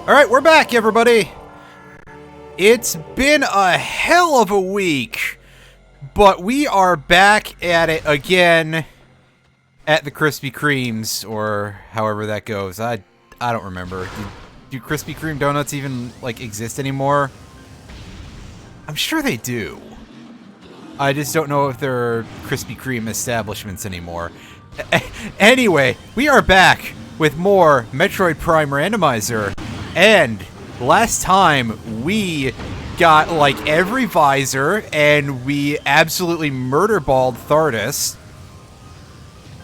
Alright, we're back, everybody! It's been a hell of a week, but we are back at it again at the Krispy Kremes, or however that goes. I don't remember. Do Krispy Kreme donuts even, like, exist anymore? I'm sure they do. I just don't know if there are Krispy Kreme establishments anymore. Anyway, we are back with more Metroid Prime Randomizer, and last time we got like every visor and we absolutely murderballed Thardus,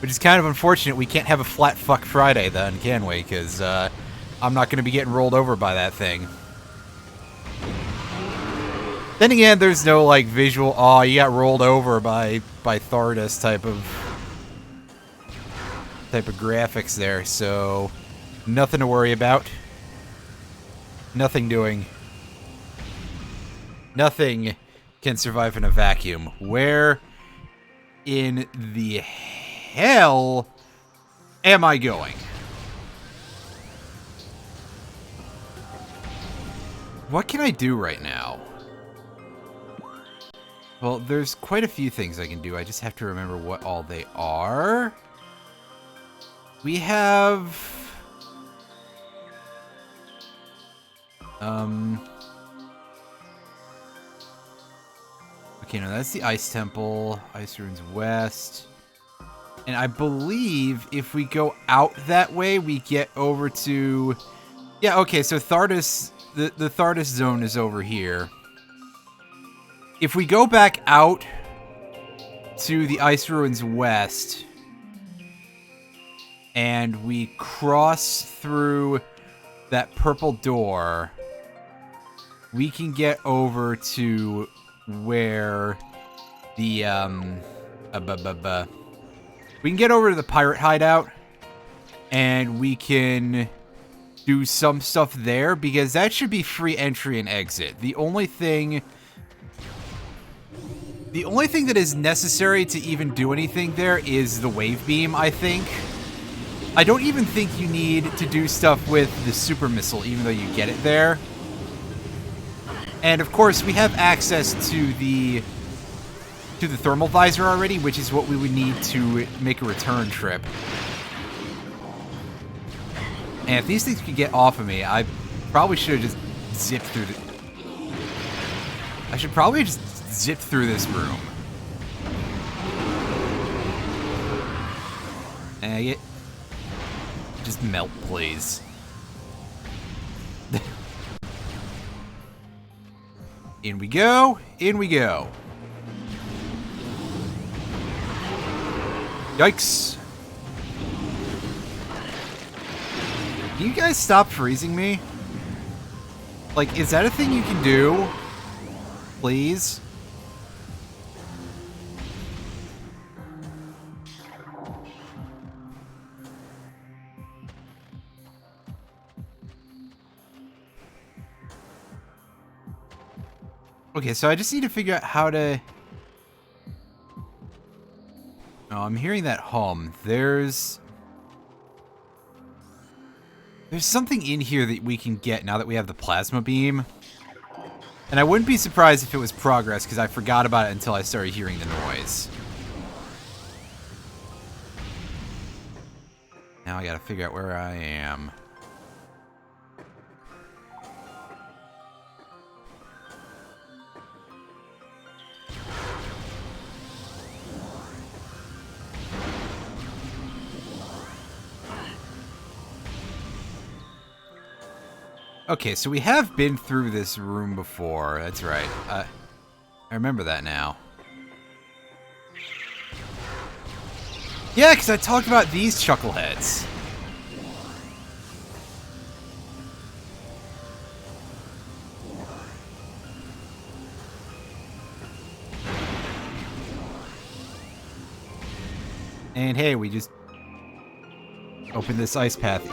which is kind of unfortunate. We can't have a flat fuck Friday then, can we? Because I'm not going to be getting rolled over by that thing. Then again, there's no like visual, oh, you got rolled over by Thardus type of graphics there, so nothing to worry about. Nothing doing. Nothing can survive in a vacuum. Where in the hell am I going? What can I do right now? Well, there's quite a few things I can do. I just have to remember what all they are. We have... Okay, no, that's the Ice Temple. Ice Ruins West. And I believe if we go out that way, we get over to... Yeah, okay, so Thardus... The Thardus zone is over here. If we go back out to the Ice Ruins West... and we cross through that purple door, we can get over to where the, we can get over to the pirate hideout, and we can do some stuff there, because that should be free entry and exit. The only thing that is necessary to even do anything there is the wave beam, I think. I don't even think you need to do stuff with the super missile, even though you get it there. And of course, we have access to the thermal visor already, which is what we would need to make a return trip. And if these things could get off of me, I probably should have just zipped through the... I should probably just zip through this room. And just melt, please. In we go. In we go. Yikes. Can you guys stop freezing me? Like, is that a thing you can do? Please? Okay, so I just need to figure out how to... Oh, I'm hearing that hum. There's something in here that we can get now that we have the plasma beam. And I wouldn't be surprised if it was progress, because I forgot about it until I started hearing the noise. Now I gotta figure out where I am. Okay, so we have been through this room before. That's right. I remember that now. Yeah, because I talked about these chuckleheads. And hey, we just opened this ice path.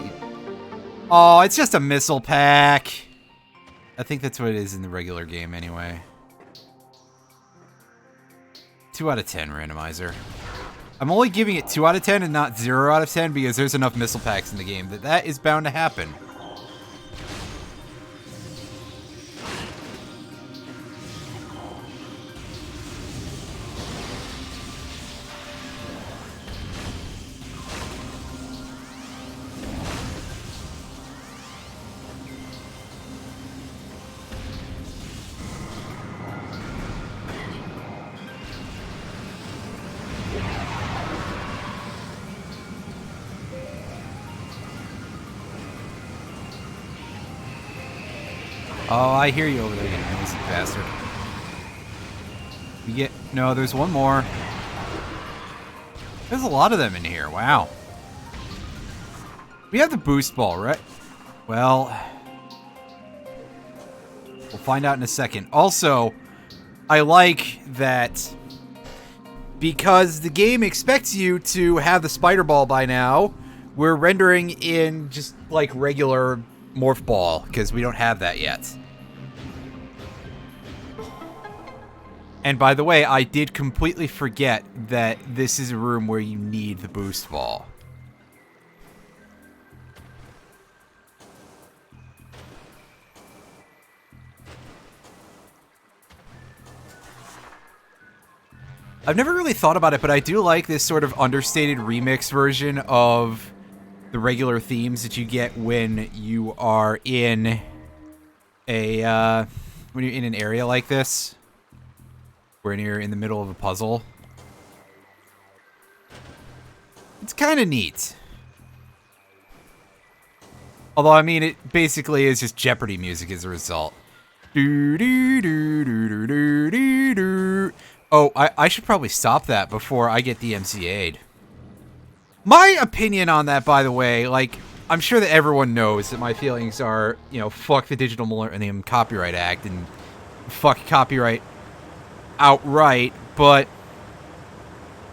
Oh, it's just a missile pack. I think that's what it is in the regular game anyway. 2 out of 10 randomizer. I'm only giving it 2 out of 10 and not 0 out of 10 because there's enough missile packs in the game that is bound to happen. Oh, I hear you over there, you noisy bastard. We get... No, there's one more. There's a lot of them in here. Wow. We have the boost ball, right? Well... We'll find out in a second. Also, I like that because the game expects you to have the spider ball by now, we're rendering in just like regular morph ball because we don't have that yet. And by the way, I did completely forget that this is a room where you need the boost ball. I've never really thought about it, but I do like this sort of understated remix version of the regular themes that you get when you are in a, when you're in an area like this, when you're in the middle of a puzzle. It's kind of neat. Although, I mean, it basically is just Jeopardy music as a result. Do do do do do do do do. Oh, I should probably stop that before I get DMCA'd. My opinion on that, by the way, like, I'm sure that everyone knows that my feelings are, you know, fuck the Digital Millennium Copyright Act and fuck copyright outright, but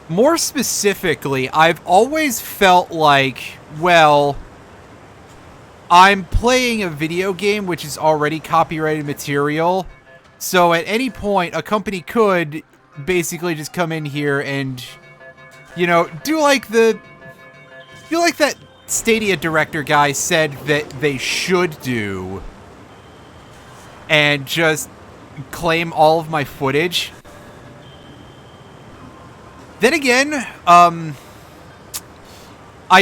more specifically, I've always felt like, well, I'm playing a video game which is already copyrighted material, so at any point, a company could basically just come in here and, you know, do like that Stadia director guy said that they should do, and just claim all of my footage. Then again, I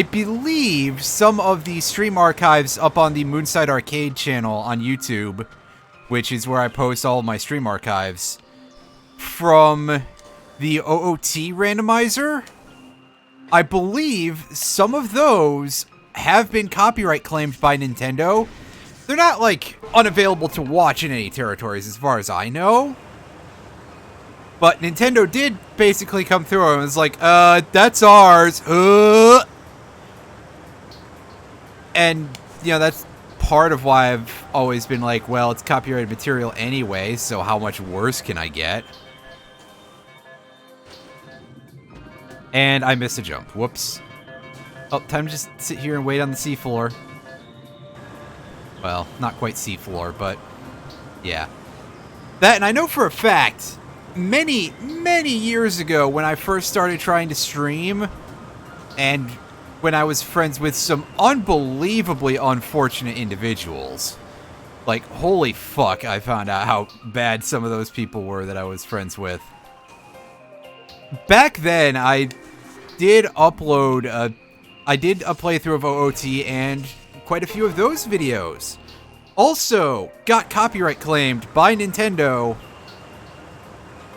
believe some of the stream archives up on the Moonside Arcade channel on YouTube, which is where I post all of my stream archives, from the OOT randomizer, I believe some of those have been copyright claimed by Nintendo. They're not, like, unavailable to watch in any territories as far as I know. But Nintendo did basically come through and was like, that's ours. And, you know, that's part of why I've always been like, well, it's copyrighted material anyway, so how much worse can I get? And I missed a jump. Whoops. Oh, time to just sit here and wait on the seafloor. Well, not quite seafloor, but yeah. That, and I know for a fact, many, many years ago when I first started trying to stream, and when I was friends with some unbelievably unfortunate individuals, like, holy fuck, I found out how bad some of those people were that I was friends with. Back then, I did upload a playthrough of OOT, and quite a few of those videos also got copyright claimed by Nintendo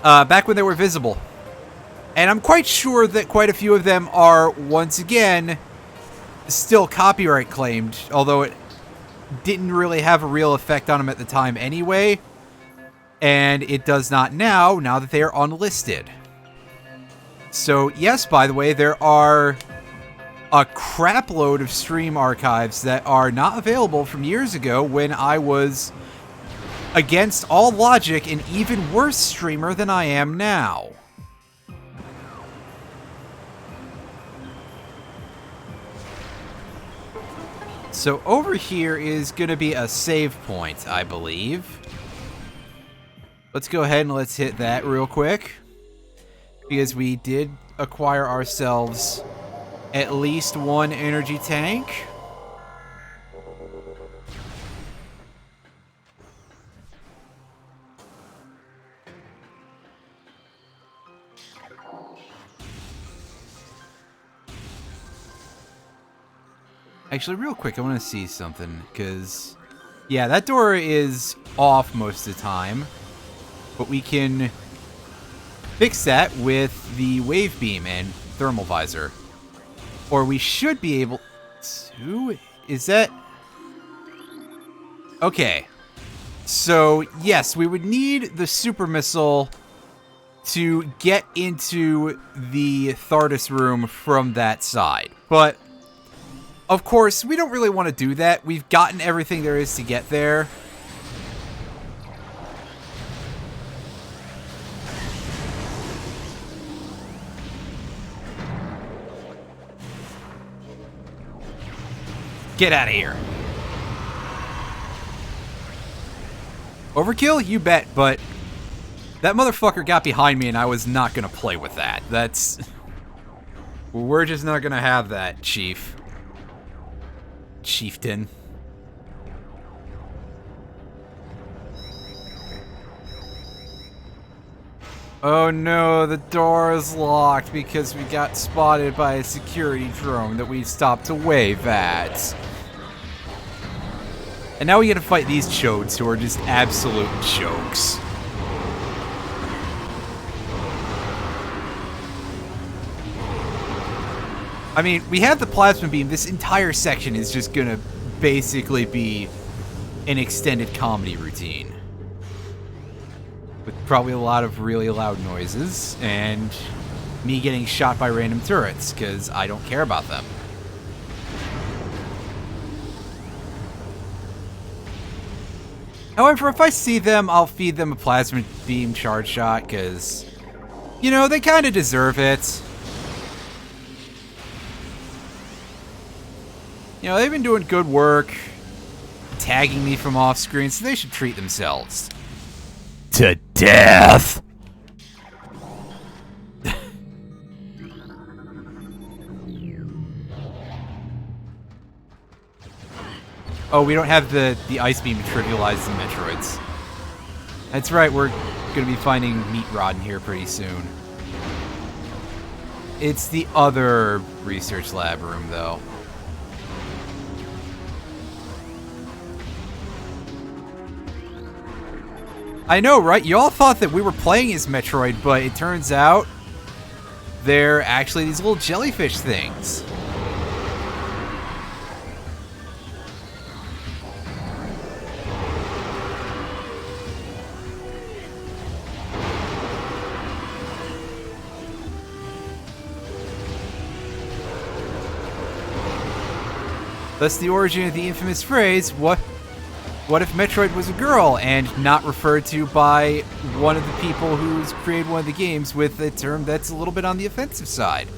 back when they were visible. And I'm quite sure that quite a few of them are, once again, still copyright claimed, although it didn't really have a real effect on them at the time anyway. And it does not now that they are unlisted. So, yes, by the way, there are a crap load of stream archives that are not available from years ago when I was, against all logic, an even worse streamer than I am now. So over here is going to be a save point, I believe. Let's go ahead and let's hit that real quick, because we did acquire ourselves at least one energy tank. Actually, real quick, I want to see something, because, yeah, that door is off most of the time, but we can fix that with the wave beam and thermal visor. Or we should be able to... Is that... Okay. So, yes, we would need the super missile to get into the TARDIS room from that side. But, of course, we don't really want to do that. We've gotten everything there is to get there. Get out of here. Overkill? You bet, but that motherfucker got behind me and I was not gonna play with that. That's... We're just not gonna have that, Chief. Chieftain. Oh no, the door is locked because we got spotted by a security drone that we stopped to wave at. And now we get to fight these chodes who are just absolute jokes. I mean, we have the plasma beam. This entire section is just gonna basically be an extended comedy routine. With probably a lot of really loud noises, and me getting shot by random turrets, because I don't care about them. However, if I see them, I'll feed them a plasma beam charge shot, because, you know, they kind of deserve it. You know, they've been doing good work, tagging me from off screen, so they should treat themselves. To death! Oh, we don't have the ice beam to trivialize the Metroids. That's right, we're gonna be finding Meat Rod in here pretty soon. It's the other research lab room, though. I know, right? You all thought that we were playing as Metroid, but it turns out they're actually these little jellyfish things. Thus the origin of the infamous phrase, what if Metroid was a girl, and not referred to by one of the people who's created one of the games with a term that's a little bit on the offensive side.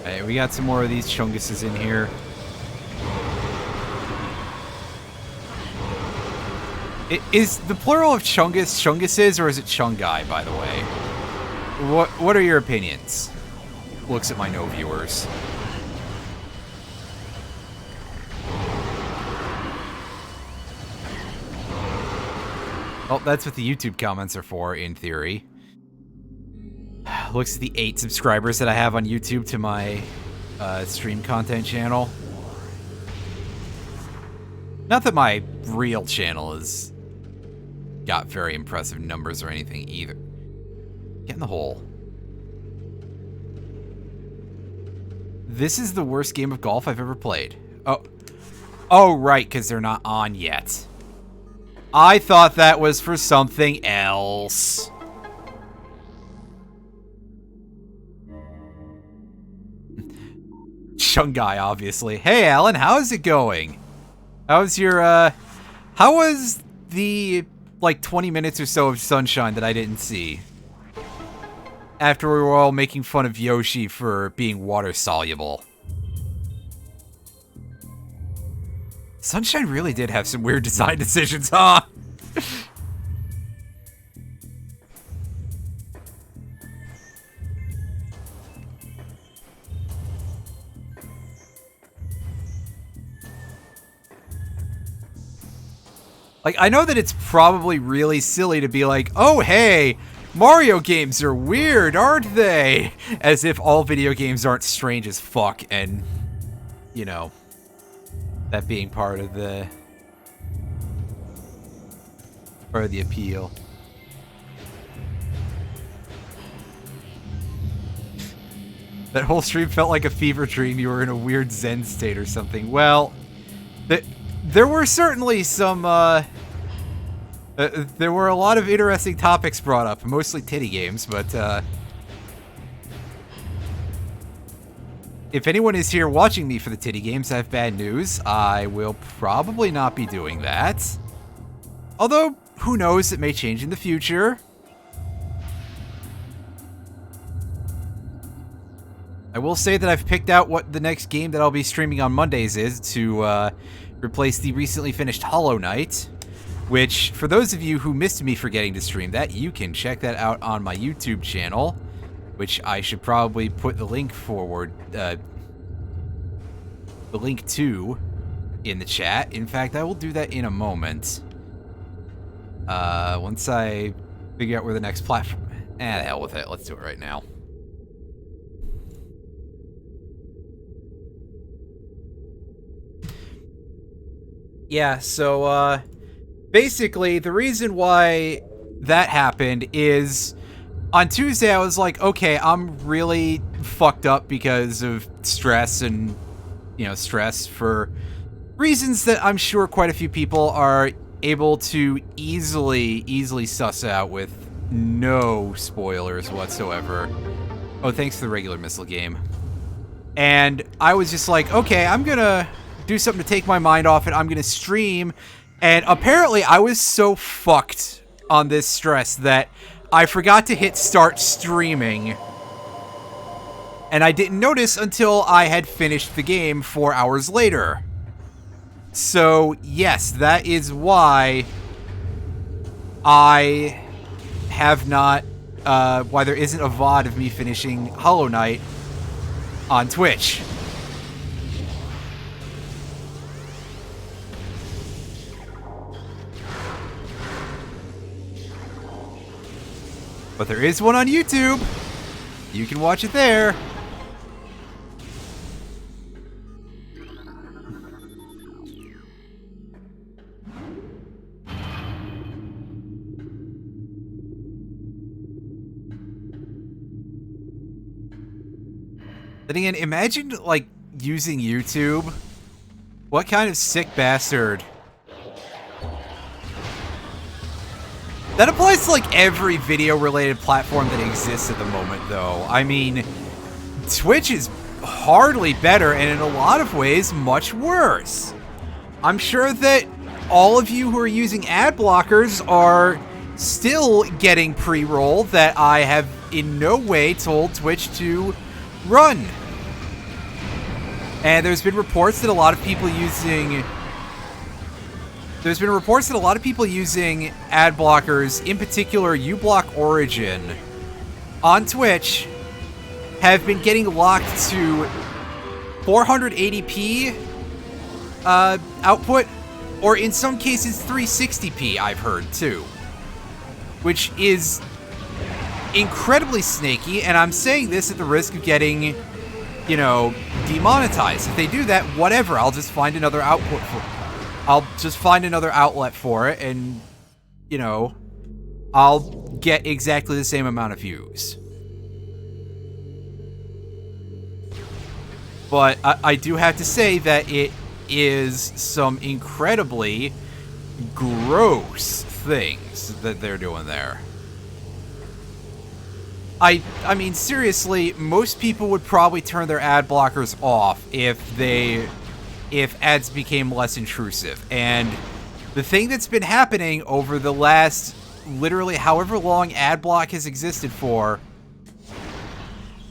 Alright, we got some more of these chunguses in here. Is the plural of chungus chunguses, or is it chungai, by the way? What are your opinions? Looks at my no viewers. Well, that's what the YouTube comments are for, in theory. Looks at the 8 subscribers that I have on YouTube to my stream content channel. Not that my real channel has got very impressive numbers or anything either. Get in the hole. This is the worst game of golf I've ever played. Oh, right, because they're not on yet. I thought that was for something else. Chungai, obviously. Hey, Alan, how's it going? How's your, how was the, like, 20 minutes or so of sunshine that I didn't see? After we were all making fun of Yoshi for being water-soluble. Sunshine really did have some weird design decisions, huh? Like, I know that it's probably really silly to be like, oh, hey, Mario games are weird, aren't they? As if all video games aren't strange as fuck, and, you know, that being part of the appeal. That whole stream felt like a fever dream. You were in a weird Zen state or something. Well, there were certainly some, there were a lot of interesting topics brought up, mostly titty games, but, if anyone is here watching me for the titty games, I have bad news. I will probably not be doing that. Although, who knows, it may change in the future. I will say that I've picked out what the next game that I'll be streaming on Mondays is to replace the recently finished Hollow Knight, which, for those of you who missed me forgetting to stream that, you can check that out on my YouTube channel, which I should probably put the link forward, the link to in the chat. In fact, I will do that in a moment. Once I figure out where the next platform... the hell with it. Let's do it right now. Yeah, so, basically, the reason why that happened is on Tuesday I was like, okay, I'm really fucked up because of stress and, you know, stress for reasons that I'm sure quite a few people are able to easily suss out with no spoilers whatsoever. Oh, thanks for the regular missile game. And I was just like, okay, I'm gonna do something to take my mind off it. I'm gonna stream. And apparently I was so fucked on this stress that I forgot to hit start streaming. And I didn't notice until I had finished the game 4 hours later. So, yes, that is why I have not, why there isn't a VOD of me finishing Hollow Knight on Twitch. But there is one on YouTube. You can watch it there. Then again, imagine, like, using YouTube. What kind of sick bastard? That applies to, like, every video-related platform that exists at the moment, though. I mean, Twitch is hardly better, and in a lot of ways, much worse. I'm sure that all of you who are using ad blockers are still getting pre-roll that I have in no way told Twitch to run. And there's been reports that a lot of people using... There's been reports that a lot of people using ad blockers, in particular uBlock Origin, on Twitch, have been getting locked to 480p output, or in some cases 360p, I've heard, too. Which is incredibly snaky, and I'm saying this at the risk of getting, you know, demonetized. If they do that, whatever, I'll just find another output for I'll just find another outlet for it, and, you know, I'll get exactly the same amount of views. But I do have to say that it is some incredibly gross things that they're doing there. I mean, seriously, most people would probably turn their ad blockers off if ads became less intrusive. And the thing that's been happening over the last, literally however long ad block has existed for,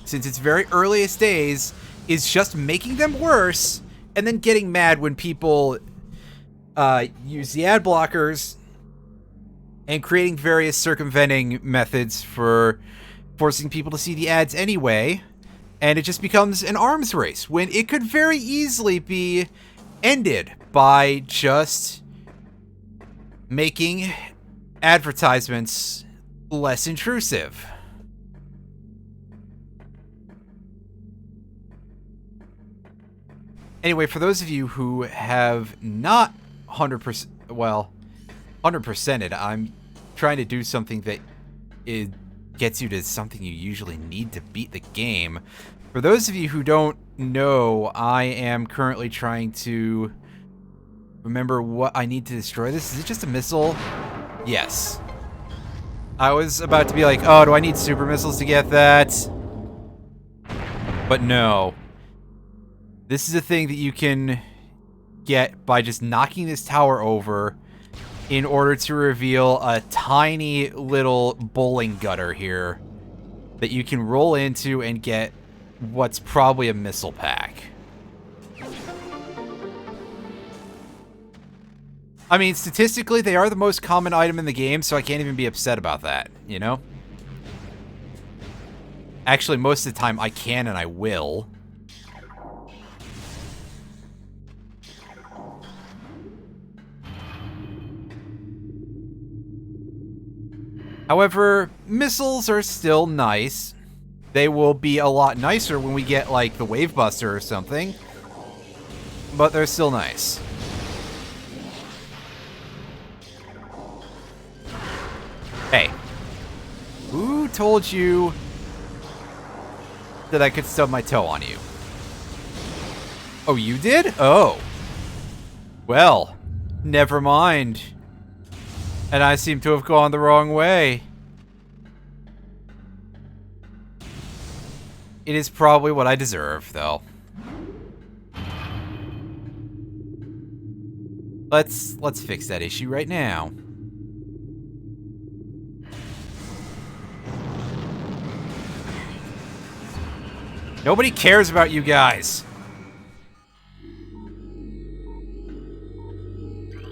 since its very earliest days, is just making them worse, and then getting mad when people use the ad blockers and creating various circumventing methods for forcing people to see the ads anyway. And it just becomes an arms race, when it could very easily be ended by just making advertisements less intrusive. Anyway, for those of you who have not 100%, well, 100%ed, I'm trying to do something that it gets you to something you usually need to beat the game. For those of you who don't know, I am currently trying to remember what I need to destroy this. Is it just a missile? Yes. I was about to be like, oh, do I need super missiles to get that? But no. This is a thing that you can get by just knocking this tower over in order to reveal a tiny little bowling gutter here that you can roll into and get what's probably a missile pack. I mean, statistically, they are the most common item in the game, so I can't even be upset about that, you know? Actually, most of the time I can and I will. However, missiles are still nice. They will be a lot nicer when we get, like, the Wave Buster or something. But they're still nice. Hey. Who told you that I could stub my toe on you? Oh, you did? Oh. Well, never mind. And I seem to have gone the wrong way. It is probably what I deserve, though. Let's fix that issue right now. Nobody cares about you guys.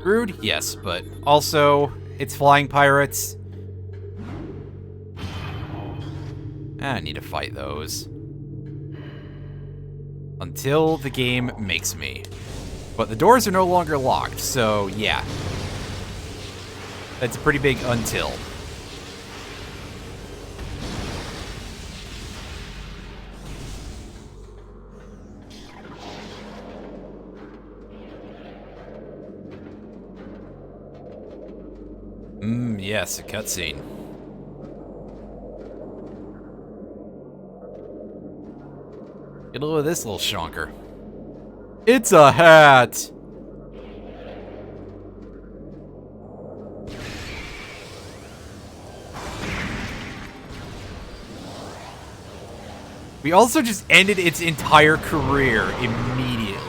Rude? Yes, but also, it's flying pirates. I need to fight those. Until the game makes me. But the doors are no longer locked, so yeah. That's a pretty big until. Yes, a cutscene. Get a look at this little shonker. It's a hat! We also just ended its entire career immediately.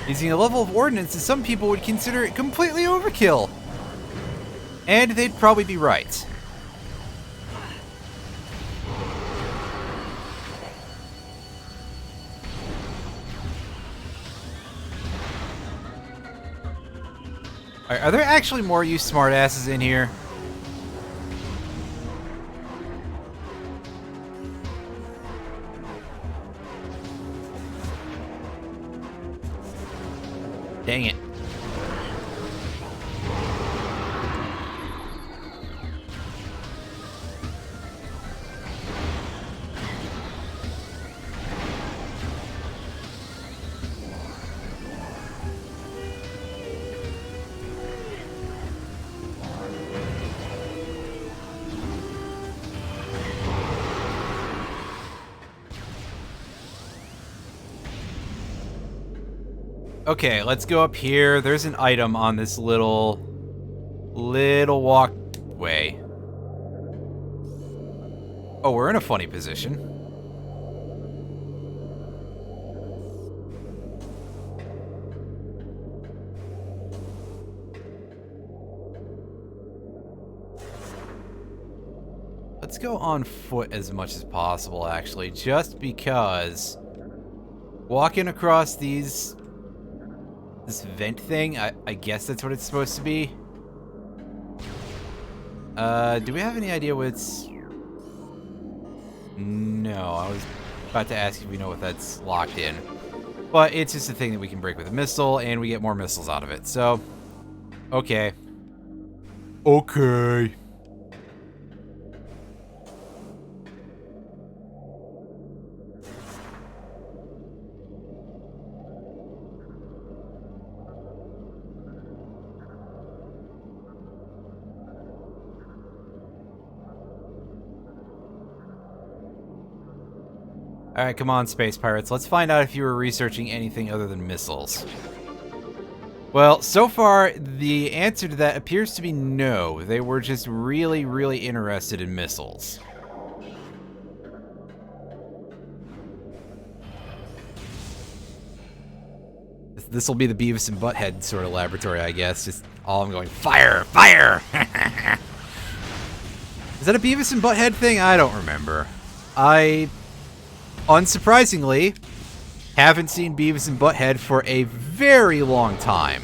Using a level of ordnance that some people would consider it completely overkill. And they'd probably be right. Are there actually more you smartasses in here? Dang it. Okay, let's go up here. There's an item on this little walkway. Oh, we're in a funny position. Let's go on foot as much as possible, actually, just because walking across this vent thing, I guess that's what it's supposed to be. Do we have any idea what it's... No, I was about to ask if we know what that's locked in. But it's just a thing that we can break with a missile, and we get more missiles out of it. So, okay. Okay. Alright, come on, space pirates. Let's find out if you were researching anything other than missiles. Well, so far, the answer to that appears to be no. They were just really, really interested in missiles. This will be the Beavis and Butthead sort of laboratory, I guess. Just all I'm going, fire! Fire! Is that a Beavis and Butthead thing? I don't remember. Unsurprisingly, haven't seen Beavis and Butthead for a very long time.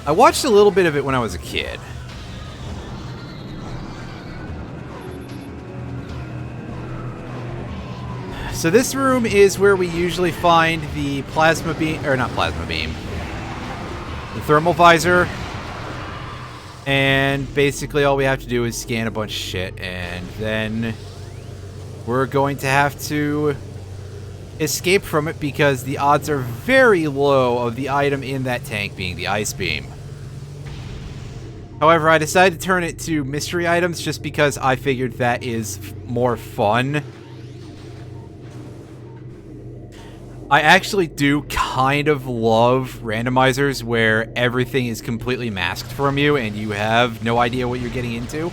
I watched a little bit of it when I was a kid. So this room is where we usually find the plasma beam, or not plasma beam, the thermal visor. And basically all we have to do is scan a bunch of shit, and then we're going to have to escape from it because the odds are very low of the item in that tank being the ice beam. However, I decided to turn it to mystery items just because I figured that is more fun. I actually do kind of love randomizers where everything is completely masked from you and you have no idea what you're getting into.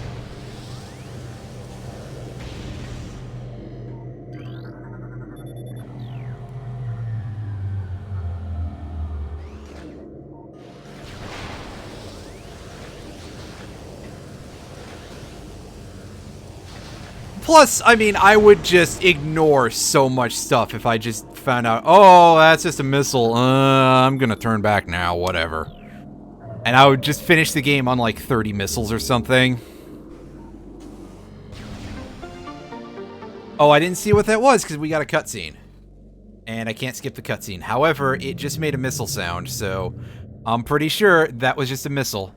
Plus, I mean, I would just ignore so much stuff if I just found out, oh, that's just a missile. I'm gonna turn back now, whatever. And I would just finish the game on like 30 missiles or something. Oh, I didn't see what that was because we got a cutscene. And I can't skip the cutscene. However, it just made a missile sound, so I'm pretty sure that was just a missile.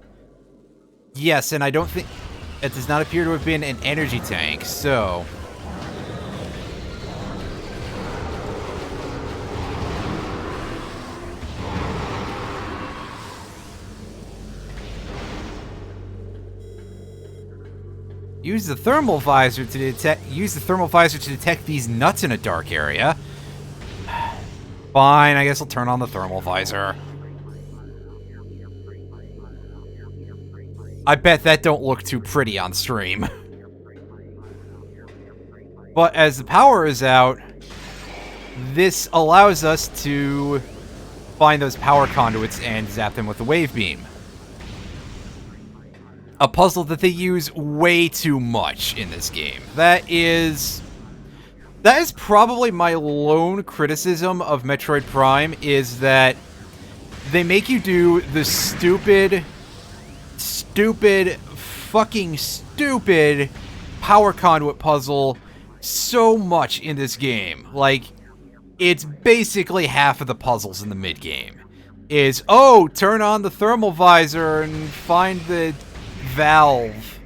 Yes, and I don't think... It does not appear to have been an energy tank, so... Use the thermal visor to detect these nuts in a dark area. Fine, I guess I'll turn on the thermal visor. I bet that don't look too pretty on stream. But as the power is out, this allows us to find those power conduits and zap them with the wave beam. A puzzle that they use way too much in this game. That is probably my lone criticism of Metroid Prime, is that they make you do the stupid power conduit puzzle so much in this game. Like, it's basically half of the puzzles in the mid-game. Is, oh, turn on the thermal visor and find the valve.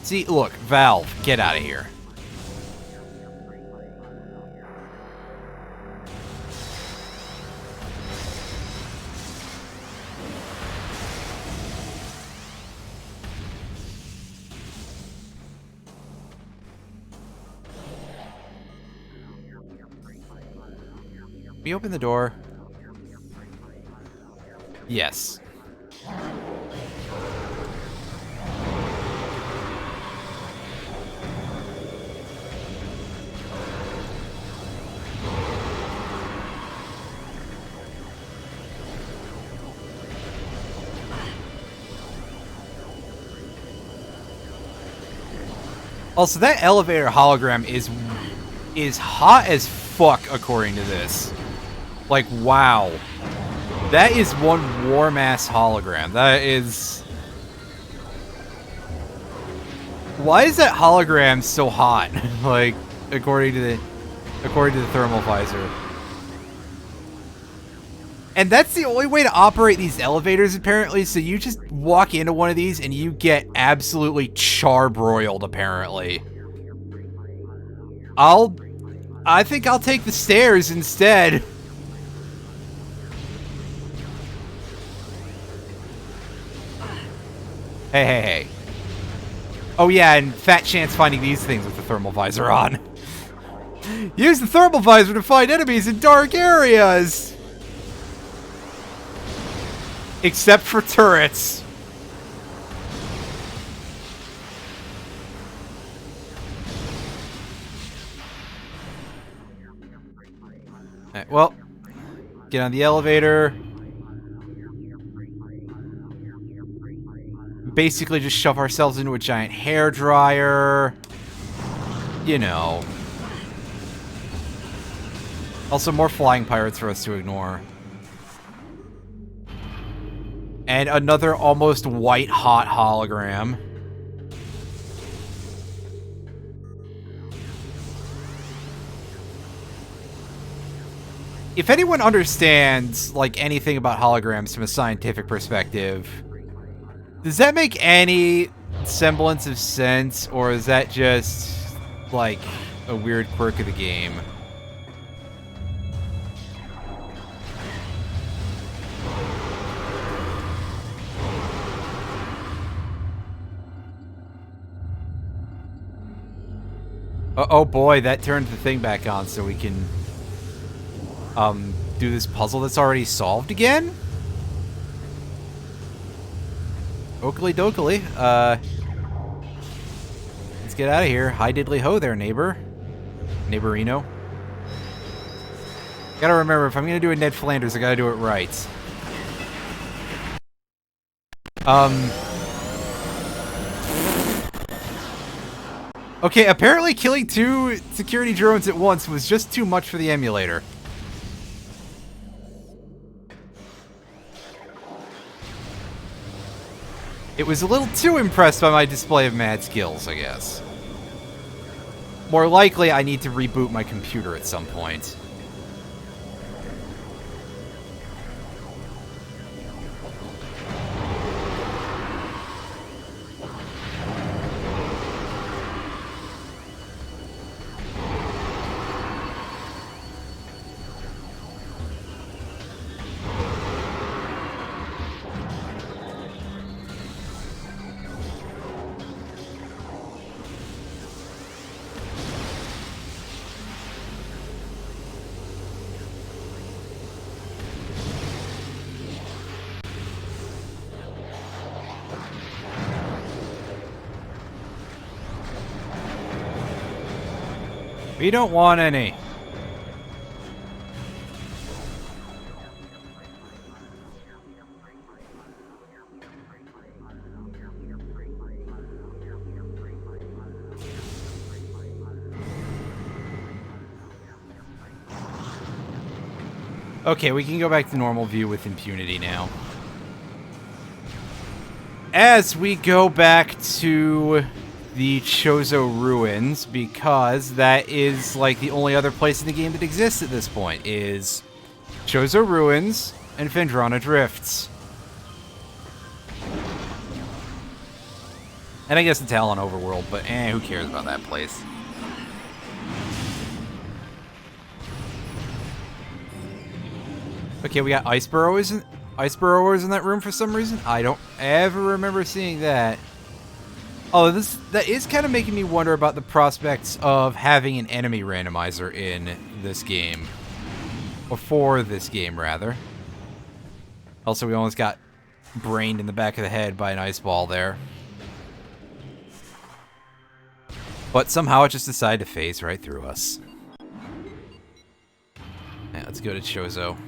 See, look, valve, get out of here. We open the door. Yes. Also, that elevator hologram is hot as fuck according to this. Like, wow. That is one warm-ass hologram. That is... Why is that hologram so hot? Like, according to the thermal visor. And that's the only way to operate these elevators, apparently. So you just walk into one of these and you get absolutely charbroiled, apparently. I think I'll take the stairs instead. Hey. Oh yeah, and fat chance finding these things with the thermal visor on. Use the thermal visor to find enemies in dark areas! Except for turrets. Alright, well, get on the elevator. Basically just shove ourselves into a giant hairdryer. You know. Also, more flying pirates for us to ignore. And another almost white-hot hologram. If anyone understands, like, anything about holograms from a scientific perspective, does that make any semblance of sense, or is that just, like, a weird quirk of the game? Oh boy, that turned the thing back on so we can, do this puzzle that's already solved again? Oakley dokley. Let's get out of here. Hi diddly ho there, neighbor. Neighborino. Gotta remember, if I'm gonna do a Ned Flanders, I gotta do it right. Okay, apparently killing 2 security drones at once was just too much for the emulator. It was a little too impressed by my display of mad skills, I guess. More likely, I need to reboot my computer at some point. We don't want any. Okay, we can go back to normal view with impunity now. As we go back to the Chozo Ruins, because that is like the only other place in the game that exists at this point, is Chozo Ruins and Phendrana Drifts. And I guess the Talon Overworld, but who cares about that place? Okay, we got ice burrowers in that room for some reason. I don't ever remember seeing that. Oh, that is kind of making me wonder about the prospects of having an enemy randomizer in this game. Or for this game, rather. Also, we almost got brained in the back of the head by an ice ball there. But somehow it just decided to phase right through us. Yeah, let's go to Chozo.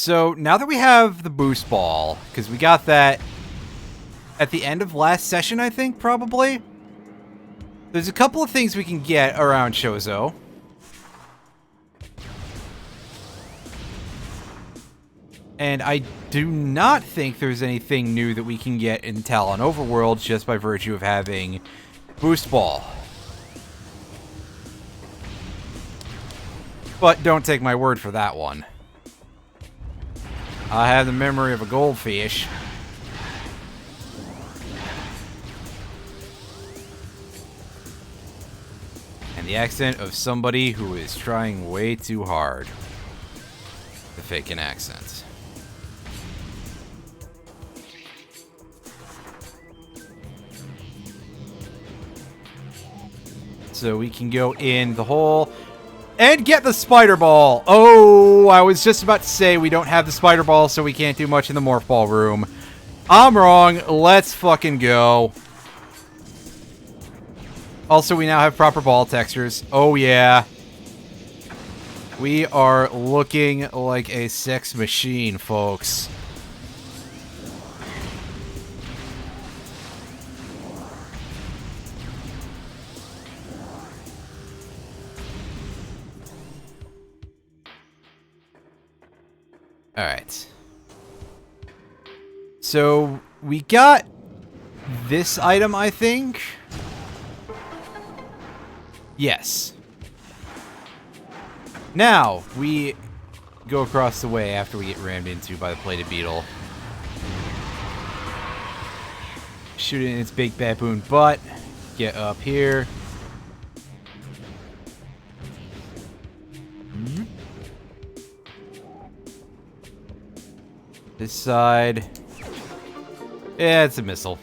So now that we have the boost ball, because we got that at the end of last session, I think, probably. There's a couple of things we can get around Chozo. And I do not think there's anything new that we can get in Talon Overworld just by virtue of having Boost Ball. But don't take my word for that one. I have the memory of a goldfish. And the accent of somebody who is trying way too hard to fake an accent. So we can go in the hole and get the spider ball. Oh, I was just about to say we don't have the spider ball, so we can't do much in the morph ball room. I'm wrong. Let's fucking go. Also, we now have proper ball textures. Oh, yeah. We are looking like a sex machine, folks. Alright. So, we got this item, I think. Yes. Now, we go across the way after we get rammed into by the plated beetle. Shoot it in its big baboon butt. Get up here. This side. Yeah, it's a missile.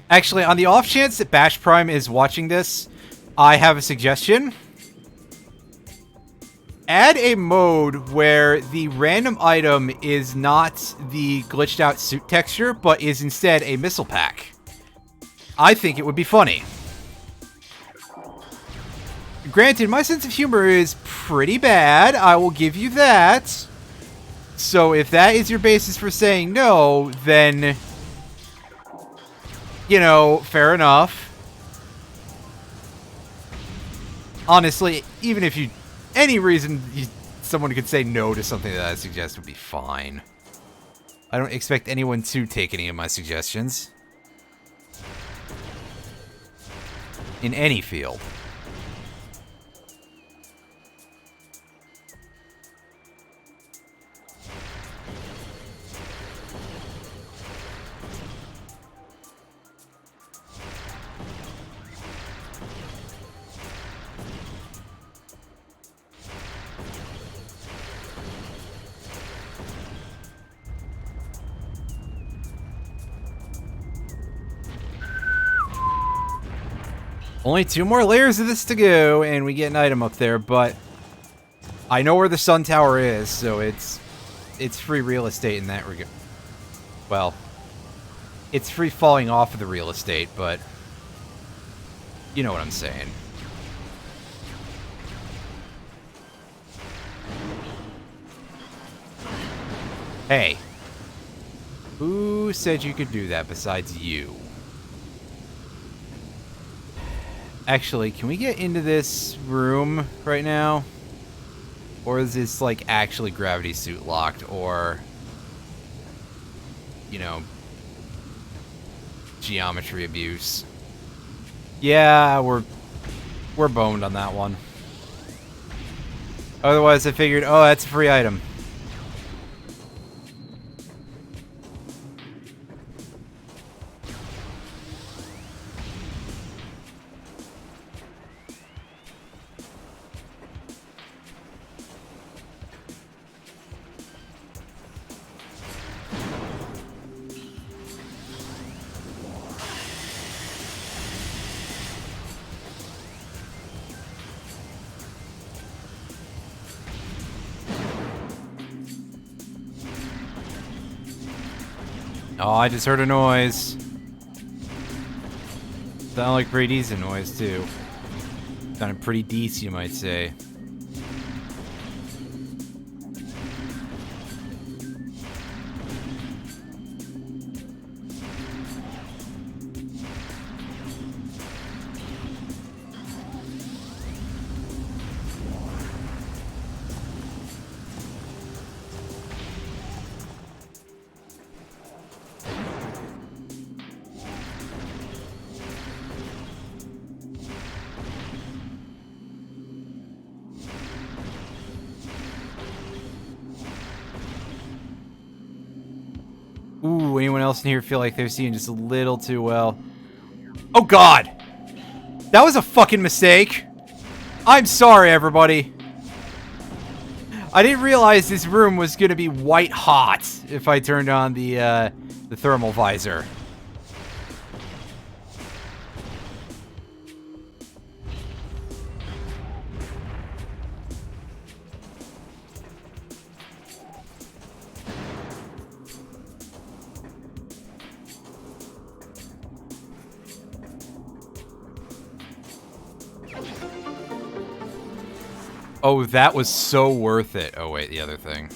Actually, on the off chance that Bash Prime is watching this, I have a suggestion. Add a mode where the random item is not the glitched out suit texture, but is instead a missile pack. I think it would be funny. Granted, my sense of humor is pretty bad. I will give you that. So if that is your basis for saying no, then, you know, fair enough. Honestly, even if you... any reason someone could say no to something that I suggest would be fine. I don't expect anyone to take any of my suggestions. In any field. Only 2 more layers of this to go, and we get an item up there, but I know where the sun tower is, so it's free real estate in that regard. Well, it's free falling off of the real estate, but you know what I'm saying. Hey, who said you could do that besides you? Actually, can we get into this room right now? Or is this, like, actually gravity suit locked? Or, you know, geometry abuse? Yeah, we're boned on that one. Otherwise, I figured, oh, that's a free item. Oh, I just heard a noise. Sounded like pretty decent noise, too. Done it pretty decent, you might say. Ooh, anyone else in here feel like they're seeing just a little too well? Oh god! That was a fucking mistake! I'm sorry, everybody. I didn't realize this room was gonna be white hot if I turned on the thermal visor. Oh, that was so worth it. Oh, wait, the other thing.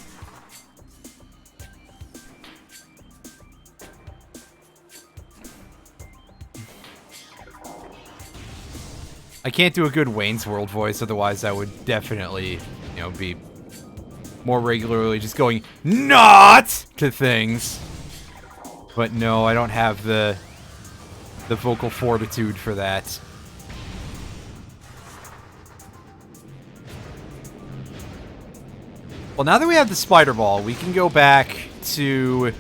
I can't do a good Wayne's World voice, otherwise I would definitely, you know, be more regularly just going, NOT! To things. But no, I don't have the vocal fortitude for that. Well, now that we have the spider ball, we can go back to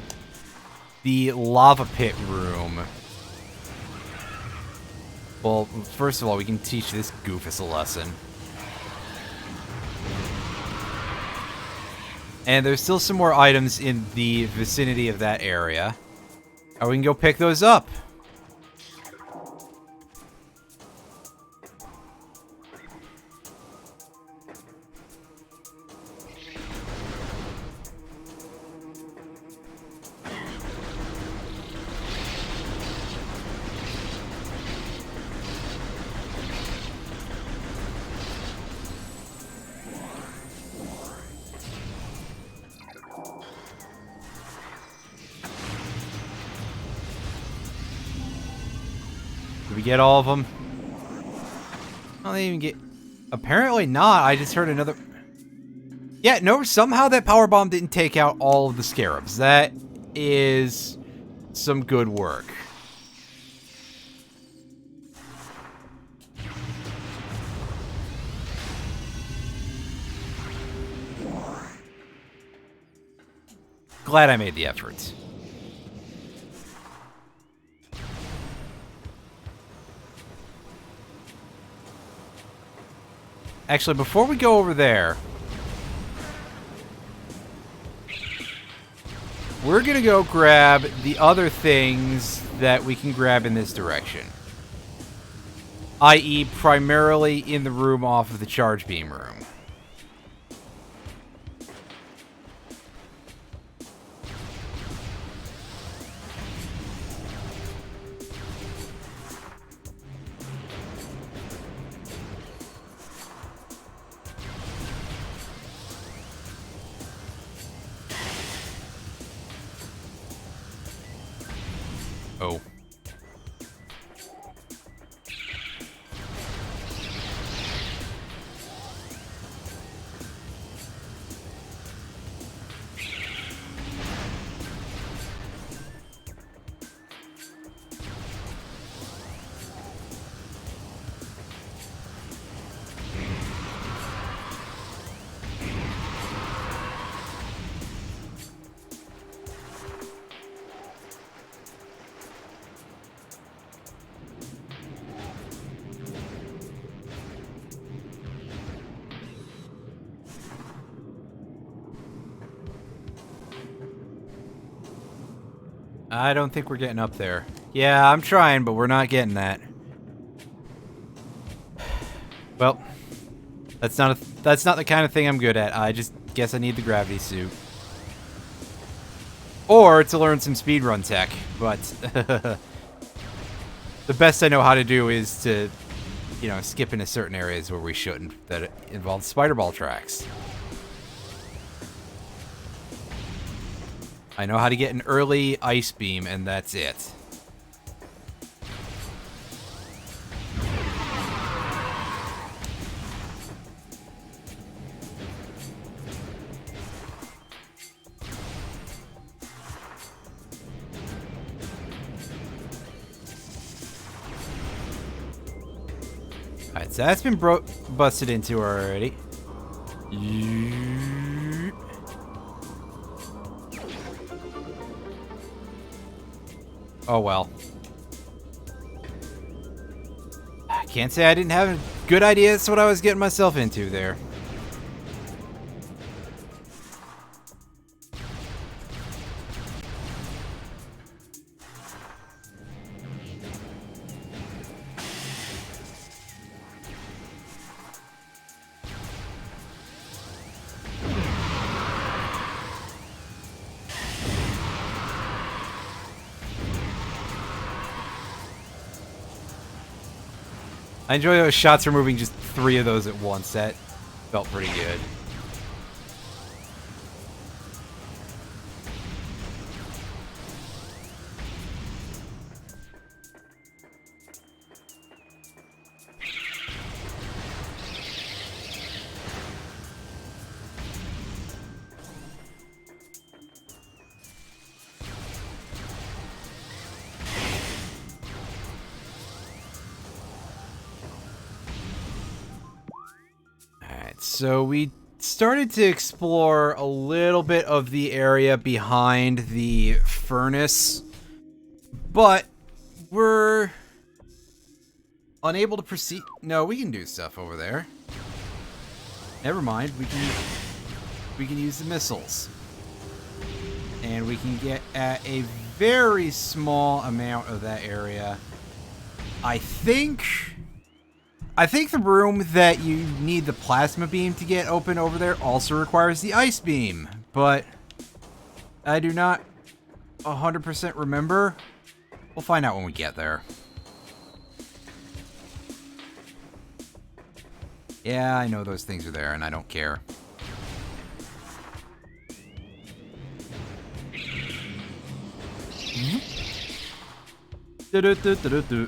the lava pit room. Well, first of all, we can teach this goofus a lesson. And there's still some more items in the vicinity of that area. And we can go pick those up. Did we get all of them? I don't even get... Apparently not. I just heard another... Yeah, no, somehow that power bomb didn't take out all of the scarabs. That is some good work. Glad I made the effort. Actually, before we go over there, we're gonna go grab the other things that we can grab in this direction. I.e., primarily in the room off of the charge beam room. Oh. I don't think we're getting up there. Yeah, I'm trying, but we're not getting that. Well, that's not the kind of thing I'm good at. I just guess I need the gravity suit. Or to learn some speedrun tech, but the best I know how to do is to you know, skip into certain areas where we shouldn't that involve spider ball tracks. I know how to get an early ice beam, and that's it. Alright, so that's been busted into already. Oh well. I can't say I didn't have a good idea as to what I was getting myself into there. I enjoy those shots removing just 3 of those at once. That felt pretty good. So we started to explore a little bit of the area behind the furnace, but we're unable to proceed. No, we can do stuff over there. Never mind, we can use the missiles. And we can get at a very small amount of that area. I think the room that you need the plasma beam to get open over there also requires the ice beam, but I do not 100% remember. We'll find out when we get there. Yeah, I know those things are there, and I don't care. Do-do-do-do-do-do.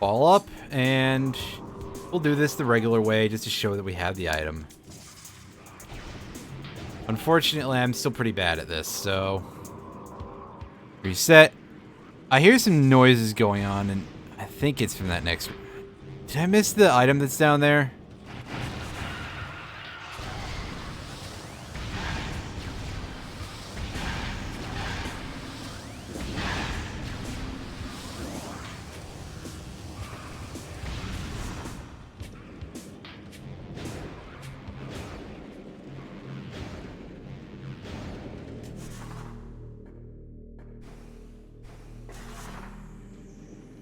Ball up, and we'll do this the regular way just to show that we have the item. Unfortunately, I'm still pretty bad at this, so... Reset. I hear some noises going on, and I think it's from that next... Did I miss the item that's down there?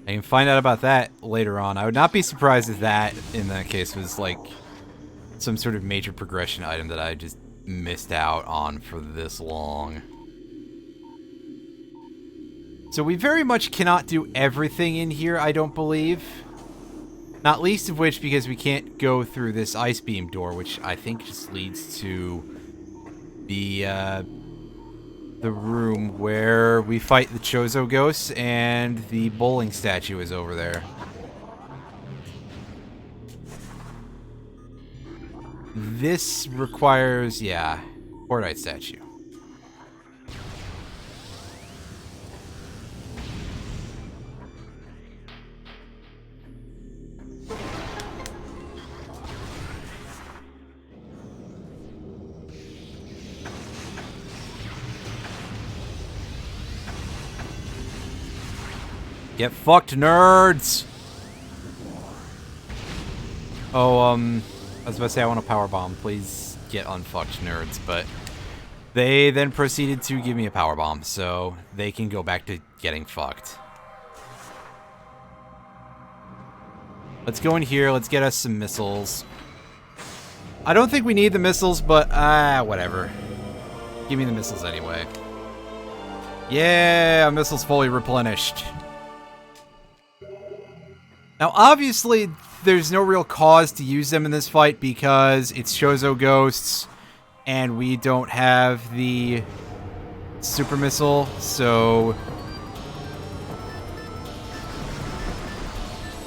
I can find out about that later on. I would not be surprised if that, in that case, was like some sort of major progression item that I just missed out on for this long. So we very much cannot do everything in here, I don't believe. Not least of which because we can't go through this ice beam door, which I think just leads to the room where we fight the Chozo ghosts, and the bowling statue is over there. This requires, yeah, Cordite statue. Get fucked, nerds! Oh, I was about to say I want a power bomb. Please get unfucked, nerds. But they then proceeded to give me a power bomb, so they can go back to getting fucked. Let's go in here. Let's get us some missiles. I don't think we need the missiles, but whatever. Give me the missiles anyway. Yeah, missiles fully replenished. Now, obviously, there's no real cause to use them in this fight because it's Chozo ghosts, and we don't have the super missile, so...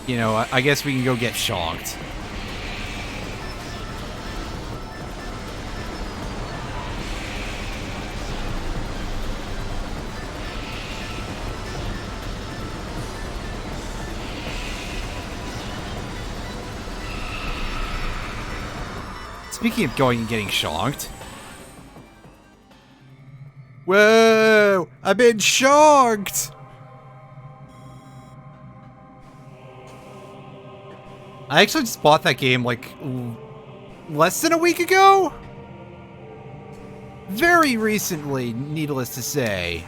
You know, I guess we can go get shonked. Speaking of going and getting shonked. Whoa! I've been shonked! I actually just bought that game, like, less than a week ago? Very recently, needless to say.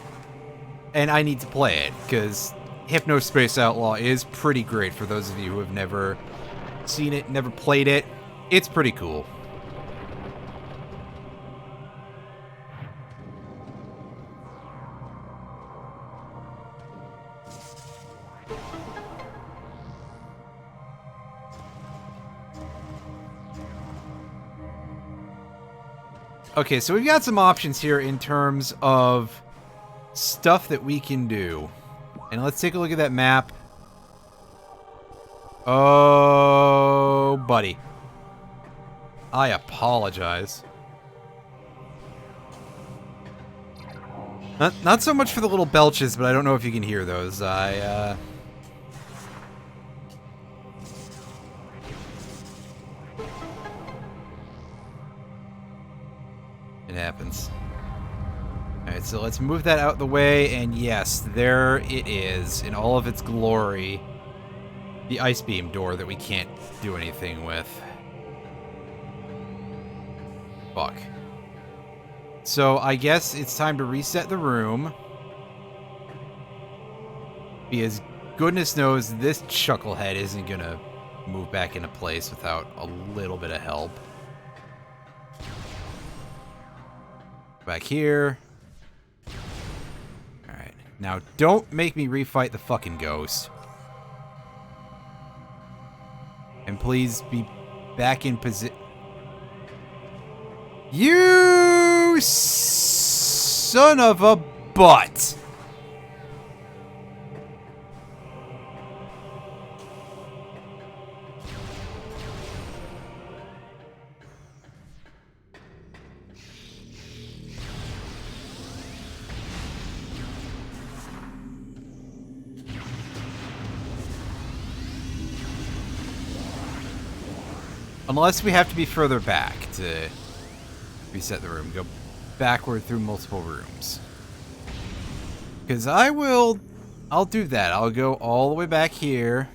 And I need to play it, because Hypnospace Outlaw is pretty great for those of you who have never seen it, never played it. It's pretty cool. Okay, so we've got some options here in terms of stuff that we can do. And let's take a look at that map. Oh, buddy. I apologize. Not so much for the little belches, but I don't know if you can hear those. It happens. Alright, so let's move that out the way, and yes, there it is, in all of its glory. The ice beam door that we can't do anything with. Fuck. So, I guess it's time to reset the room. Because goodness knows this chucklehead isn't gonna move back into place without a little bit of help. Back here. Alright. Now, don't make me refight the fucking ghost. And please be back in position. You son of a butt! Unless we have to be further back to reset the room. Go backward through multiple rooms. Because I'll do that. I'll go all the way back here.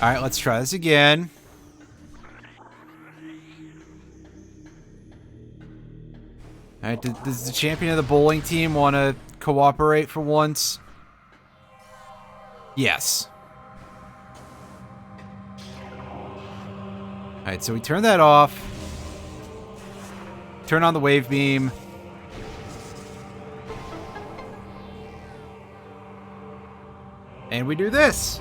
Alright, let's try this again. Alright, does the champion of the bowling team want to cooperate for once? Yes. Alright, so we turn that off. Turn on the wave beam. And we do this.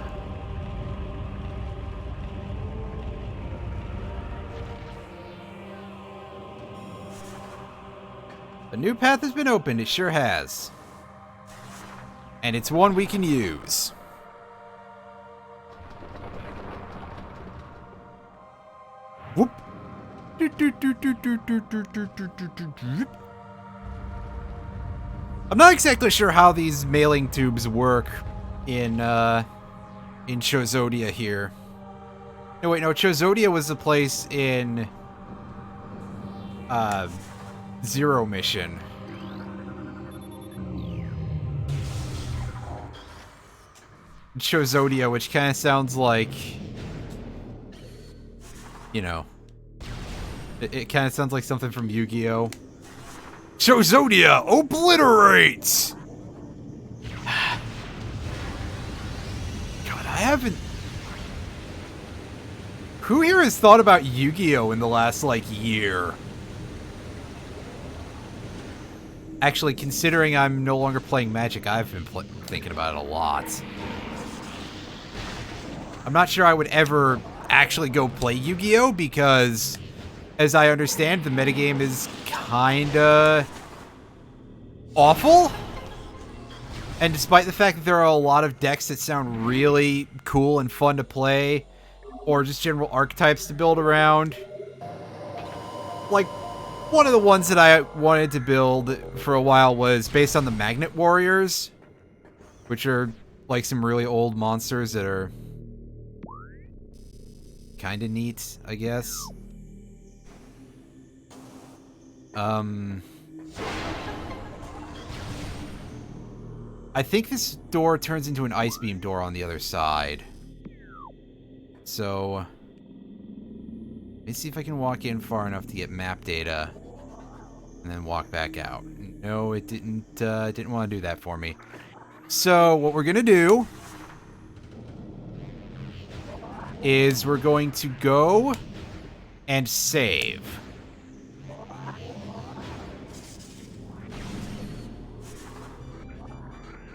A new path has been opened, it sure has. And it's one we can use. Whoop. I'm not exactly sure how these mailing tubes work in Chozodia here. No, wait, no, Chozodia was the place in Zero Mission. Chozodia, which kind of sounds like, you know, it kind of sounds like something from Yu-Gi-Oh! Chozodia, obliterate! God, I haven't... Who here has thought about Yu-Gi-Oh! In the last, like, year? Actually, considering I'm no longer playing Magic, I've been thinking about it a lot. I'm not sure I would ever actually go play Yu-Gi-Oh! Because, as I understand, the metagame is kinda awful. And despite the fact that there are a lot of decks that sound really cool and fun to play, or just general archetypes to build around, like, one of the ones that I wanted to build for a while was based on the Magnet Warriors, which are like some really old monsters that are kind of neat, I guess. I think this door turns into an ice beam door on the other side. So, let me see if I can walk in far enough to get map data, and then walk back out. No, it didn't want to do that for me. So, what we're gonna do is we're going to go and save.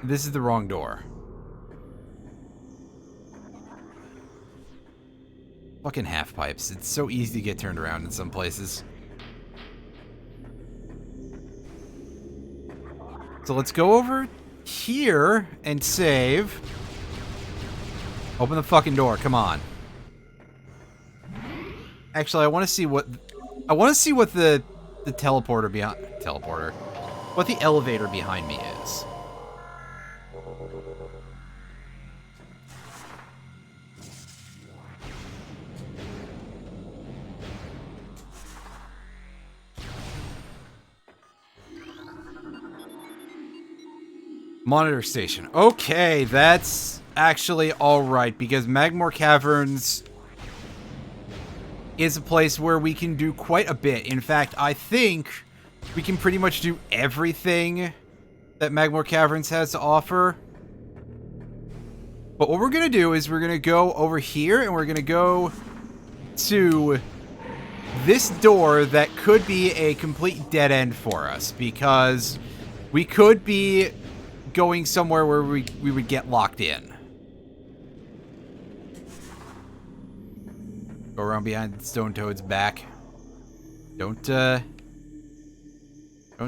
This is the wrong door. Fucking half pipes. It's so easy to get turned around in some places. So let's go over here and save. Open the fucking door. Come on. Actually, I want to see what the teleporter behind what the elevator behind me is. Monitor station. Okay, that's actually alright, because Magmore Caverns is a place where we can do quite a bit. In fact, I think we can pretty much do everything that Magmore Caverns has to offer. But what we're going to do is we're going to go over here, and we're going to go to this door that could be a complete dead end for us, because we could be going somewhere where we would get locked in. Go around behind Stone Toad's back. Don't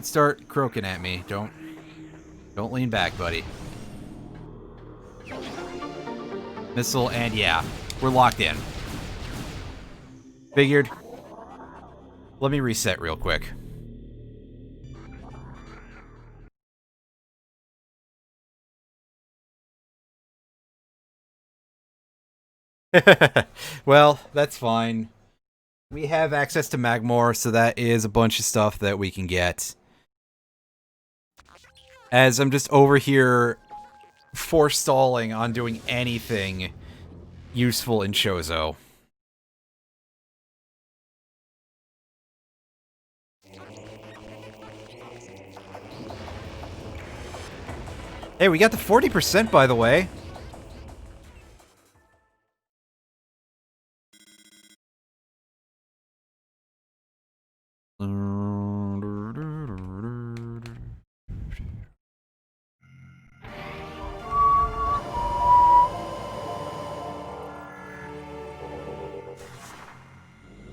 start croaking at me. Don't lean back, buddy. Missile, and yeah, we're locked in. Figured. Let me reset real quick. Well, that's fine. We have access to Magmore, so that is a bunch of stuff that we can get. As I'm just over here forestalling on doing anything useful in Chozo. Hey, we got the 40%, by the way.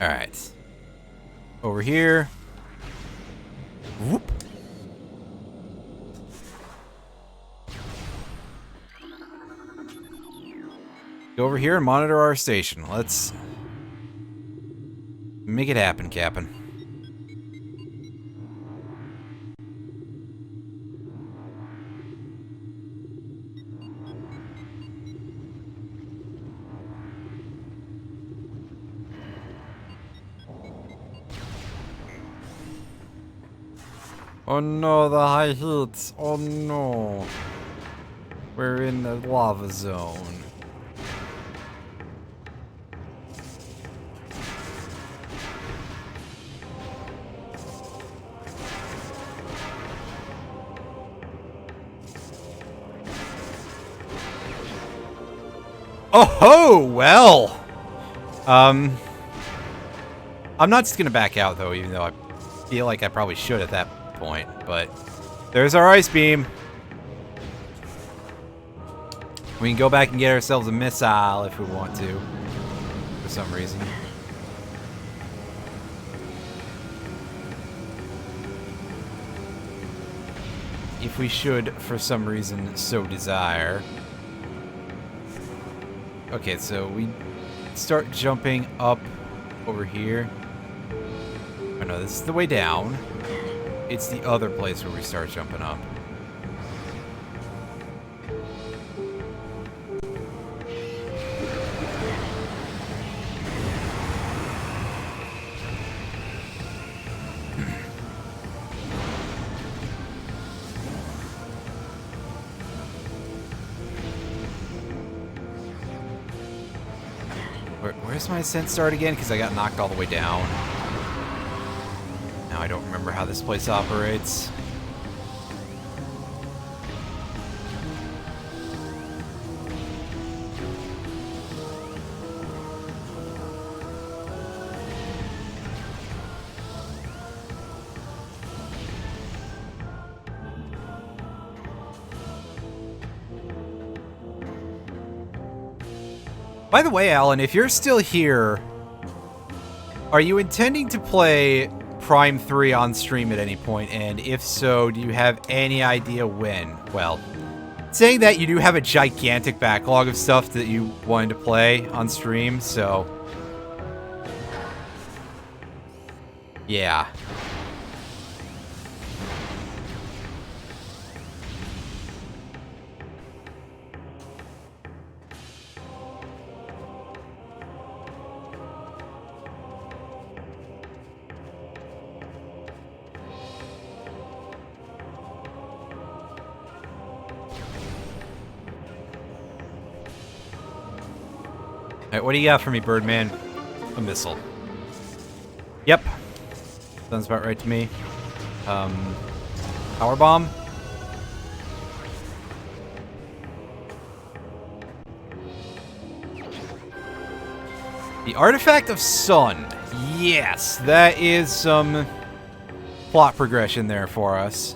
Alright. Over here. Whoop. Go over here and monitor our station. Let's make it happen, Captain. Oh no, the high heat. Oh no. We're in the lava zone. Oh ho! Well, I'm not just gonna back out though, even though I feel like I probably should at that point. But there's our ice beam. We can go back and get ourselves a missile if we want to, for some reason. If we should, for some reason, so desire. Okay, so we start jumping up over here. Oh no, this is the way down. It's the other place where we start jumping up. Where's my ascent start again? Because I got knocked all the way down. Now I don't remember how this place operates. By the way, Alan, if you're still here, are you intending to play Prime 3 on stream at any point? And if so, do you have any idea when? Well, saying that, you do have a gigantic backlog of stuff that you wanted to play on stream, so... yeah. Alright, what do you got for me, Birdman? A missile. Yep. Sounds about right to me. Power bomb? The Artifact of Sun. Yes, that is some plot progression there for us.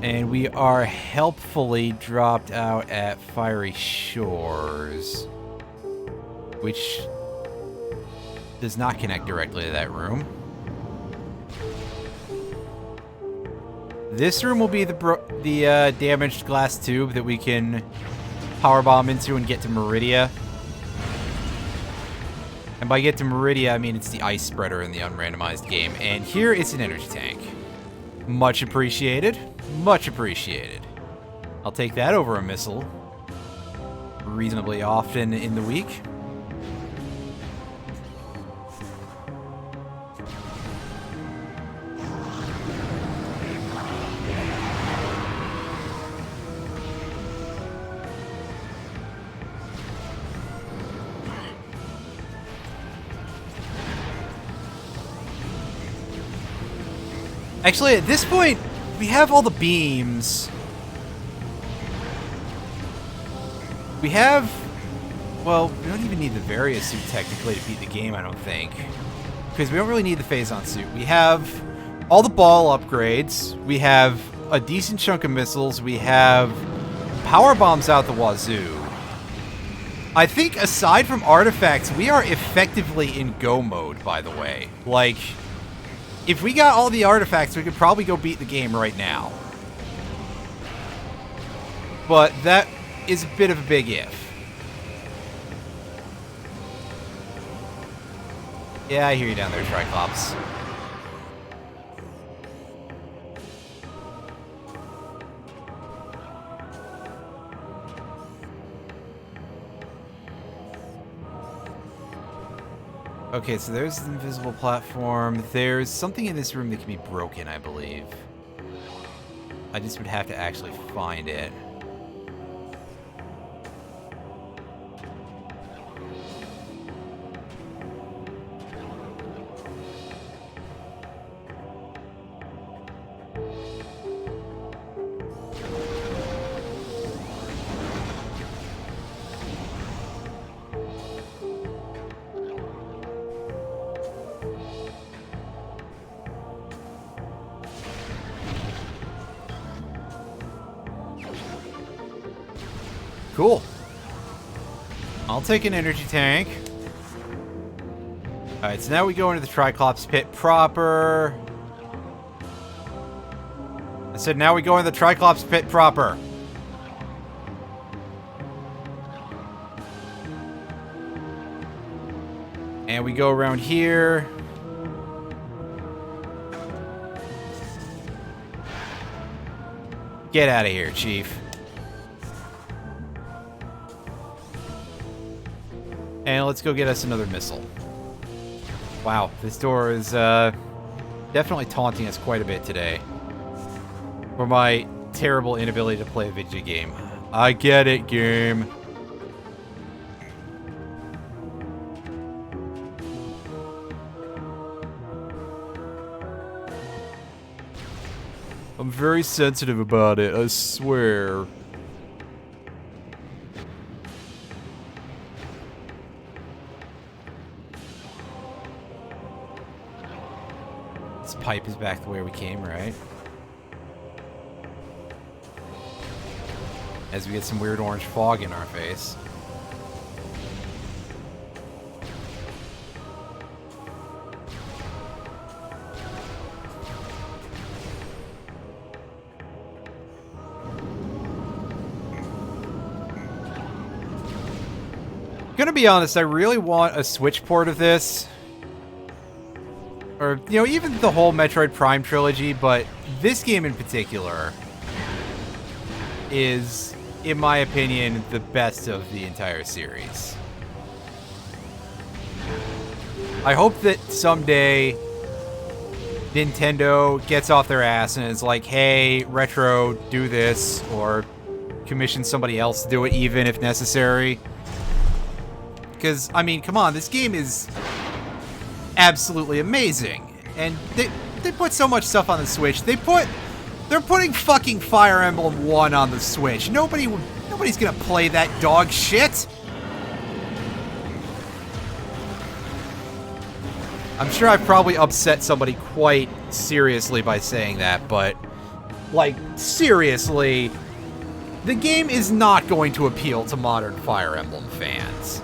And we are helpfully dropped out at Fiery Shores, which does not connect directly to that room. This room will be the damaged glass tube that we can power bomb into and get to Meridia. And by get to Meridia, I mean it's the ice spreader in the unrandomized game. And here it's an energy tank. Much appreciated. Much appreciated. I'll take that over a missile reasonably often in the week. Actually, at this point, we have all the beams. We have... well, we don't even need the Varia suit, technically, to beat the game, I don't think. Because we don't really need the Phazon suit. We have all the ball upgrades. We have a decent chunk of missiles. We have power bombs out the wazoo. I think, aside from artifacts, we are effectively in go mode, by the way. Like... if we got all the artifacts, we could probably go beat the game right now. But that is a bit of a big if. Yeah, I hear you down there, Triclops. Okay, so there's the invisible platform. There's something in this room that can be broken, I believe. I just would have to actually find it. Cool. I'll take an energy tank. Alright, so now we go into the Triclops pit proper. I said now we go into the Triclops pit proper. And we go around here. Get out of here, Chief. And let's go get us another missile. Wow, this door is definitely taunting us quite a bit today. For my terrible inability to play a video game. I get it, game. I'm very sensitive about it, I swear. This pipe is back the way we came, right? As we get some weird orange fog in our face. Gonna be honest, I really want a Switch port of this. Or, you know, even the whole Metroid Prime trilogy, but this game in particular is, in my opinion, the best of the entire series. I hope that someday Nintendo gets off their ass and is like, hey, Retro, do this, or commission somebody else to do it even if necessary. Because, I mean, come on, this game is absolutely amazing. And they put so much stuff on the Switch. They're putting fucking Fire Emblem 1 on the Switch. Nobody's gonna play that dog shit. I'm sure I've probably upset somebody quite seriously by saying that, but, like, seriously, the game is not going to appeal to modern Fire Emblem fans.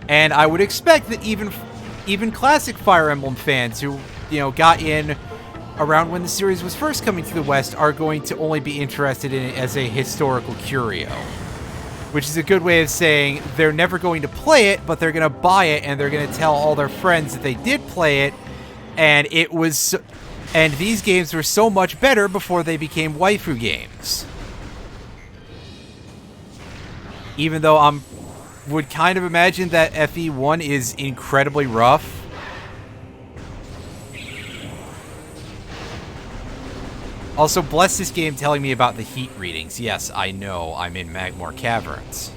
And I would expect that even classic Fire Emblem fans who, you know, got in around when the series was first coming to the West are going to only be interested in it as a historical curio. Which is a good way of saying they're never going to play it, but they're going to buy it and they're going to tell all their friends that they did play it, and these games were so much better before they became waifu games. Even though I would kind of imagine that FE1 is incredibly rough. Also, bless this game telling me about the heat readings. Yes, I know, I'm in Magmore Caverns.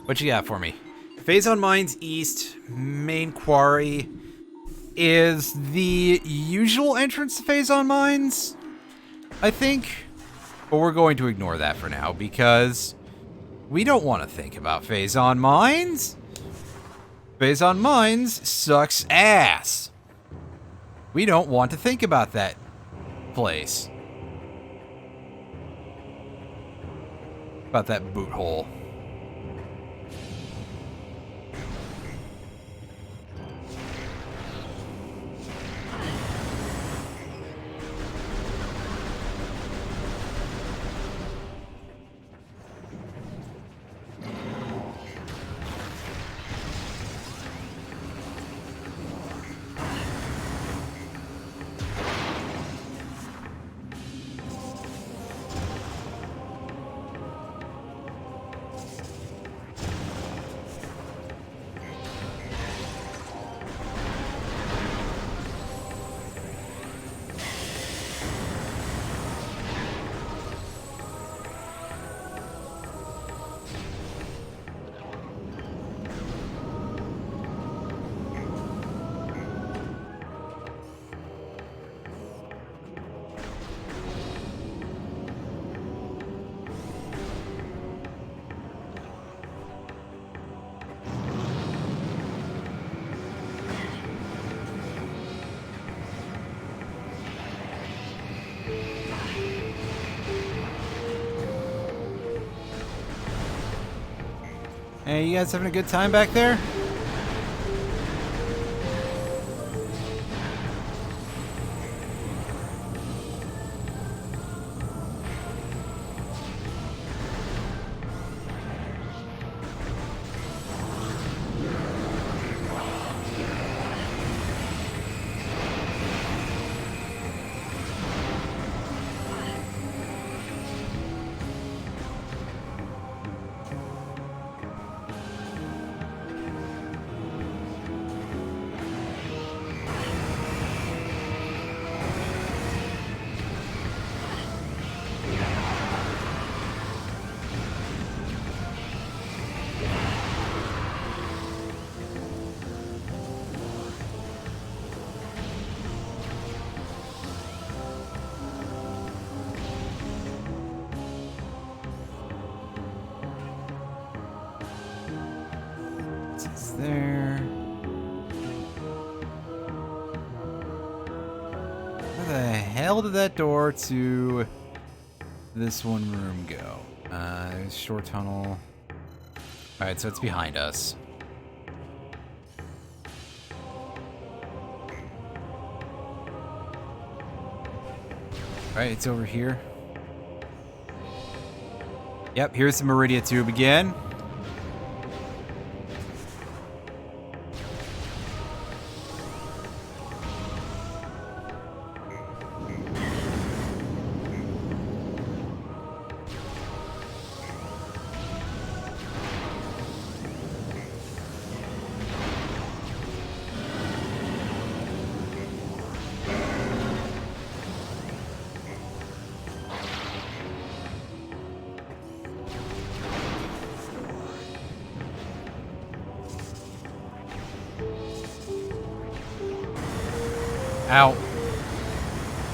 What you got for me? Phazon Mines East main quarry is the usual entrance to Phazon Mines, I think. But we're going to ignore that for now because we don't want to think about Phazon Mines. Phazon Mines sucks ass. We don't want to think about that place. About that boot hole. Hey, you guys having a good time back there? It's there. Where the hell did that door to this one room go? There's short tunnel. Alright, so it's behind us. Alright, it's over here. Yep, here's the Meridia tube again. Ow.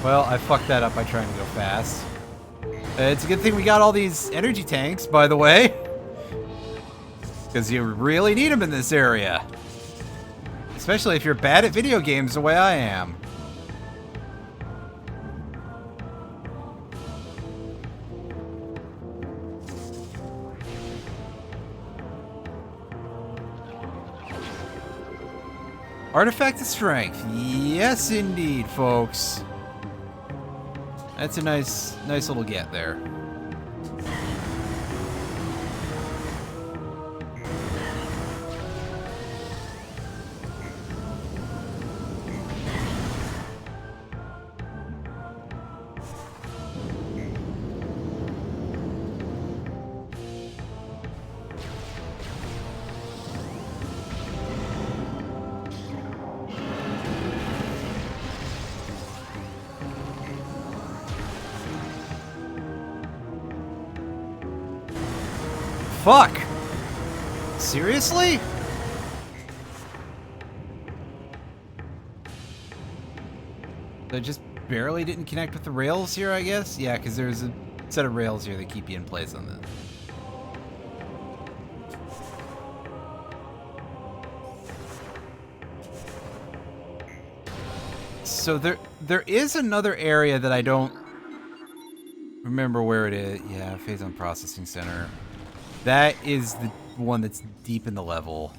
Well, I fucked that up by trying to go fast. It's a good thing we got all these energy tanks, by the way. Because you really need them in this area. Especially if you're bad at video games the way I am. Artifact of Strength. Yes, indeed, folks. That's a nice little get there. Fuck! Seriously? They just barely didn't connect with the rails here, I guess? Yeah, because there's a set of rails here that keep you in place on this. So there is another area that I don't remember where it is. Yeah, Phazon Processing Center. That is the one that's deep in the level.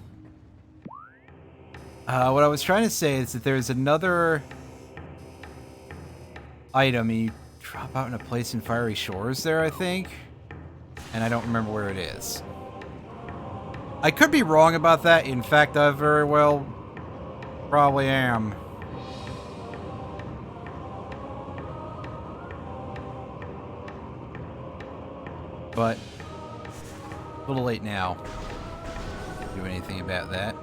What I was trying to say is that there's another item you drop out in a place in Fiery Shores there, I think. And I don't remember where it is. I could be wrong about that. In fact, I very well probably am. But a little late now to do anything about that.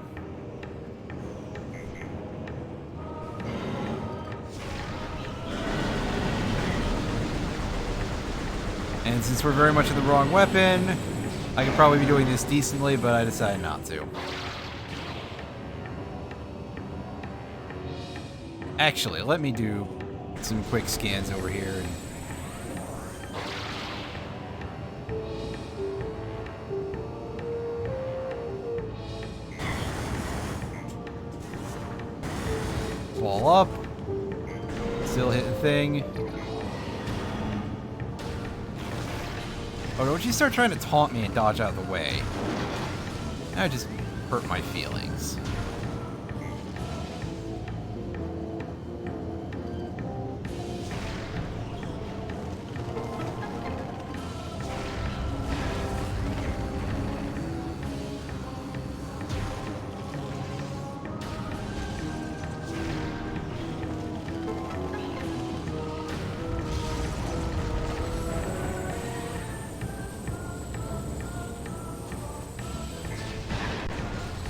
And since we're very much in the wrong weapon, I could probably be doing this decently, but I decided not to. Actually, let me do some quick scans over here and wall up. Still hitting the thing. Oh, don't you start trying to taunt me and dodge out of the way. That just hurt my feelings.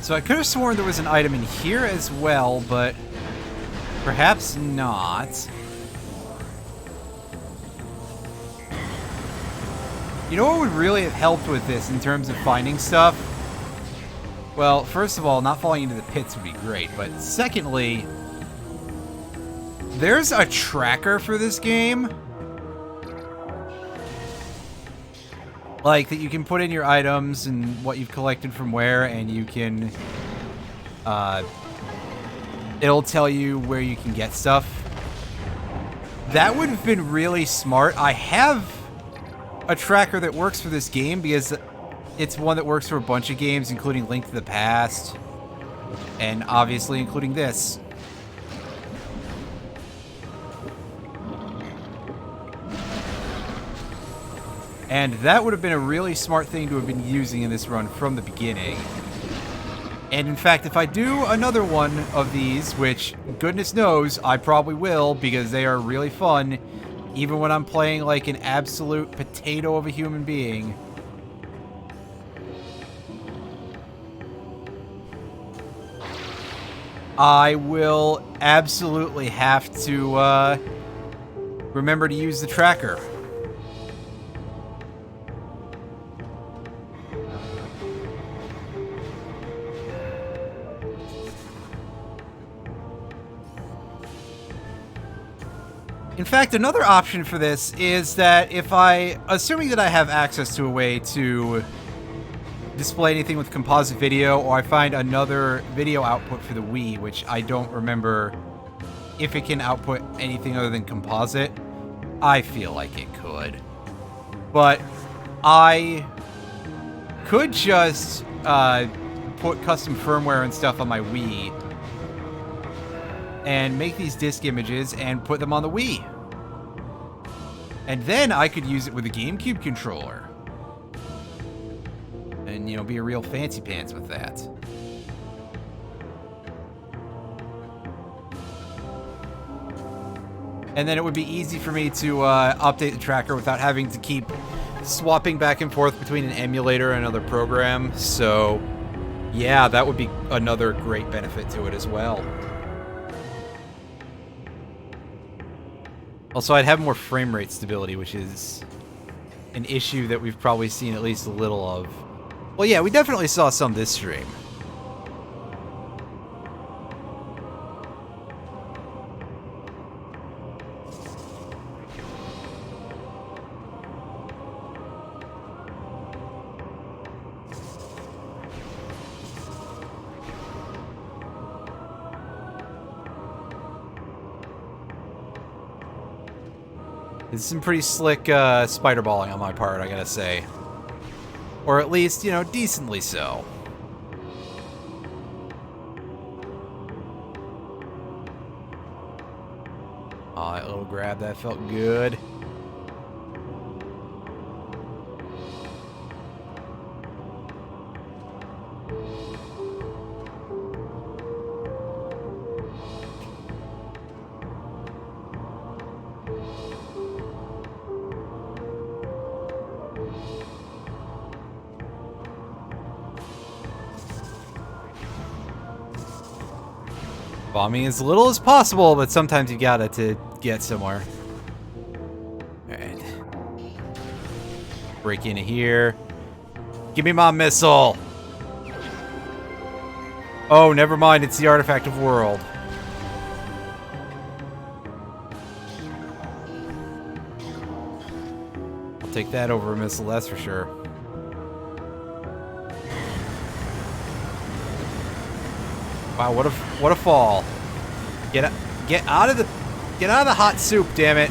So I could have sworn there was an item in here as well, but perhaps not. You know what would really have helped with this in terms of finding stuff? Well, first of all, not falling into the pits would be great, but secondly, there's a tracker for this game. Like, that you can put in your items and what you've collected from where, and you can, it'll tell you where you can get stuff. That would have been really smart. I have a tracker that works for this game because it's one that works for a bunch of games, including Link to the Past, and obviously including this. And that would have been a really smart thing to have been using in this run from the beginning. And in fact, if I do another one of these, which goodness knows I probably will because they are really fun, even when I'm playing like an absolute potato of a human being. I will absolutely have to remember to use the tracker. In fact, another option for this is that if assuming that I have access to a way to display anything with composite video, or I find another video output for the Wii, which I don't remember if it can output anything other than composite. I feel like it could. But I could just put custom firmware and stuff on my Wii and make these disc images and put them on the Wii. And then I could use it with a GameCube controller. And, you know, be a real fancy pants with that. And then it would be easy for me to update the tracker without having to keep swapping back and forth between an emulator and another program. So, yeah, that would be another great benefit to it as well. Also, I'd have more frame rate stability, which is an issue that we've probably seen at least a little of. Well, yeah, we definitely saw some this stream. This is some pretty slick spider-balling on my part, I gotta say. Or at least, you know, decently so. Oh, that little grab, that felt good. Bombing as little as possible, but sometimes you gotta to get somewhere. Alright. Break into here. Give me my missile! Oh, never mind, it's the Artifact of World. I'll take that over a missile, that's for sure. Wow, what a fall. Get out of the hot soup, damn it.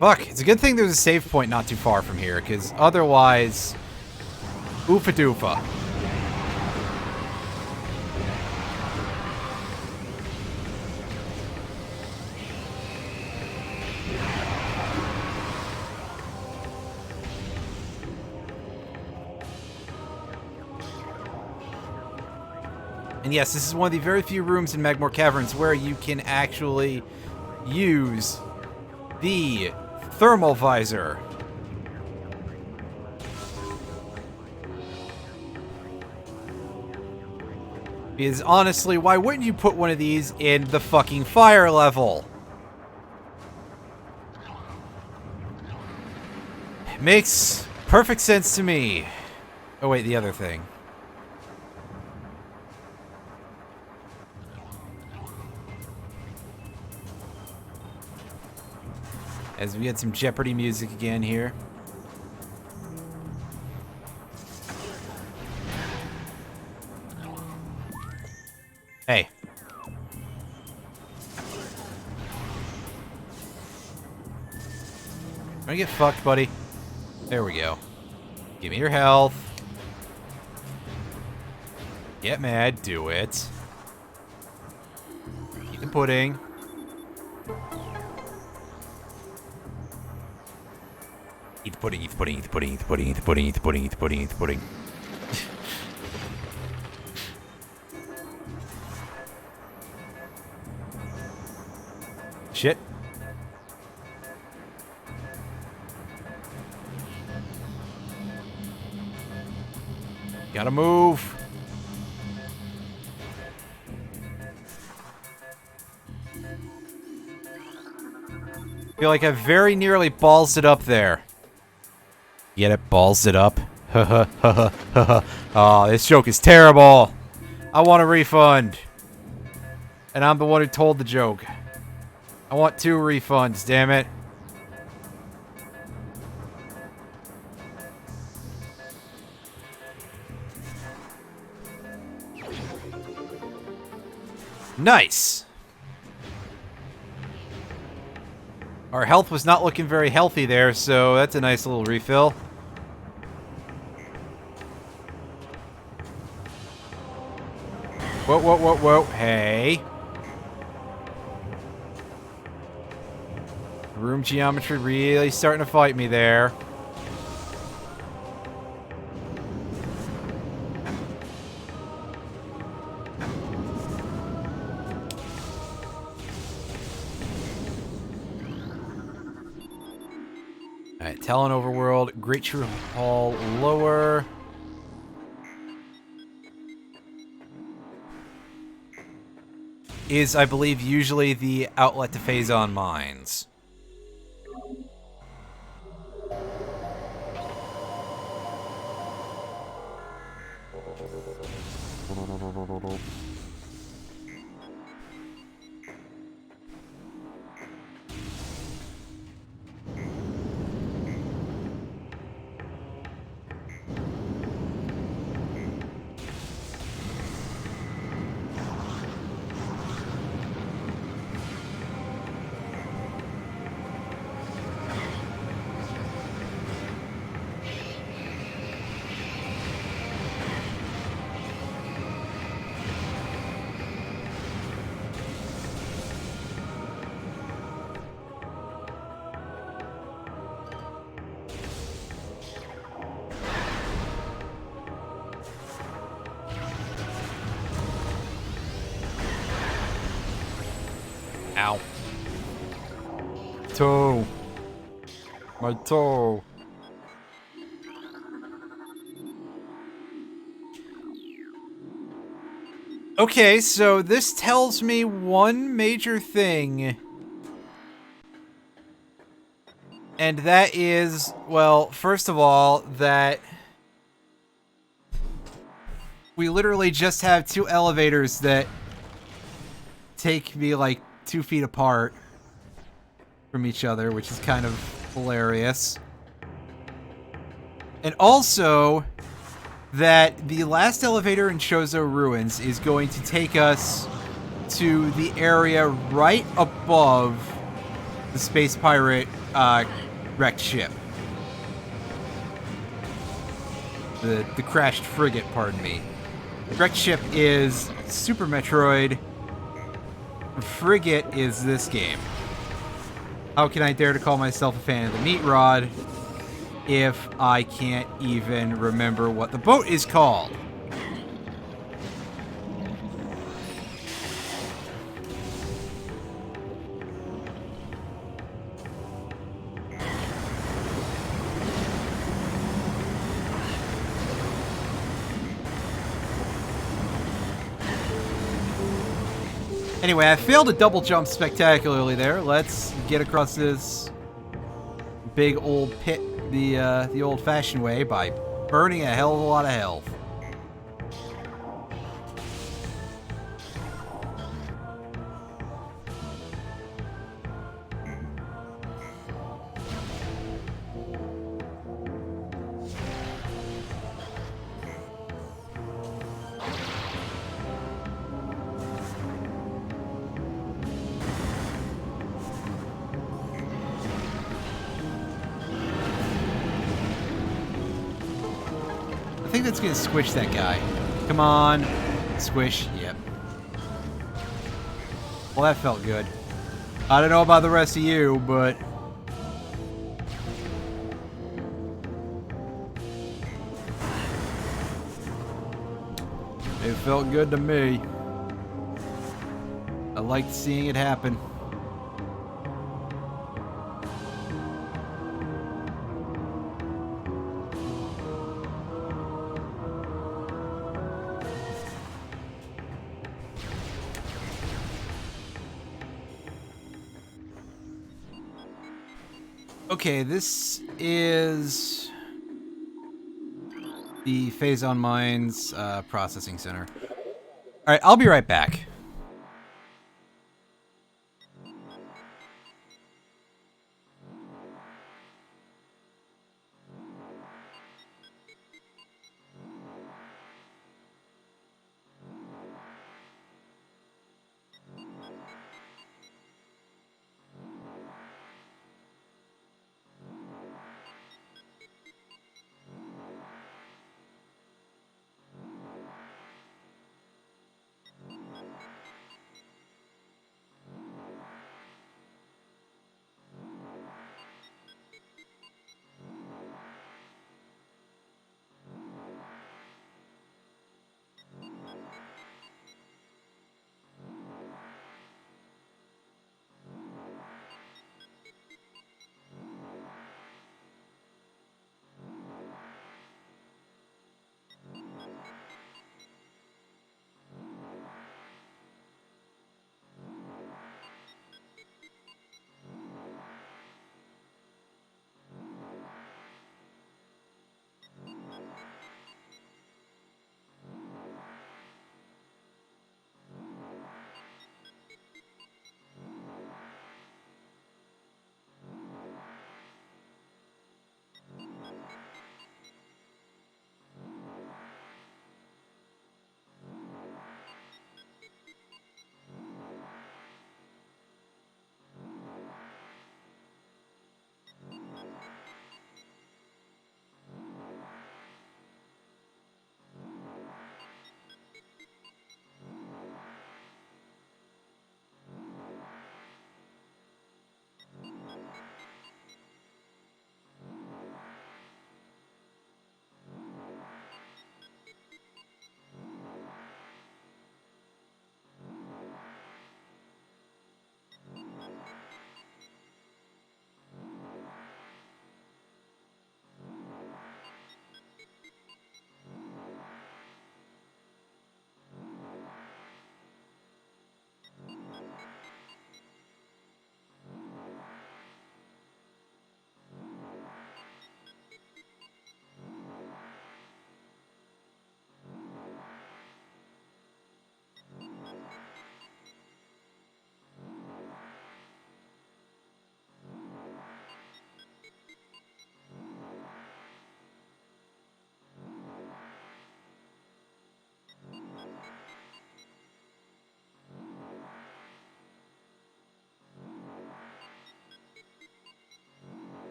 Fuck, it's a good thing there's a save point not too far from here, because otherwise... Oofa doofa. And yes, this is one of the very few rooms in Magmore Caverns where you can actually use the thermal visor. Because honestly, why wouldn't you put one of these in the fucking fire level? It makes perfect sense to me. Oh wait, the other thing. As we had some Jeopardy music again here. Hey. Wanna get fucked, buddy? There we go. Give me your health. Get mad, do it. Eat the pudding. Eat the pudding, eat the pudding, eat the pudding, eat the pudding, eat the pudding, eat the pudding, eat the pudding, eat the pudding. Shit. Gotta move. Feel like I very nearly ballsed it up there. Get it? Balls it up. Oh, this joke is terrible. I want a refund. And I'm the one who told the joke. I want 2 refunds, damn it. Nice. Our health was not looking very healthy there, so that's a nice little refill. Whoa, whoa, whoa, whoa. Hey. Room geometry really starting to fight me there. Alright, Talon Overworld, Great True Hall lower. Is, I believe, usually the outlet to Phazon Mines. Ow. Toe. My toe. Okay, so this tells me one major thing. And that is, well, first of all, that we literally just have 2 elevators that take me like 2 feet apart from each other, which is kind of hilarious. And also that the last elevator in Chozo Ruins is going to take us to the area right above the Space Pirate wrecked ship. The crashed frigate, pardon me. Wrecked ship is Super Metroid. Frigate is this game. How can I dare to call myself a fan of the Meat Rod if I can't even remember what the boat is called? Anyway, I failed to double jump spectacularly there. Let's get across this big old pit the old-fashioned way by burning a hell of a lot of health. I think that's gonna squish that guy. Come on. Squish. Yep. Well, that felt good. I don't know about the rest of you, but... it felt good to me. I liked seeing it happen. Okay, this is the Phazon Mines processing center. Alright, I'll be right back.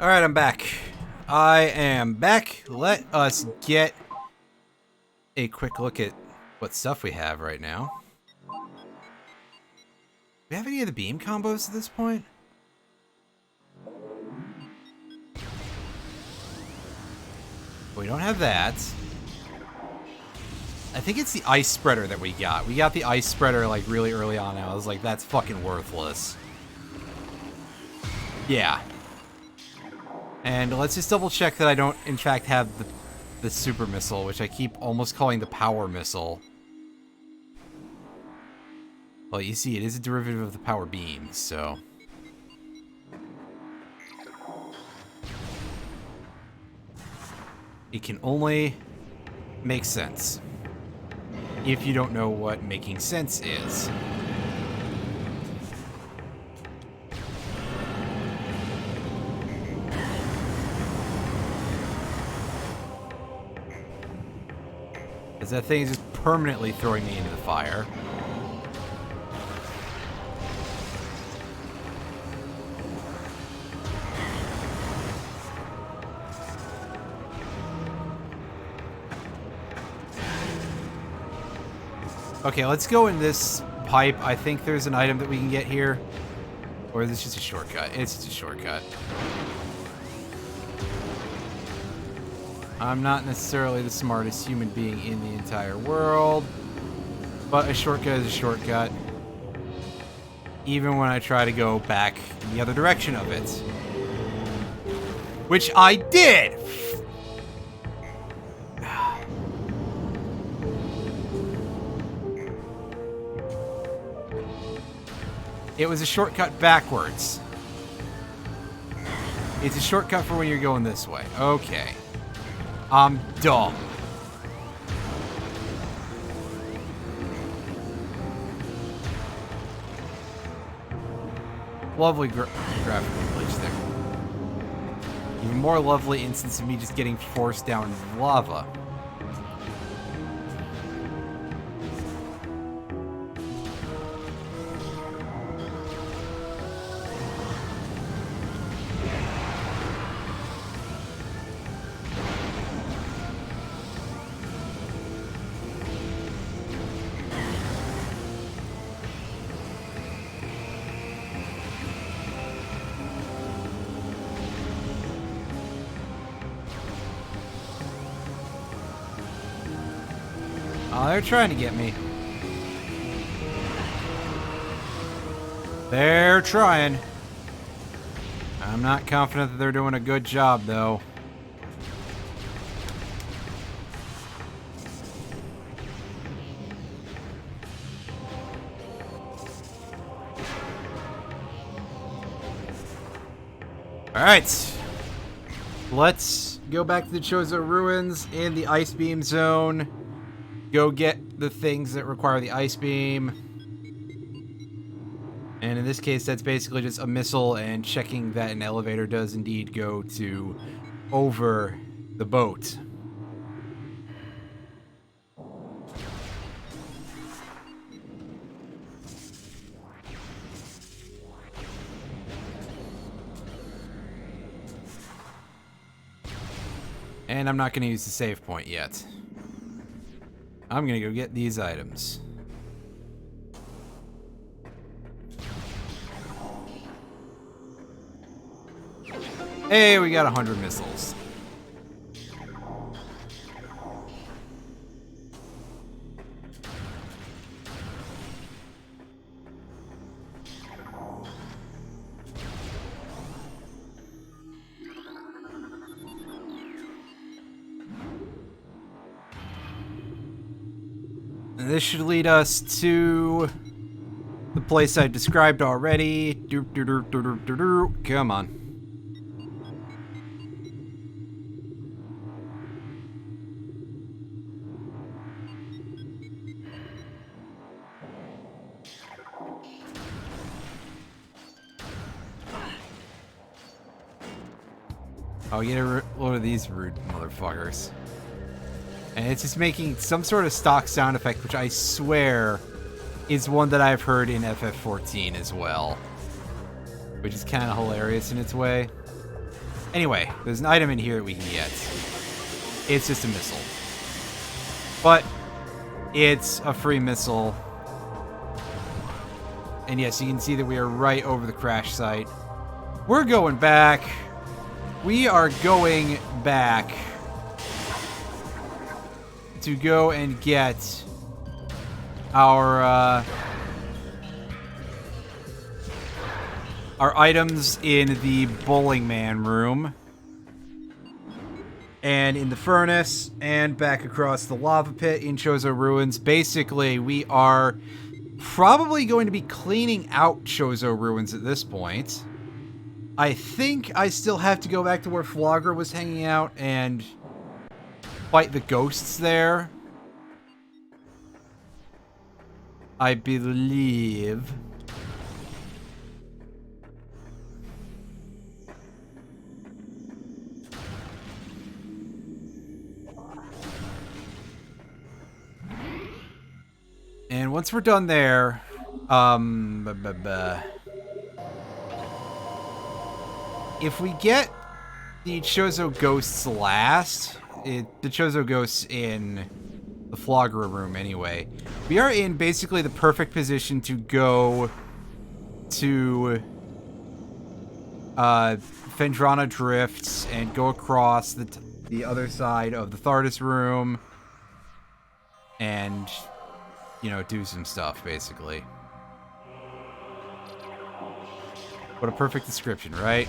Alright, I'm back. I am back. Let us get a quick look at what stuff we have right now. Do we have any of the beam combos at this point? We don't have that. I think it's the ice spreader that we got. We got the ice spreader like really early on, and I was like, that's fucking worthless. Yeah. And let's just double check that I don't, in fact, have the super missile, which I keep almost calling the power missile. Well, you see, it is a derivative of the power beam, so... It can only make sense if you don't know what making sense is. Because that thing is just permanently throwing me into the fire. Okay, let's go in this pipe. I think there's an item that we can get here. Or is this just a shortcut? It's just a shortcut. I'm not necessarily the smartest human being in the entire world, but a shortcut is a shortcut. Even when I try to go back in the other direction of it. Which I did! It was a shortcut backwards. It's a shortcut for when you're going this way. Okay. I'm dumb. Lovely graphical glitch there. Even more lovely instance of me just getting forced down lava. Oh, they're trying to get me. They're trying. I'm not confident that they're doing a good job, though. Alright. Let's go back to the Chozo Ruins in the Ice Beam Zone. Go get the things that require the ice beam. And in this case, that's basically just a missile and checking that an elevator does indeed go to over the boat. And I'm not going to use the save point yet. I'm gonna go get these items. Hey, we got 100 missiles. This should lead us to the place I described already. Come on. I'll get a load of these rude motherfuckers. And it's just making some sort of stock sound effect, which I swear is one that I've heard in FF14 as well. Which is kind of hilarious in its way. Anyway, there's an item in here that we can get. It's just a missile. But it's a free missile. And yes, you can see that we are right over the crash site. We're going back. We are going back to go and get our items in the Bowling Man room. And in the furnace, and back across the lava pit in Chozo Ruins. Basically, we are probably going to be cleaning out Chozo Ruins at this point. I think I still have to go back to where Flogger was hanging out and fight the ghosts there. I believe. And once we're done there, if we get the Chozo ghosts last, the Chozo ghosts in the Flogger room anyway, we are in basically the perfect position to go to Phendrana Drifts and go across the other side of the Thardus room and, you know, do some stuff, basically. What a perfect description, right?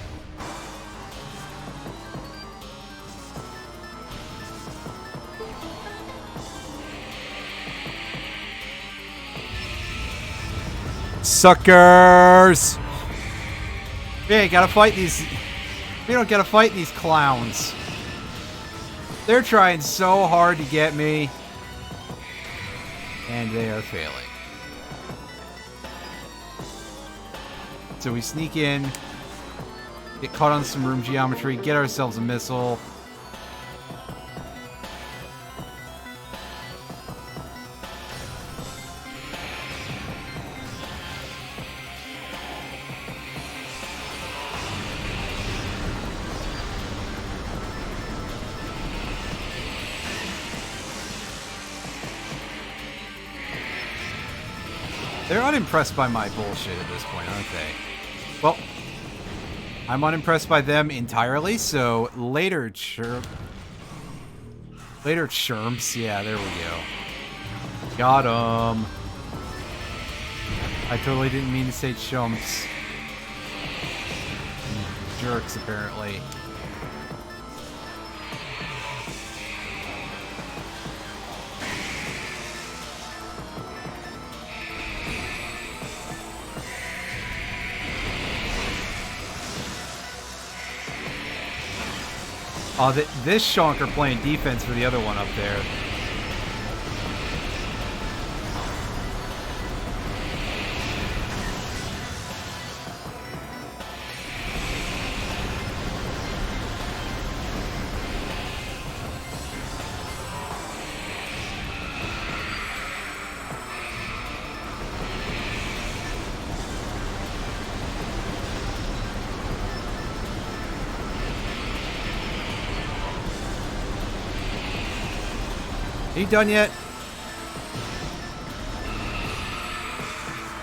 Suckers! Yeah, gotta fight these... We don't gotta fight these clowns. They're trying so hard to get me. And they are failing. So we sneak in, get caught on some room geometry, get ourselves a missile. They're unimpressed by my bullshit at this point, aren't they? Well, I'm unimpressed by them entirely, so later chirps. Yeah, there we go. Got 'em. I totally didn't mean to say chumps. Jerks, apparently. Oh, this shonker playing defense for the other one up there. Are you done yet?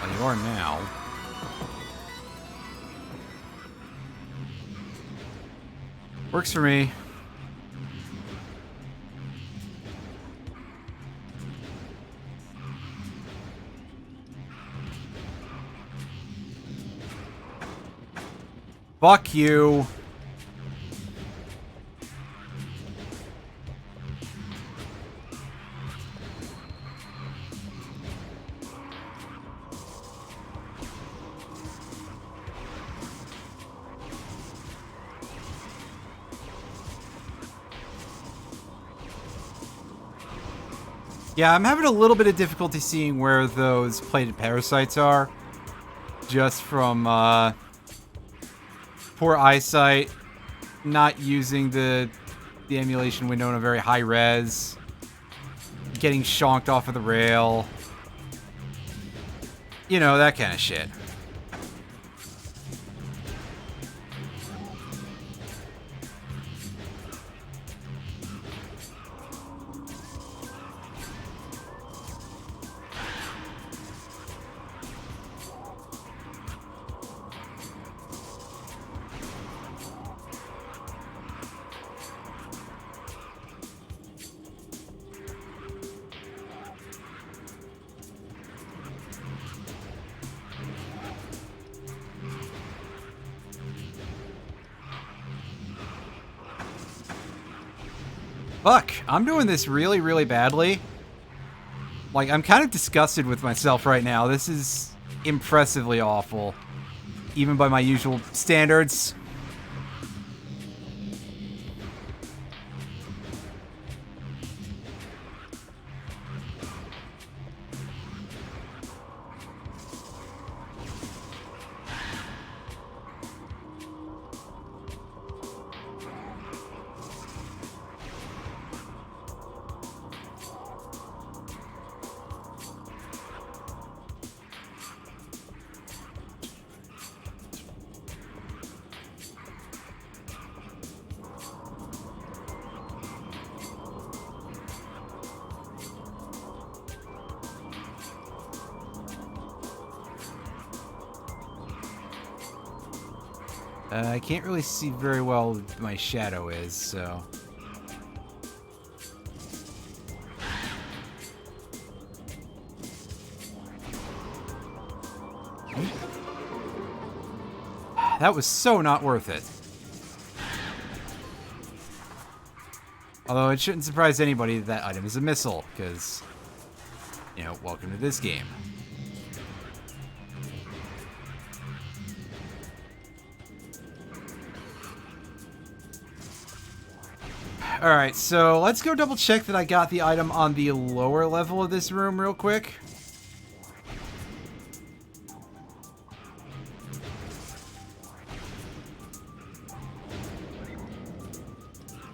Well, you are now. Works for me. Fuck you. Yeah, I'm having a little bit of difficulty seeing where those plated parasites are. Just from poor eyesight, not using the emulation window in a very high res, getting shonked off of the rail. You know, that kind of shit. Fuck, I'm doing this really, really badly. Like, I'm kind of disgusted with myself right now. This is impressively awful. Even by my usual standards. I can't really see very well what my shadow is, so... That was so not worth it. Although it shouldn't surprise anybody that that item is a missile, because, you know, welcome to this game. Alright, so let's go double check that I got the item on the lower level of this room real quick.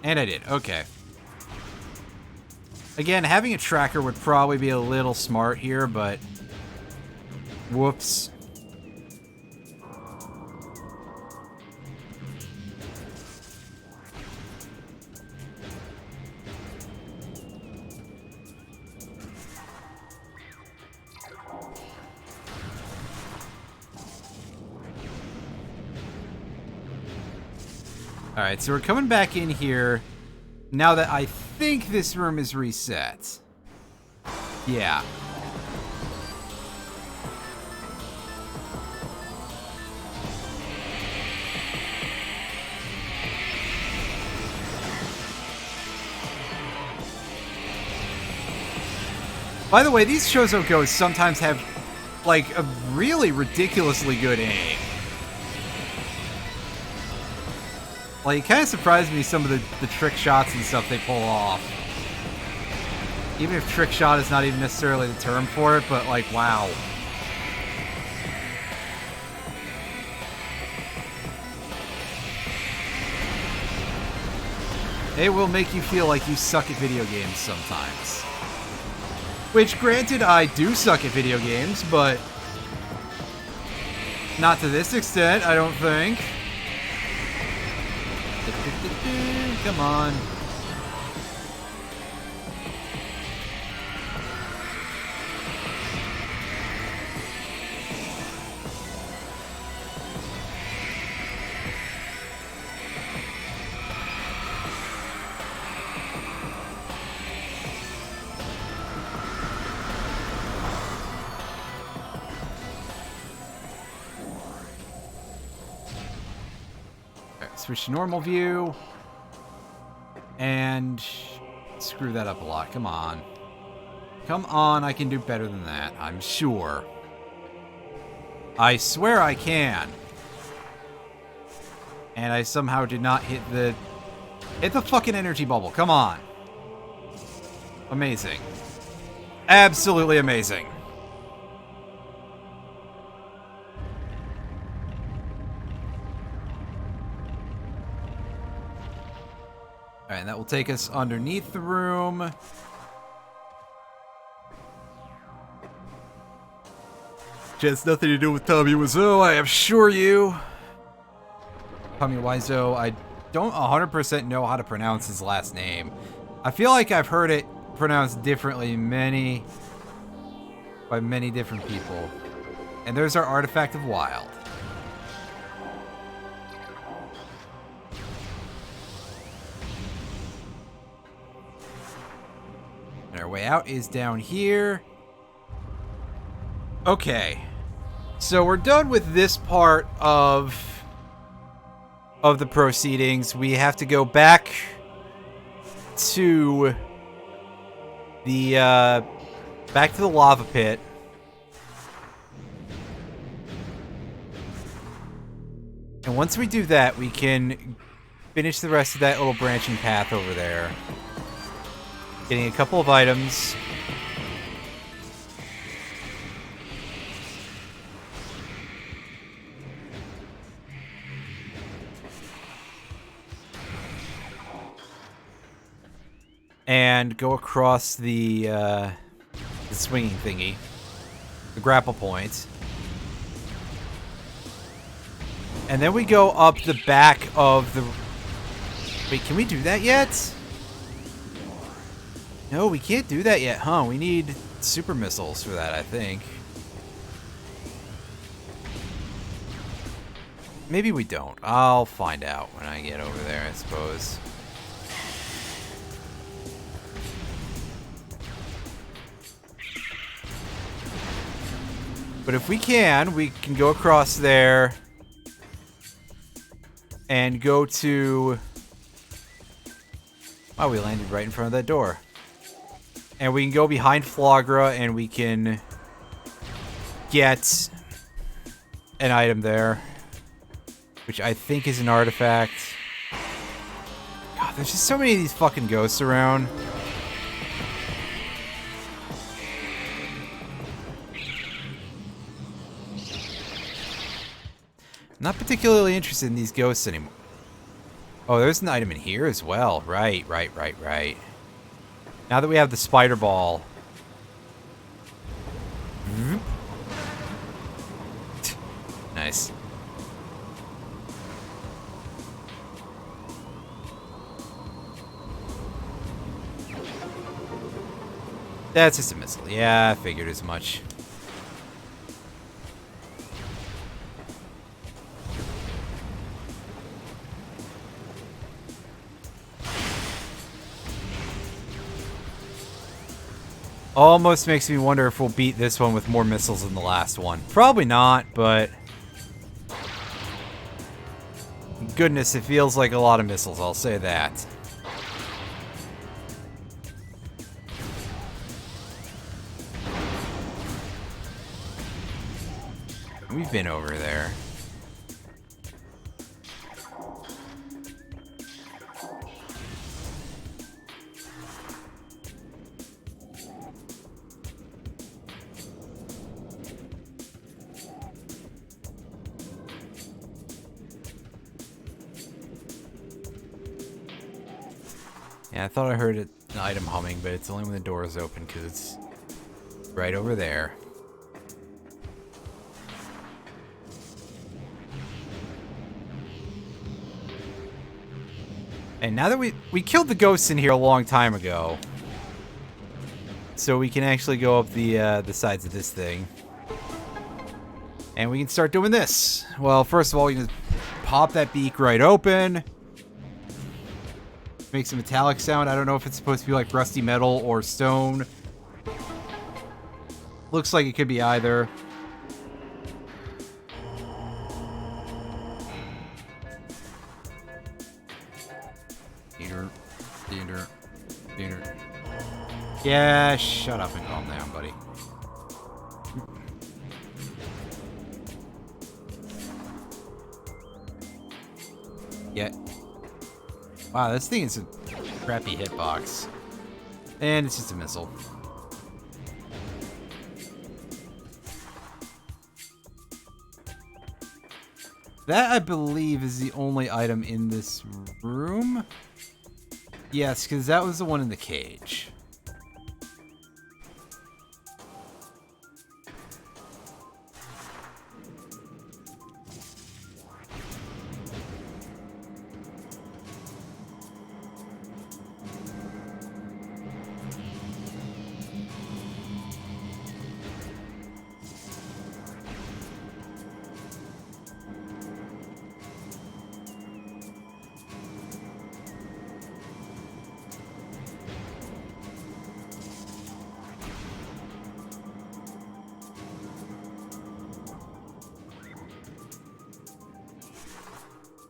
And I did, okay. Again, having a tracker would probably be a little smart here, but... Whoops. Alright, so we're coming back in here now that I think this room is reset. Yeah. By the way, these Chozo Ghosts sometimes have, like, a really ridiculously good aim. Like, it kind of surprised me some of the trick shots and stuff they pull off. Even if trick shot is not even necessarily the term for it, but, like, wow. They will make you feel like you suck at video games sometimes. Which, granted, I do suck at video games, but... not to this extent, I don't think. Come on. Alright, switch to normal view. And screw that up a lot. Come on. Come on, I can do better than that. I'm sure. I swear I can. And I somehow did not hit the fucking energy bubble. Come on. Amazing. Absolutely amazing. Alright, and that will take us underneath the room. Which has nothing to do with Tommy Wiseau, I assure you. Tommy Wiseau, I don't 100% know how to pronounce his last name. I feel like I've heard it pronounced differently by many different people. And there's our artifact of wild. And our way out is down here. Okay. So we're done with this part of the proceedings. We have to go back to the back to the lava pit. And once we do that, we can finish the rest of that little branching path over there. Getting a couple of items. And go across the swinging thingy. The grapple point. And then we go up the back of the... Wait, can we do that yet? No, we can't do that yet, huh? We need super missiles for that, I think. Maybe we don't. I'll find out when I get over there, I suppose. But if we can go across there and go to... Wow, we landed right in front of that door. And we can go behind Flagra and we can get an item there, which I think is an artifact. God, there's just so many of these fucking ghosts around. Not particularly interested in these ghosts anymore. Oh, there's an item in here as well. Right. Now that we have the spider ball. Nice. That's just a missile. Yeah, I figured as much. Almost makes me wonder if we'll beat this one with more missiles than the last one. Probably not, but... Goodness, it feels like a lot of missiles, I'll say that. We've been over there. Yeah, I thought I heard an item humming, but it's only when the door is open because it's right over there. And now that we killed the ghosts in here a long time ago, so we can actually go up the sides of this thing, and we can start doing this. Well, first of all, you just pop that beak right open. Makes a metallic sound. I don't know if it's supposed to be like rusty metal or stone. Looks like it could be either. Yeah, shut up and calm down, buddy. Yeah. Wow, this thing is a crappy hitbox. And it's just a missile. That, I believe, is the only item in this room. Yes, because that was the one in the cage.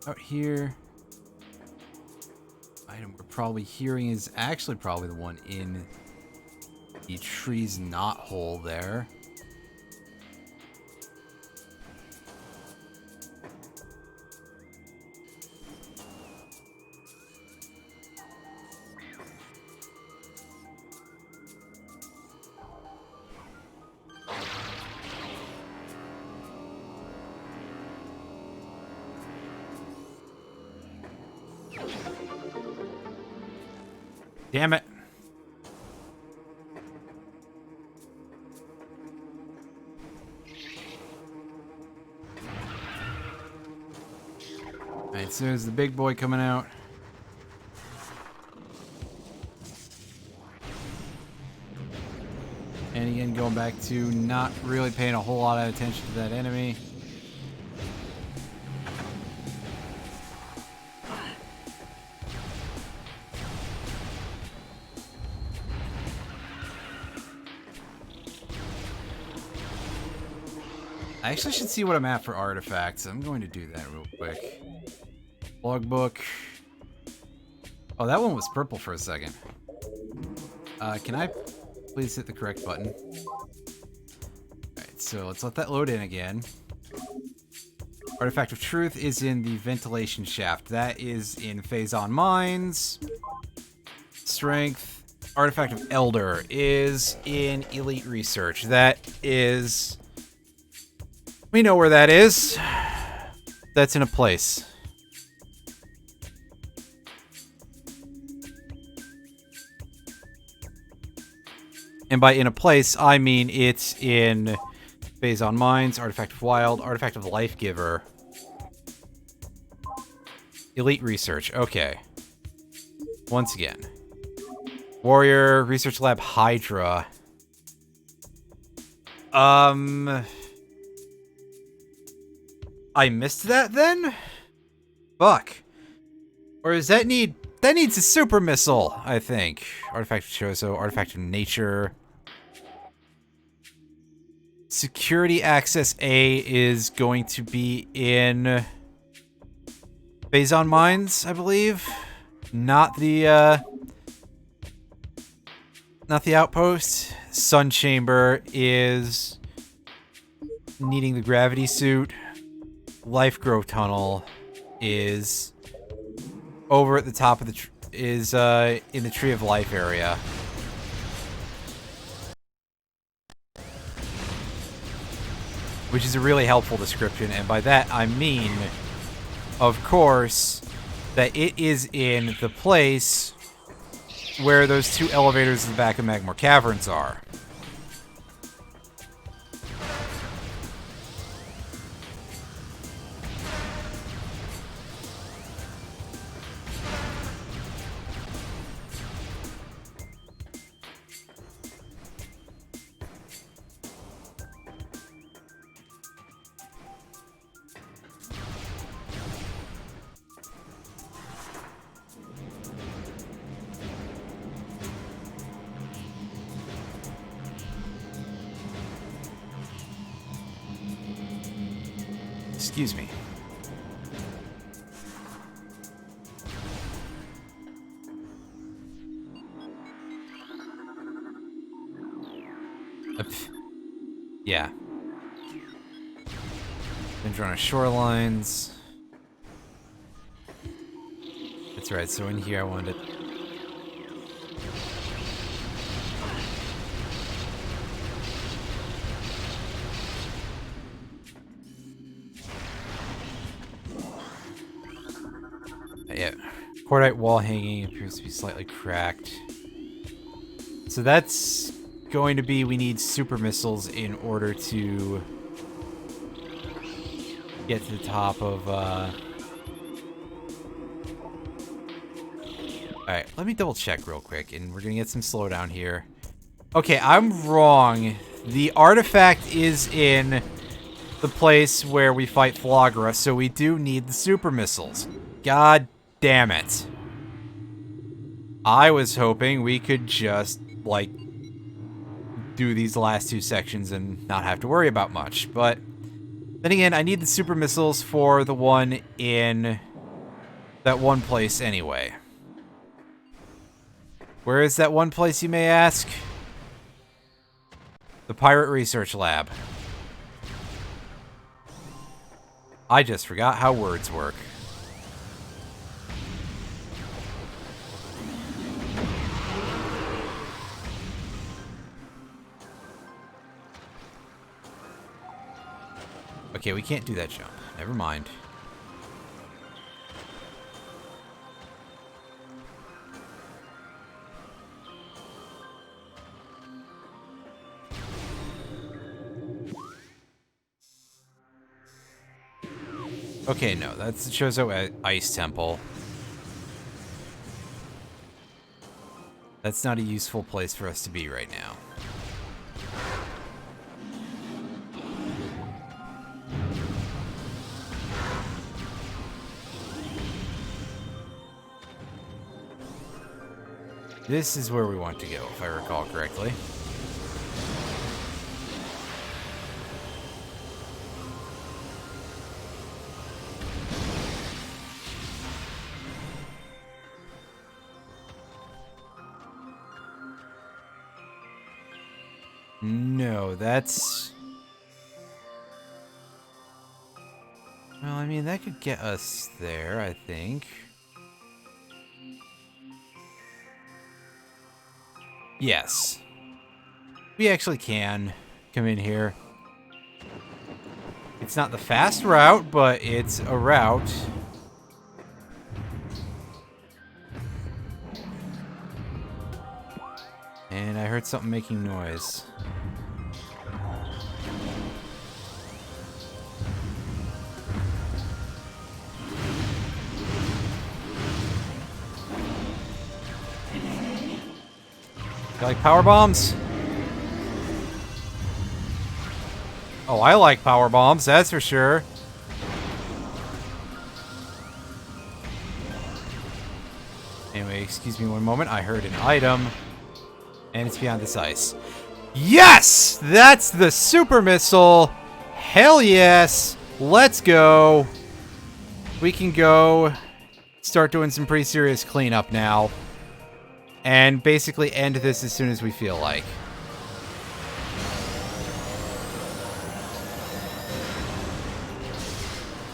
Out here. item we're probably hearing is actually probably the one in the tree's knot hole there. Damn it. Alright, so there's the big boy coming out. And again, going back to not really paying a whole lot of attention to that enemy. I actually should see what I'm at for artifacts. I'm going to do that real quick. Logbook. Oh, that one was purple for a second. Can I please hit the correct button? Alright, so let's let that load in again. Artifact of Truth is in the ventilation shaft. That is in Phazon Mines. Strength. Artifact of Elder is in Elite Research. That is... We know where that is. That's in a place. And by in a place, I mean it's in Phazon Mines, Artifact of Wild, Artifact of Life Giver. Elite Research, okay. Once again. Warrior, Research Lab, Hydra. I missed that then? Fuck. Or does that need... That needs a super missile, I think. Artifact of Chozo, Artifact of Nature. Security Access A is going to be in... Phazon Mines, I believe. Not the outpost. Sun Chamber is needing the gravity suit. Life Grove Tunnel is over at the top of the in the Tree of Life area. Which is a really helpful description, and by that I mean, of course, that it is in the place where those two elevators in the back of Magmore Caverns are. Excuse me. Yeah. Been drawn on shorelines. That's right, so in here I wanted to... Yeah, cordite wall hanging appears to be slightly cracked. So that's going to be, we need super missiles in order to get to the top of, Alright, let me double check real quick, and we're gonna get some slowdown here. Okay, I'm wrong. The artifact is in the place where we fight Flagra, so we do need the super missiles. God damn it. I was hoping we could just, like, do these last two sections and not have to worry about much. But then again, I need the super missiles for the one in that one place anyway. Where is that one place, you may ask? The Pirate Research Lab. I just forgot how words work. Okay, we can't do that jump. Never mind. Okay, no, that's Chozo Ice Temple. That's not a useful place for us to be right now. This is where we want to go, if I recall correctly. No, that's... Well, I mean, that could get us there, I think. Yes. We actually can come in here. It's not the fast route, but it's a route. And I heard something making noise. You like power bombs? Oh, I like power bombs, that's for sure. Anyway, excuse me one moment. I heard an item. And it's beyond this ice. Yes! That's the super missile! Hell yes! Let's go! We can go start doing some pretty serious cleanup now. And basically end this as soon as we feel like.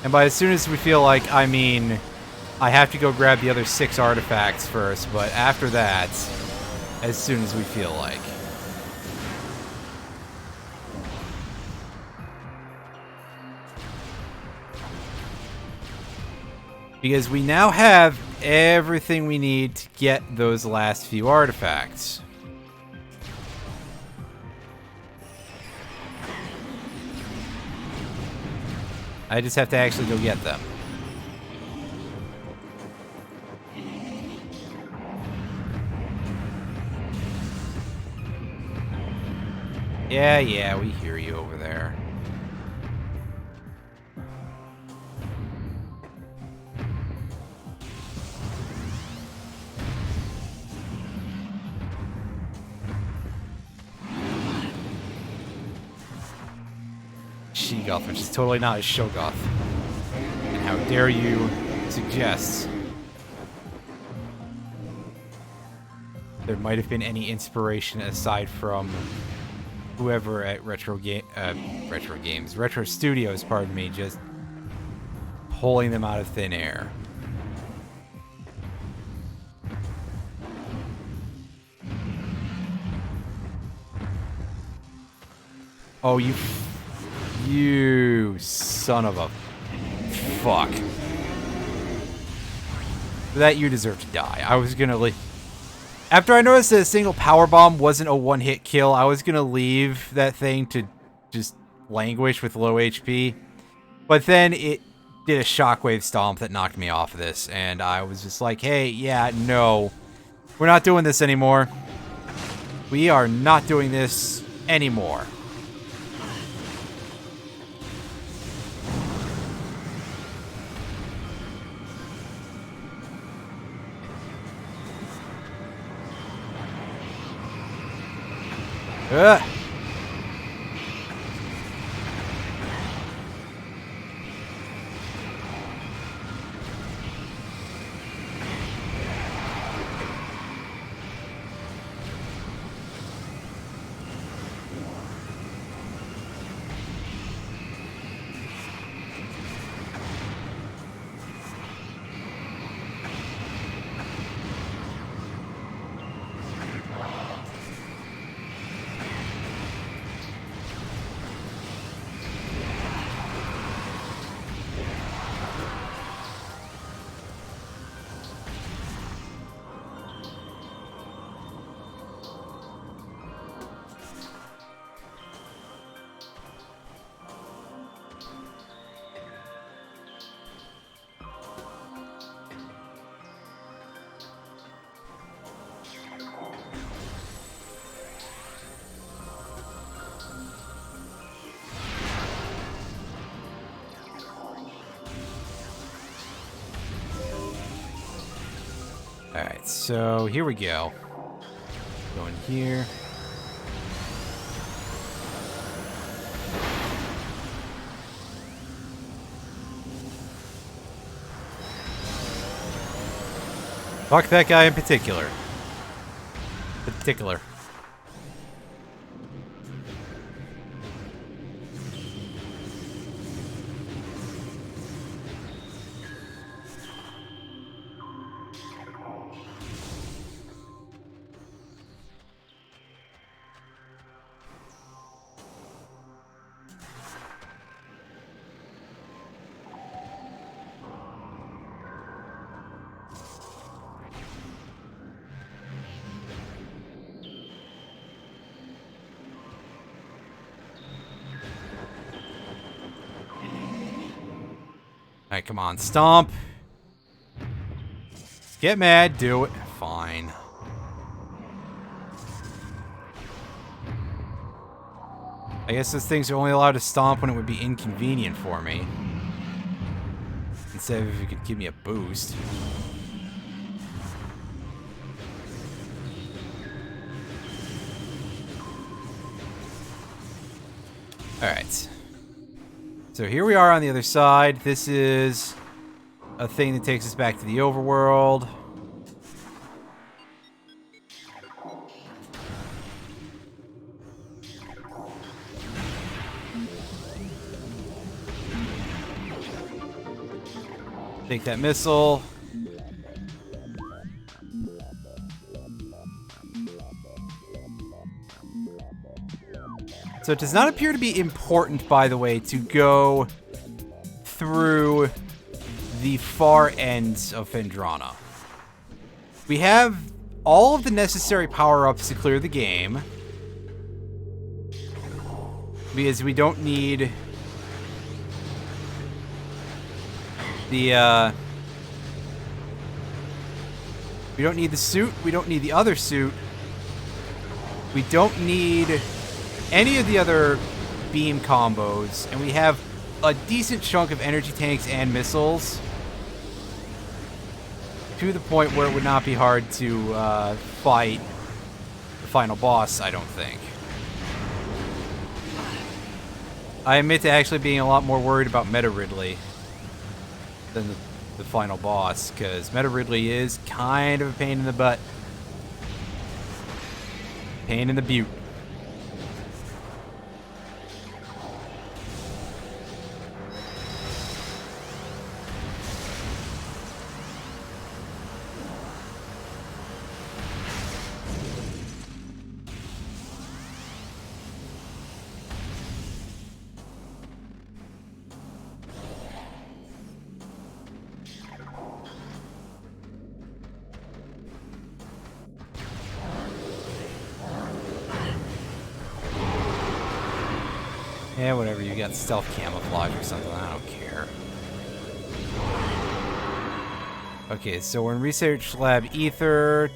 And by as soon as we feel like, I mean, I have to go grab the other 6 artifacts first, but after that, as soon as we feel like. Because we now have everything we need to get those last few artifacts. I just have to actually go get them. Yeah, we hear you over there. Shegoth, which is totally not a Shogoth. And how dare you suggest there might have been any inspiration aside from whoever at Retro Studios, pardon me, just pulling them out of thin air. Oh, you son of a fuck. For that, you deserve to die. I was gonna leave. After I noticed that a single power bomb wasn't a one-hit kill, I was gonna leave that thing to just languish with low HP. But then it did a shockwave stomp that knocked me off of this, and I was just like, hey, yeah, no. We're not doing this anymore. We are not doing this anymore. Ugh. Alright, so here we go. Going here. Fuck that guy in particular. Alright, come on, stomp. Get mad, do it. Fine. I guess those things are only allowed to stomp when it would be inconvenient for me. Instead of if you could give me a boost. Alright. So here we are on the other side. This is a thing that takes us back to the overworld. Take that missile. So it does not appear to be important, by the way, to go through the far ends of Phendrana. We have all of the necessary power-ups to clear the game. Because we don't need the, we don't need the suit, we don't need the other suit. We don't need any of the other beam combos, and we have a decent chunk of energy tanks and missiles to the point where it would not be hard to fight the final boss, I don't think. I admit to actually being a lot more worried about Meta Ridley than the final boss, because Meta Ridley is kind of a pain in the butt. Pain in the butte. Yeah, whatever, you got stealth camouflage or something, I don't care. Okay, so we're in Research Lab Ether.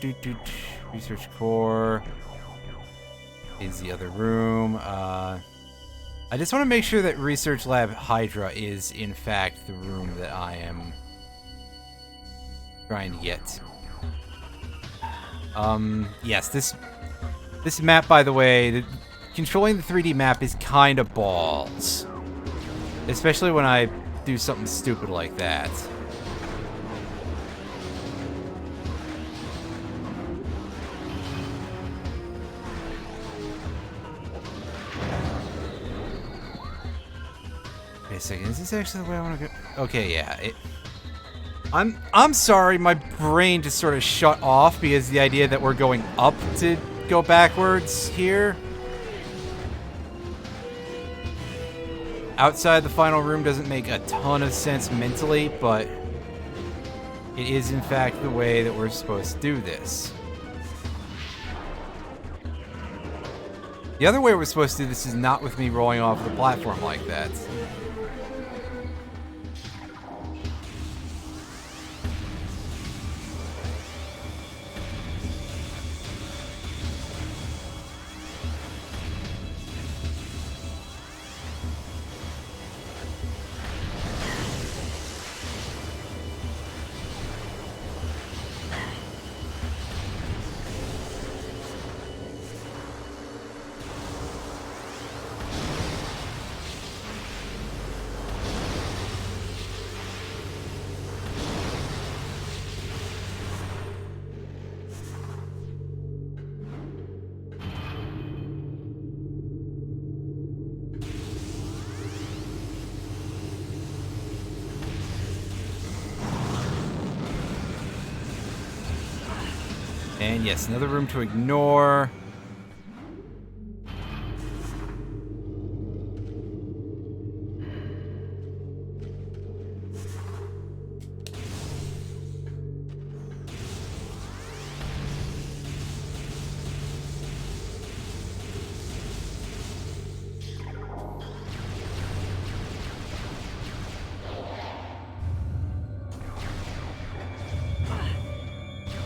Research Core is the other room. I just want to make sure that Research Lab Hydra is, in fact, the room that I am trying to get. Yes, this map, by the way, controlling the 3D map is kind of balls. Especially when I do something stupid like that. Wait a second, is this actually the way I want to go? Okay, yeah. I'm sorry, my brain just sort of shut off because the idea that we're going up to go backwards here. Outside the final room doesn't make a ton of sense mentally, but it is in fact the way that we're supposed to do this. The other way we're supposed to do this is not with me rolling off the platform like that. And yes, another room to ignore.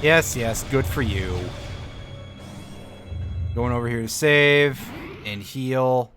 Yes, yes, good for you. Going over here to save and heal.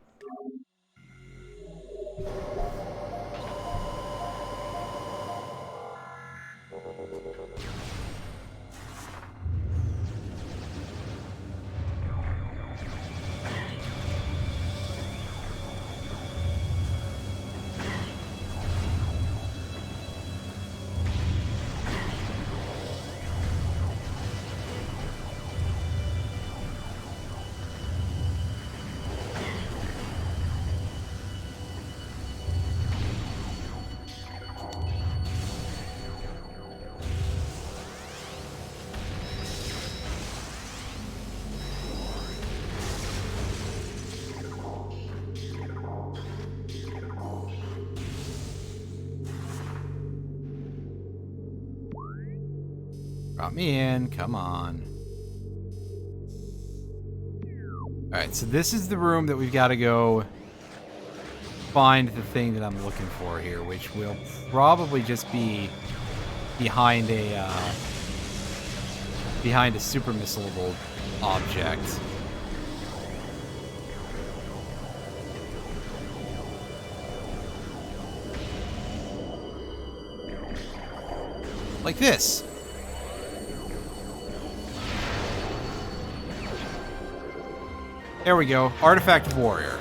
Brought me in, come on. Alright, so this is the room that we've got to go find the thing that I'm looking for here, which will probably just be behind a super missilable object. Like this. There we go. Artifact Warrior.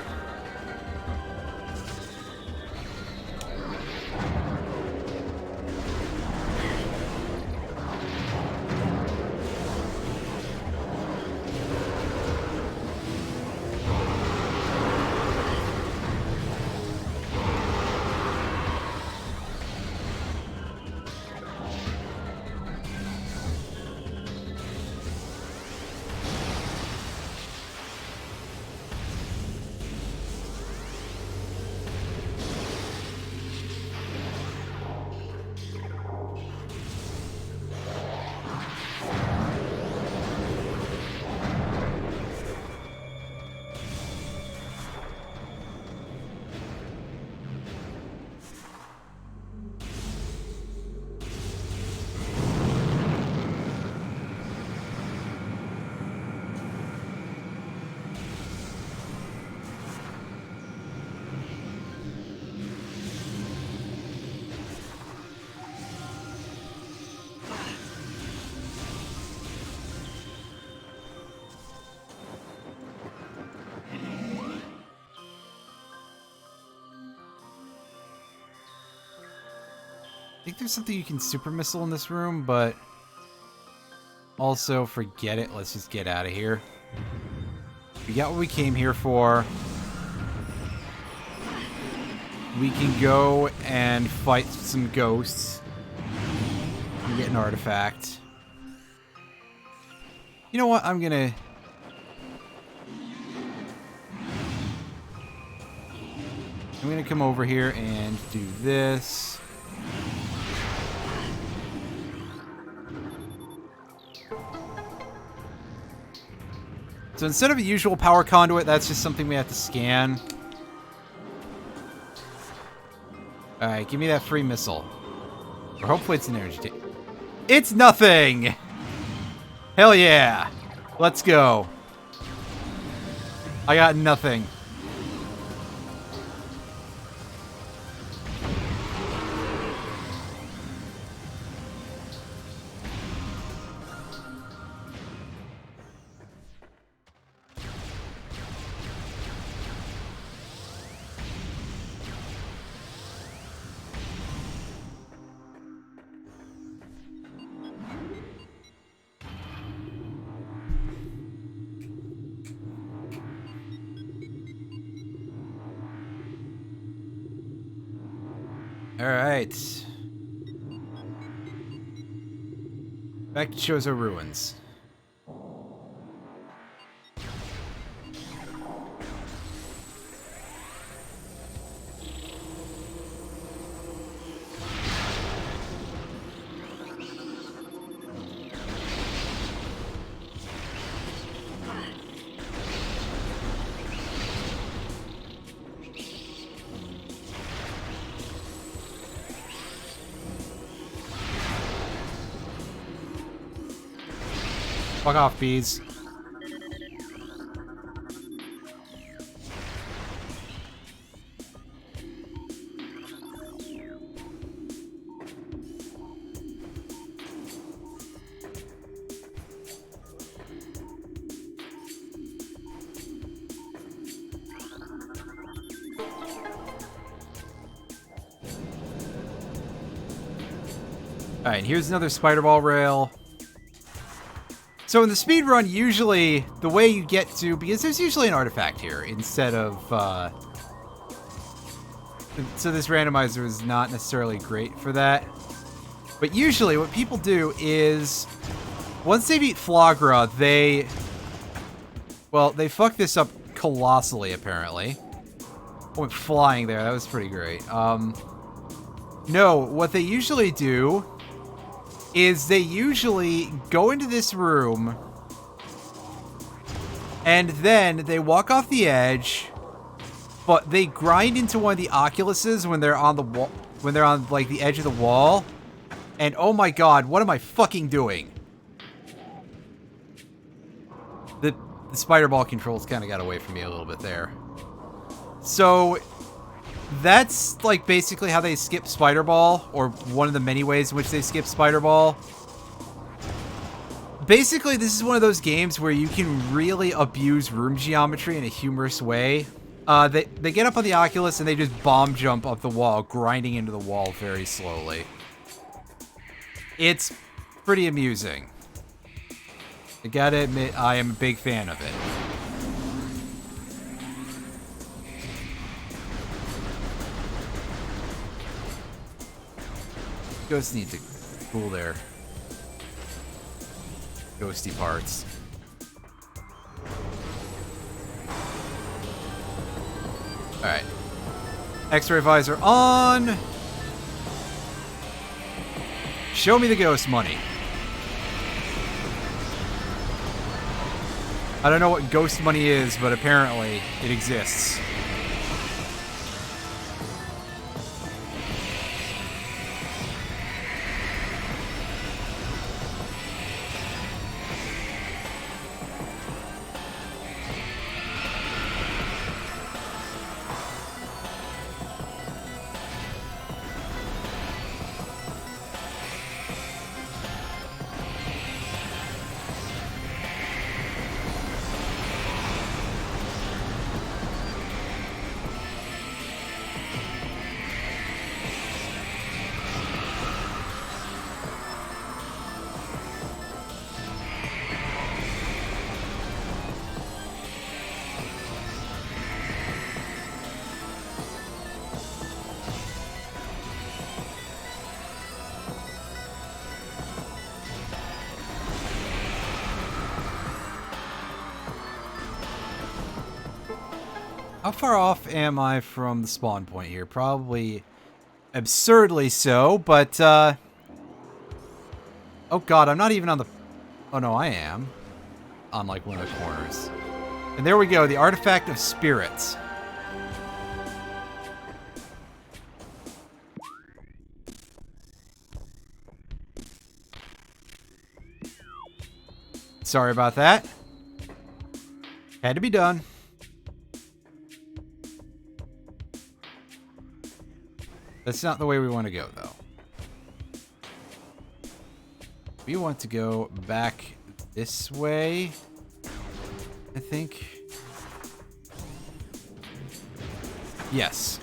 I think there's something you can super missile in this room, but also forget it. Let's just get out of here. We got what we came here for. We can go and fight some ghosts and get an artifact. You know what? I'm gonna come over here and do this. So instead of a usual power conduit, that's just something we have to scan. Alright, give me that free missile. Or hopefully it's an energy tank. It's nothing! Hell yeah! Let's go. I got nothing. Alright. Back to Chozo Ruins. Fuck off, bees. Alright, here's another spider ball rail. So in the speed run, usually the way you get to, because there's usually an artifact here instead of, so this randomizer is not necessarily great for that. But usually what people do is, once they beat Flagra, they fuck this up colossally, apparently. Oh, went flying there, that was pretty great. No, what they usually do is they usually go into this room and then they walk off the edge, but they grind into one of the Oculuses when they're on the wall, when they're on like the edge of the wall. And oh my god, what am I fucking doing? The spider ball controls kind of got away from me a little bit there. So that's like basically how they skip Spider Ball, or one of the many ways in which they skip Spider Ball. Basically, this is one of those games where you can really abuse room geometry in a humorous way. They get up on the Oculus and they just bomb jump up the wall, grinding into the wall very slowly. It's pretty amusing. I gotta admit, I am a big fan of it. Ghosts need to cool their ghosty parts. Alright. X-ray visor on. Show me the ghost money. I don't know what ghost money is, but apparently it exists. How far off am I from the spawn point here? Probably absurdly so, but, oh god, I'm not even on the... Oh no, I am. On, like, one of the corners. And there we go, the Artifact of Spirits. Sorry about that. Had to be done. That's not the way we want to go, though. We want to go back this way, I think. Yes.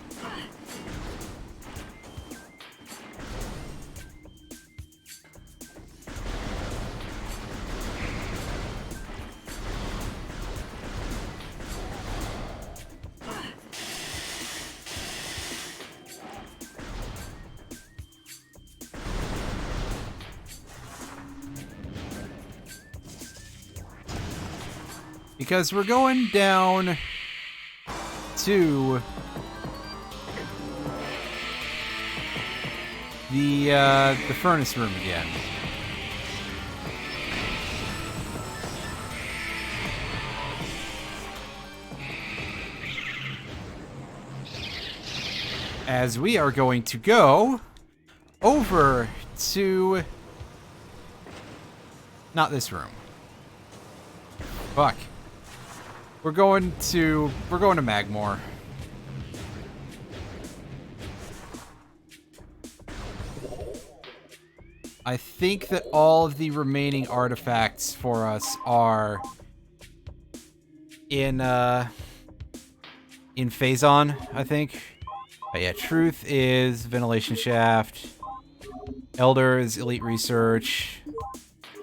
Because we're going down to the furnace room again. As we are going to go over to not this room. Fuck. We're going to Magmore. I think that all of the remaining artifacts for us are in Phazon, I think. But yeah, Truth is Ventilation Shaft. Elder is Elite Research.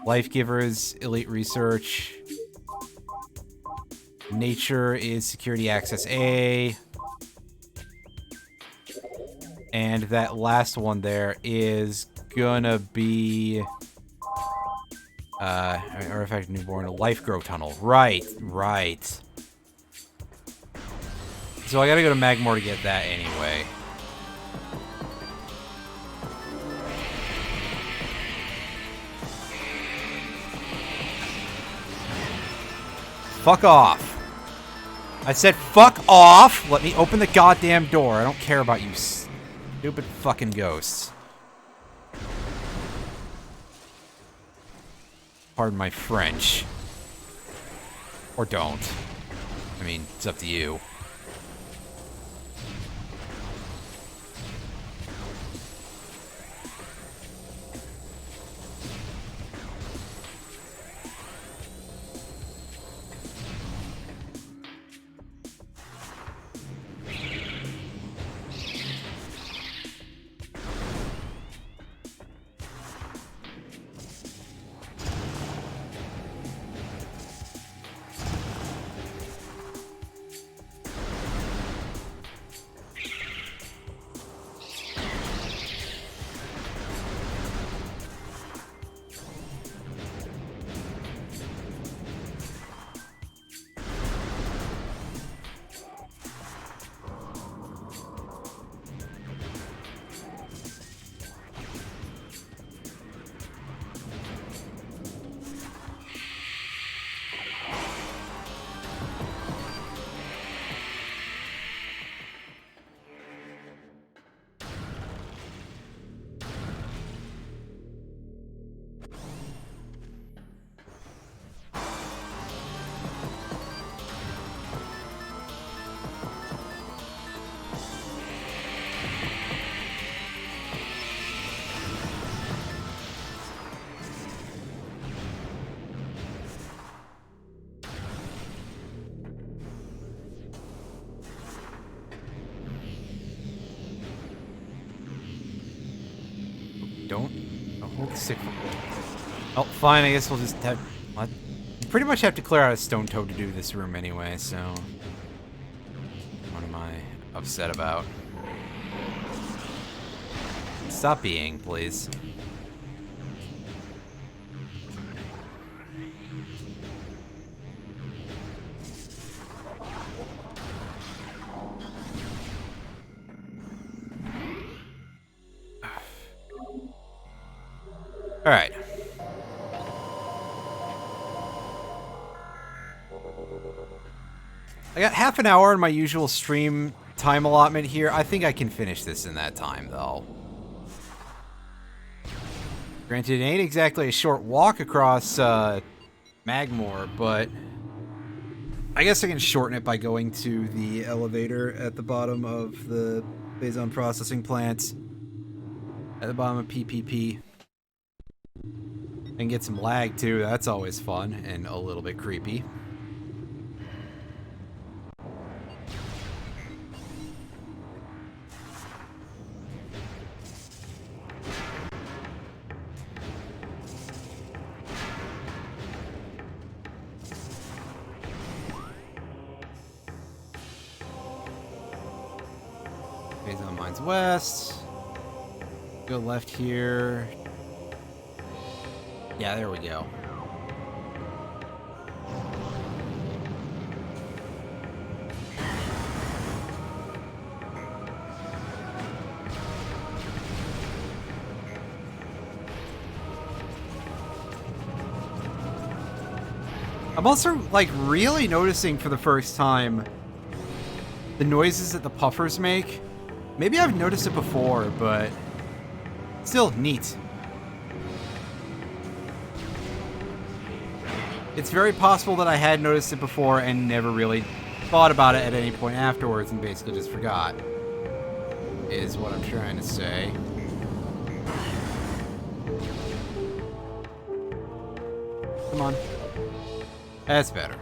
Life Giver is Elite Research. Nature is Security Access A. And that last one there is gonna be Artifact Newborn, Life Grow Tunnel. Right. So I gotta go to Magmore to get that anyway. Fuck off. I said fuck off! Let me open the goddamn door. I don't care about you stupid fucking ghosts. Pardon my French. Or don't. I mean, it's up to you. Oh, fine, I guess we'll just have... What? You pretty much have to clear out a stone toad to do this room anyway, so... What am I upset about? Stop being, please. Alright. I got half an hour in my usual stream time allotment here. I think I can finish this in that time, though. Granted, it ain't exactly a short walk across Magmore, but I guess I can shorten it by going to the elevator at the bottom of the Phazon processing plant. At the bottom of PPP. And get some lag, too. That's always fun and a little bit creepy. Phazon Mines West. Go left here. Yeah, there we go. I'm also, like, really noticing for the first time the noises that the puffers make. Maybe I've noticed it before, but still neat. It's very possible that I had noticed it before and never really thought about it at any point afterwards and basically just forgot. Is what I'm trying to say. Come on. That's better.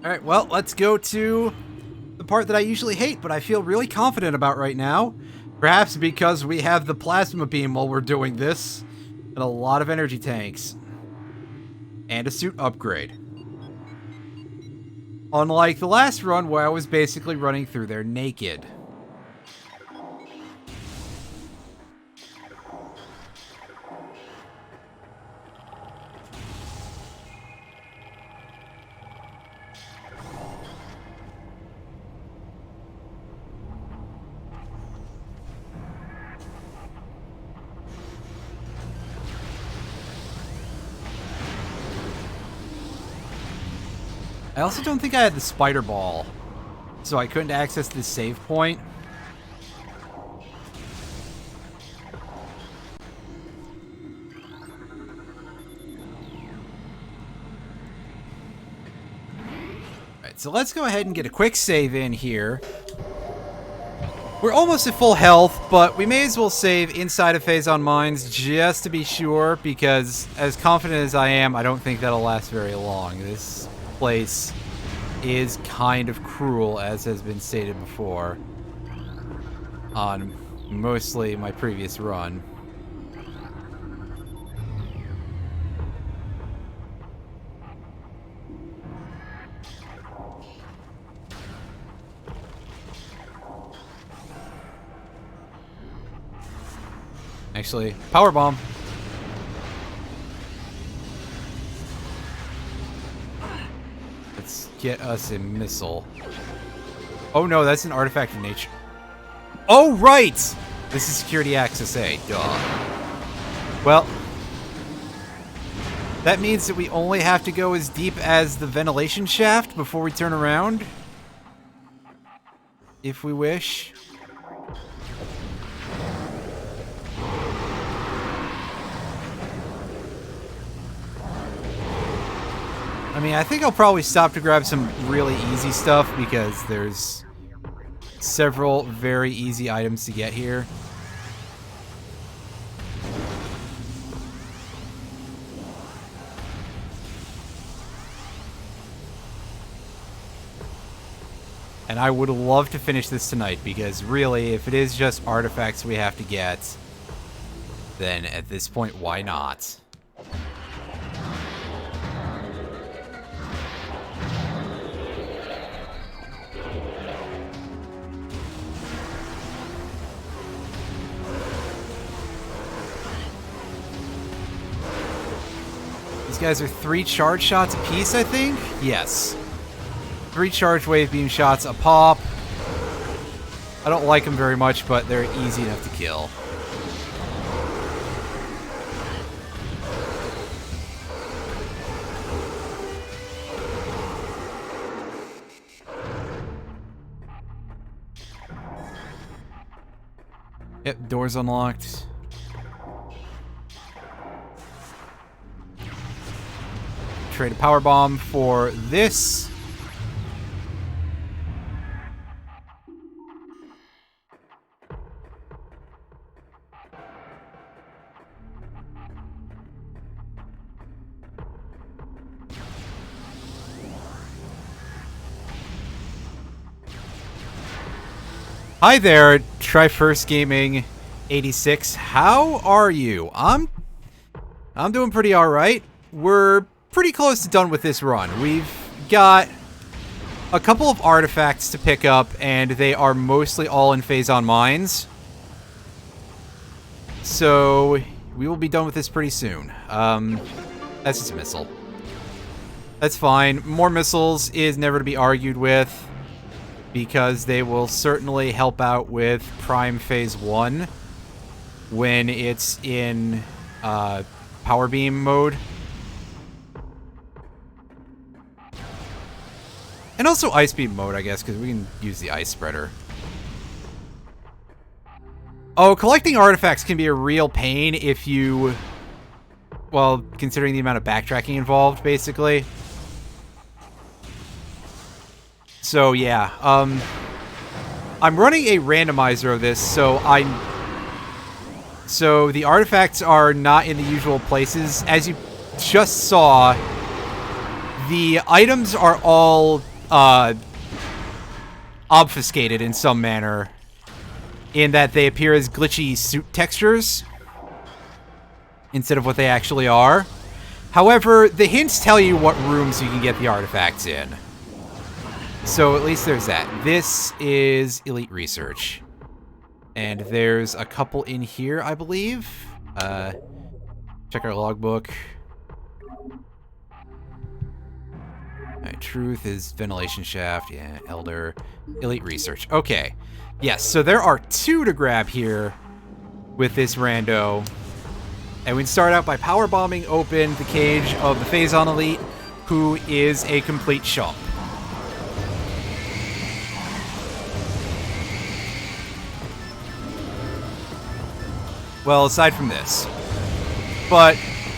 Alright, well, let's go to the part that I usually hate, but I feel really confident about right now. Perhaps because we have the plasma beam while we're doing this, and a lot of energy tanks. And a suit upgrade. Unlike the last run where I was basically running through there naked. I also don't think I had the spider ball, so I couldn't access this save point. Alright, so let's go ahead and get a quick save in here. We're almost at full health, but we may as well save inside of Phase on Mines just to be sure, because as confident as I am, I don't think that'll last very long. This place is kind of cruel, as has been stated before on mostly my previous run. Actually, power bomb. Let's get us a missile. Oh no, that's an artifact of nature. Oh right! This is security access A. Duh. Well, that means that we only have to go as deep as the ventilation shaft before we turn around. If we wish. I mean, I think I'll probably stop to grab some really easy stuff because there's several very easy items to get here. And I would love to finish this tonight because really, if it is just artifacts we have to get, then at this point, why not? These guys are 3 charge shots apiece, I think? Yes. 3 charge wave beam shots a pop. I don't like them very much, but they're easy enough to kill. Yep, door's unlocked. Trade a power bomb for this. Hi there, Try First Gaming 86. How are you? I'm doing pretty alright. We're pretty close to done with this run. We've got a couple of artifacts to pick up, and they are mostly all in Phazon Mines. So we will be done with this pretty soon. That's just a missile. That's fine. More missiles is never to be argued with, because they will certainly help out with Prime Phase 1 when it's in Power Beam mode. And also Ice Beam mode, I guess, because we can use the Ice Spreader. Oh, collecting artifacts can be a real pain if you... well, considering the amount of backtracking involved, basically. So, yeah. I'm running a randomizer of this, so the artifacts are not in the usual places. As you just saw, the items are all obfuscated in some manner, in that they appear as glitchy suit textures instead of what they actually are. However, the hints tell you what rooms you can get the artifacts in. So at least there's that. This is Elite Research. And there's a couple in here, I believe. Check our logbook. Alright, Truth is Ventilation Shaft. Yeah, Elder. Elite Research. Okay. Yes, so there are 2 to grab here with this rando. And we can start out by power bombing open the cage of the Phazon Elite, who is a complete chump. Well, aside from this. But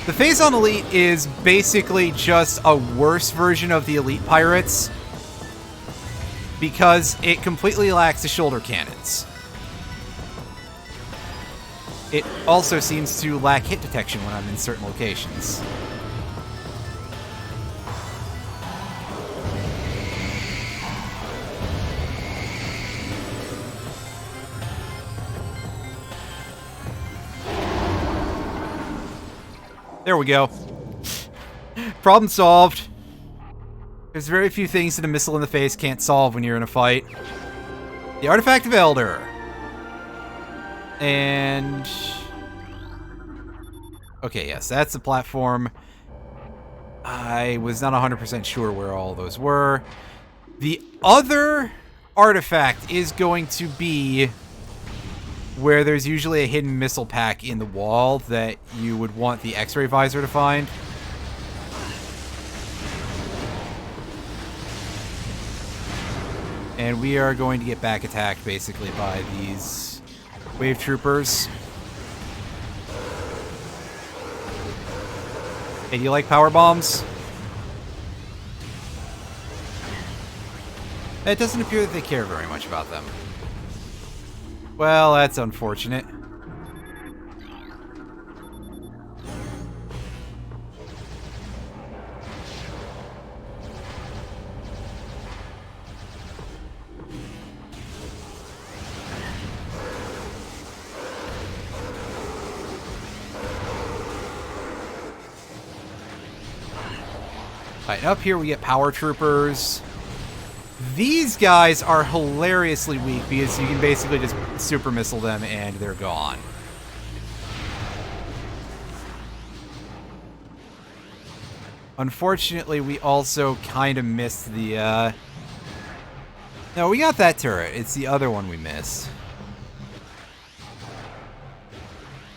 the Phazon Elite is basically just a worse version of the Elite Pirates, because it completely lacks the shoulder cannons. It also seems to lack hit detection when I'm in certain locations. There we go. Problem solved. There's very few things that a missile in the face can't solve when you're in a fight. The Artifact of Elder. And... okay, yes, that's the platform. I was not 100% sure where all those were. The other artifact is going to be where there's usually a hidden missile pack in the wall that you would want the X-ray visor to find. And we are going to get back attacked, basically, by these wave troopers. Hey, do you like power bombs? It doesn't appear that they care very much about them. Well, that's unfortunate. Alright, up here we get power troopers. These guys are hilariously weak because you can basically just super missile them and they're gone. Unfortunately, we also kind of missed the, no, we got that turret. It's the other one we missed.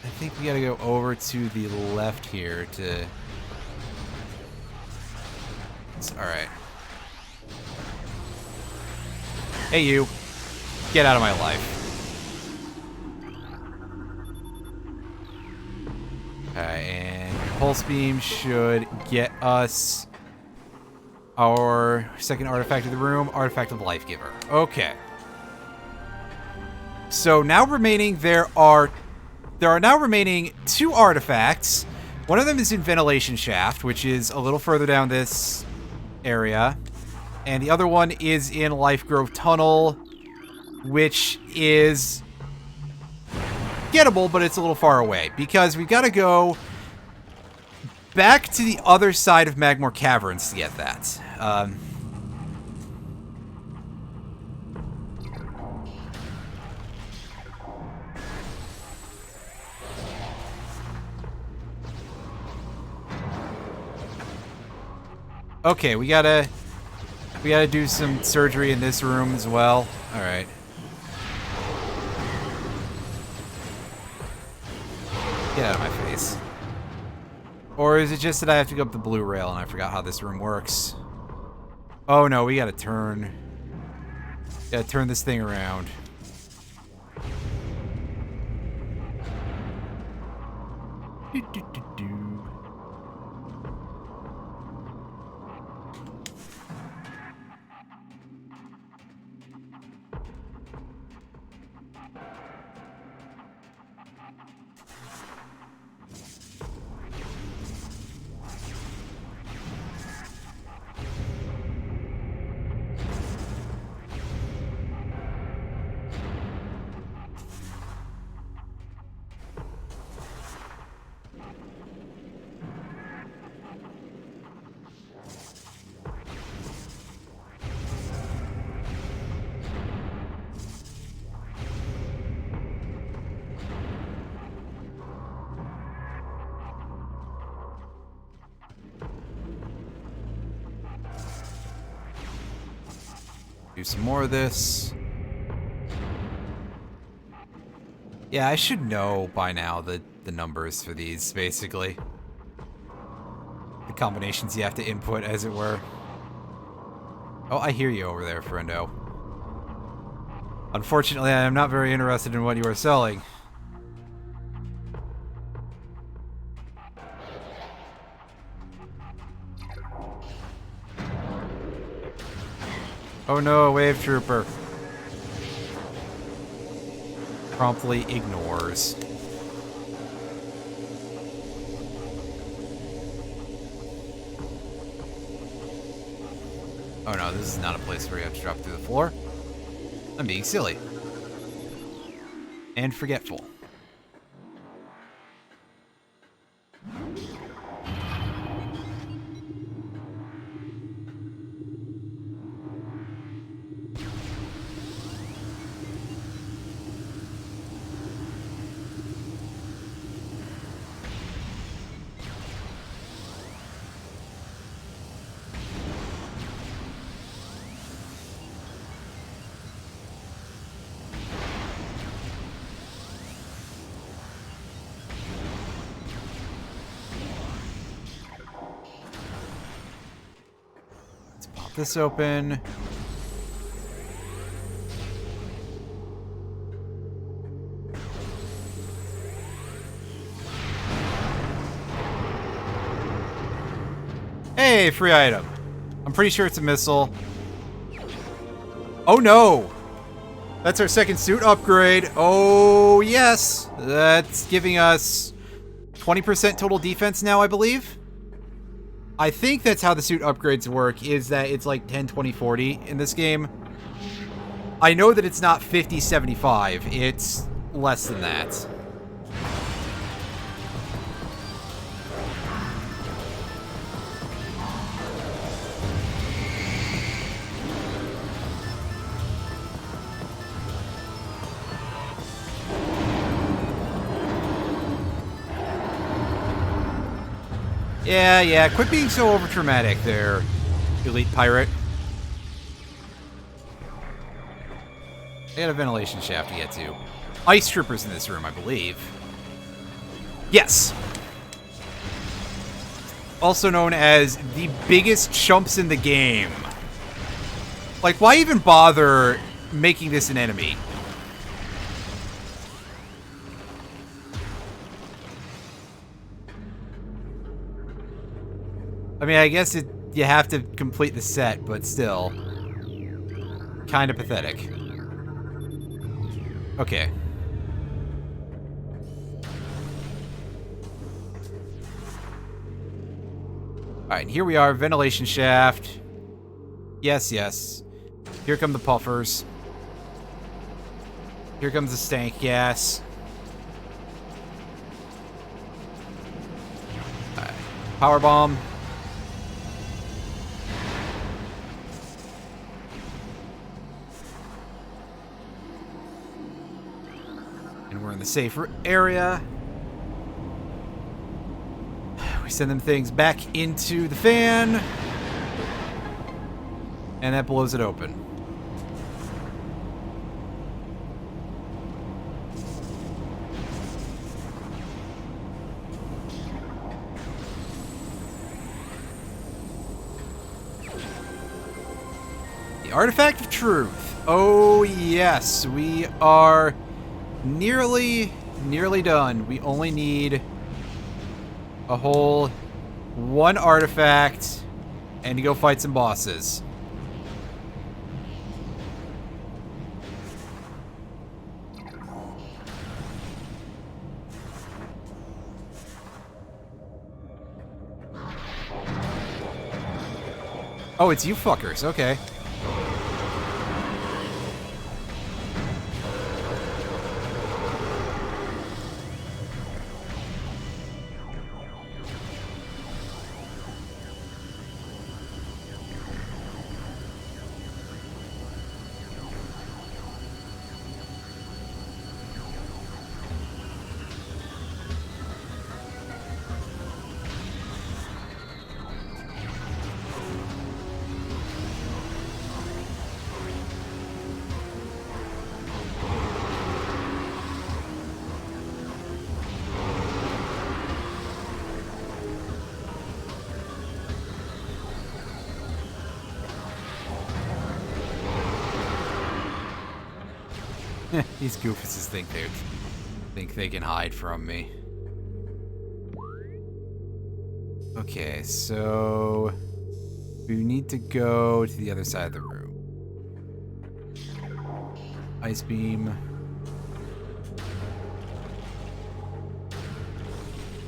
I think we gotta go over to the left here to... alright. Hey, you. Get out of my life. Okay, and Pulse Beam should get us our second artifact of the room, Artifact of Life Giver. Okay. So now remaining, there are now remaining 2 artifacts. One of them is in Ventilation Shaft, which is a little further down this area. And the other one is in Life Grove Tunnel, which is gettable, but it's a little far away, because we've got to go back to the other side of Magmore Caverns to get that. Okay, we gotta do some surgery in this room as well. All right. Get out of my face. Or is it just that I have to go up the blue rail and I forgot how this room works? Oh no, we gotta turn. Gotta turn this thing around. Do, do, do, do. Do some more of this. Yeah, I should know by now the numbers for these, basically. The combinations you have to input, as it were. Oh, I hear you over there, friendo. Unfortunately, I am not very interested in what you are selling. Oh no, wave trooper. Promptly ignores. Oh no, this is not a place where you have to drop through the floor. I'm being silly. And forgetful. This open. Hey, free item. I'm pretty sure it's a missile. Oh no! That's our second suit upgrade. Oh yes! That's giving us 20% total defense now, I believe. I think that's how the suit upgrades work, is that it's like 10, 20, 40 in this game. I know that it's not 50, 75. It's less than that. Yeah, quit being so over-dramatic there, elite pirate. I got a ventilation shaft to get to. Ice troopers in this room, I believe. Yes! Also known as the biggest chumps in the game. Like, why even bother making this an enemy? I mean, I guess you have to complete the set, but still. Kind of pathetic. Okay. Alright, and here we are, ventilation shaft. Yes, yes. Here come the puffers. Here comes the stank gas. Right. Power bomb. And we're in the safe area. We send them things back into the fan. And that blows it open. The Artifact of Truth. Oh yes, we are nearly done. We only need a whole one artifact and to go fight some bosses. Oh, it's you fuckers. Okay. These goofuses think they can hide from me. Okay, so we need to go to the other side of the room. Ice beam.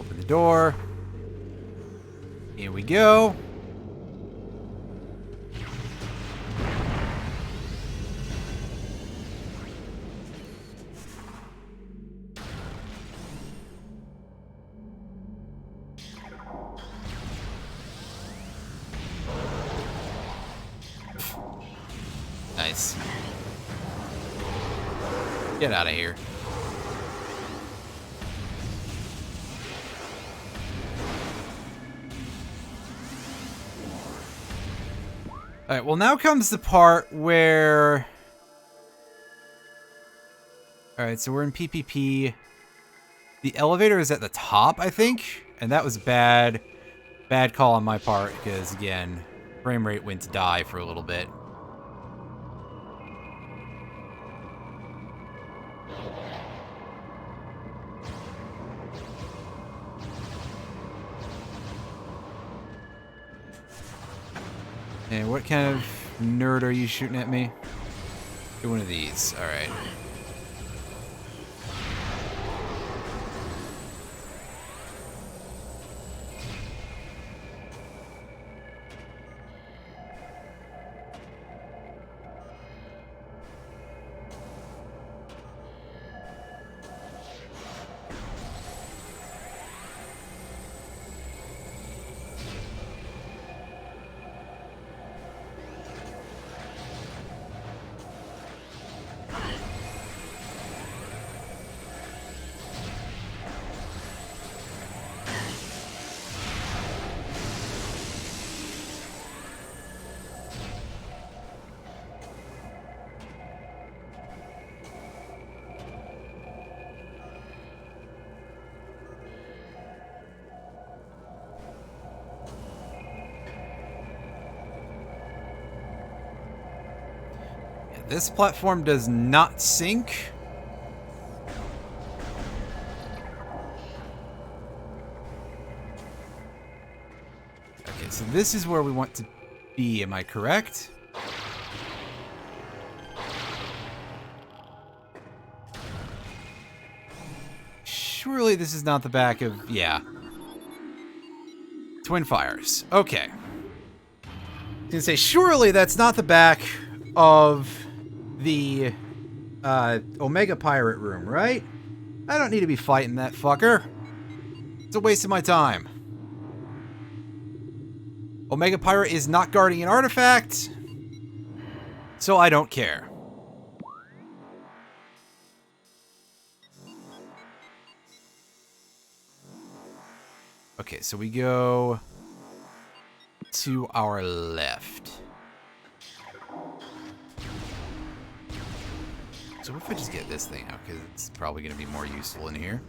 Open the door. Here we go. Nice. Get out of here. Alright, well now comes the part where... Alright, so we're in PPP. The elevator is at the top, I think? And that was bad call on my part, because again, frame rate went to die for a little bit. And what kind of nerd are you shooting at me? Get one of these. Alright. This platform does not sink. Okay, so this is where we want to be, am I correct? Surely this is not the back of... yeah. Twin Fires. Okay. I was gonna say, surely that's not the back of the Omega Pirate Room, right? I don't need to be fighting that fucker. It's a waste of my time. Omega Pirate is not guarding an artifact, so I don't care. Okay, so we go to our left. So what if I just get this thing out? Because it's probably going to be more useful in here.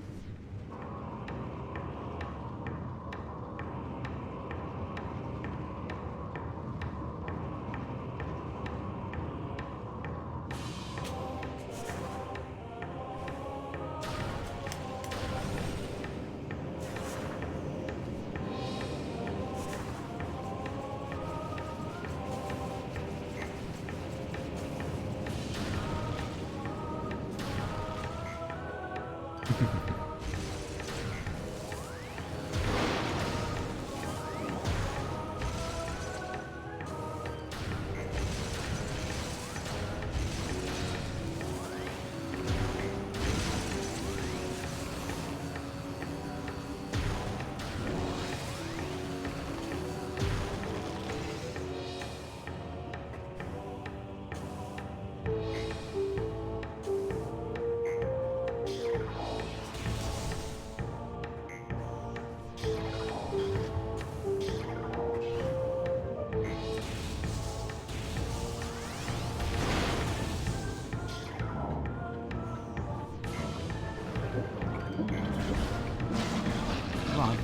Come on.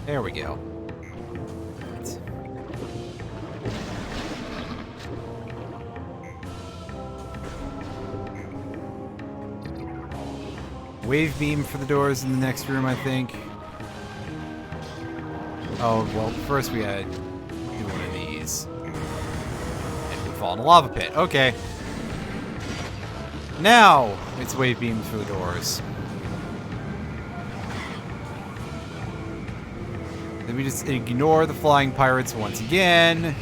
There we go. Wave beam for the doors in the next room, I think. Oh, well, first we gotta do one of these. And we fall in a lava pit. Okay. Now, it's wave beams for the doors. Then we just ignore the flying pirates once again.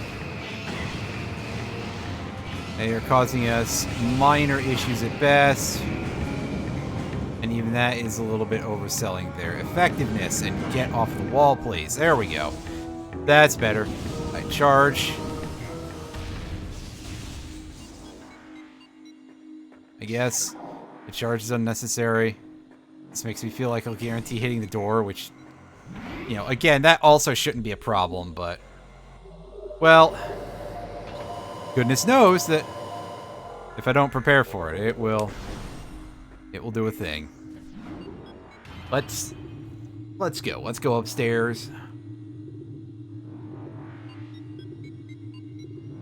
They are causing us minor issues at best. And even that is a little bit overselling their effectiveness. And get off the wall, please. There we go. That's better. I charge. I guess the charge is unnecessary. This makes me feel like I'll guarantee hitting the door, which, you know, again, that also shouldn't be a problem, but, well, goodness knows that if I don't prepare for it, it will do a thing. Let's go. Let's go upstairs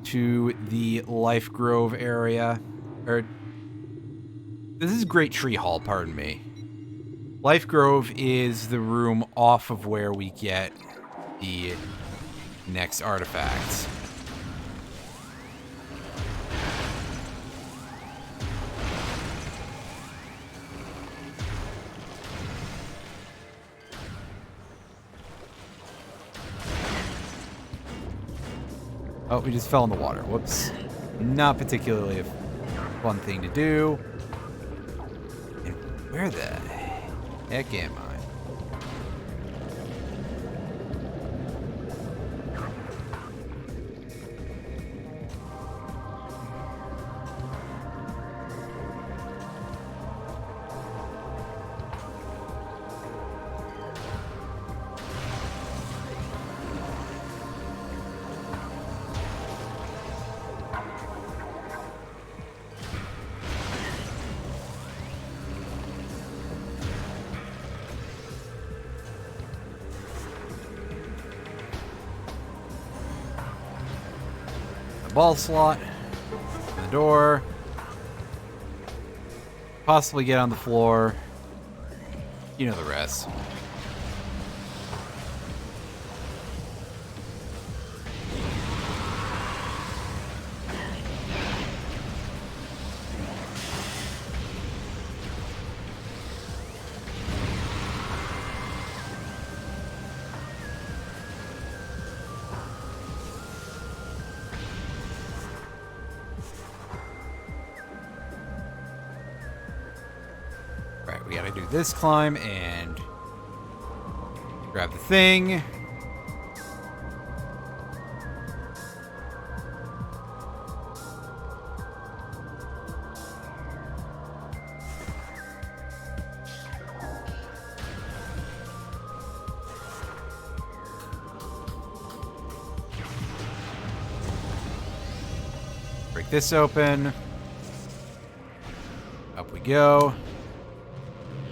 to the Life Grove area. This is Great Tree Hall, pardon me. Life Grove is the room off of where we get the next artifacts. Oh, we just fell in the water. Whoops. Not particularly a fun thing to do. And where the heck am I? Ball slot, the door, possibly get on the floor, you know the rest. do this climb and grab the thing. Break this open. Up we go.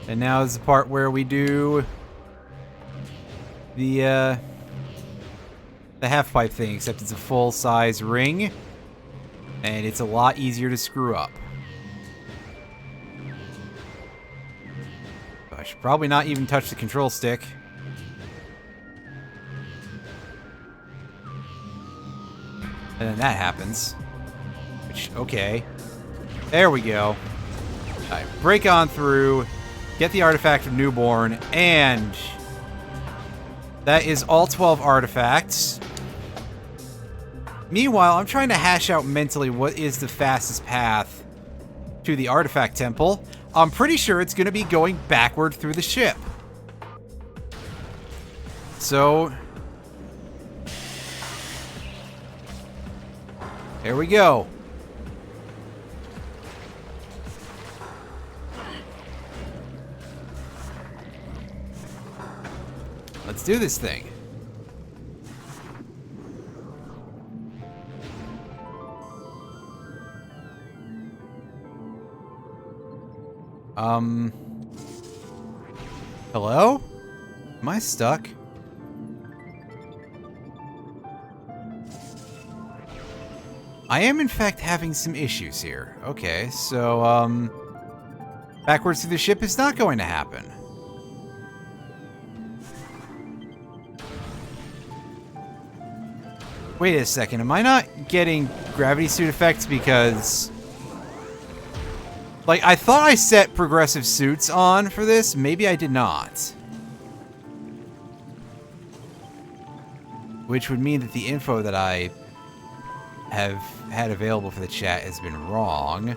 And now is the part where we do the half-pipe thing, except it's a full-size ring, and it's a lot easier to screw up. I should probably not even touch the control stick. And then that happens. Which, okay. There we go. Alright, break on through, get the artifact of Newborn, and that is all 12 artifacts. Meanwhile, I'm trying to hash out mentally what is the fastest path to the artifact temple. I'm pretty sure it's going to be going backward through the ship. So, there we go. Let's do this thing. Hello? Am I stuck? I am, in fact, having some issues here. Okay, so, backwards through the ship is not going to happen. Wait a second, am I not getting gravity suit effects because... Like, I thought I set progressive suits on for this. Maybe I did not. Which would mean that the info that I have had available for the chat has been wrong.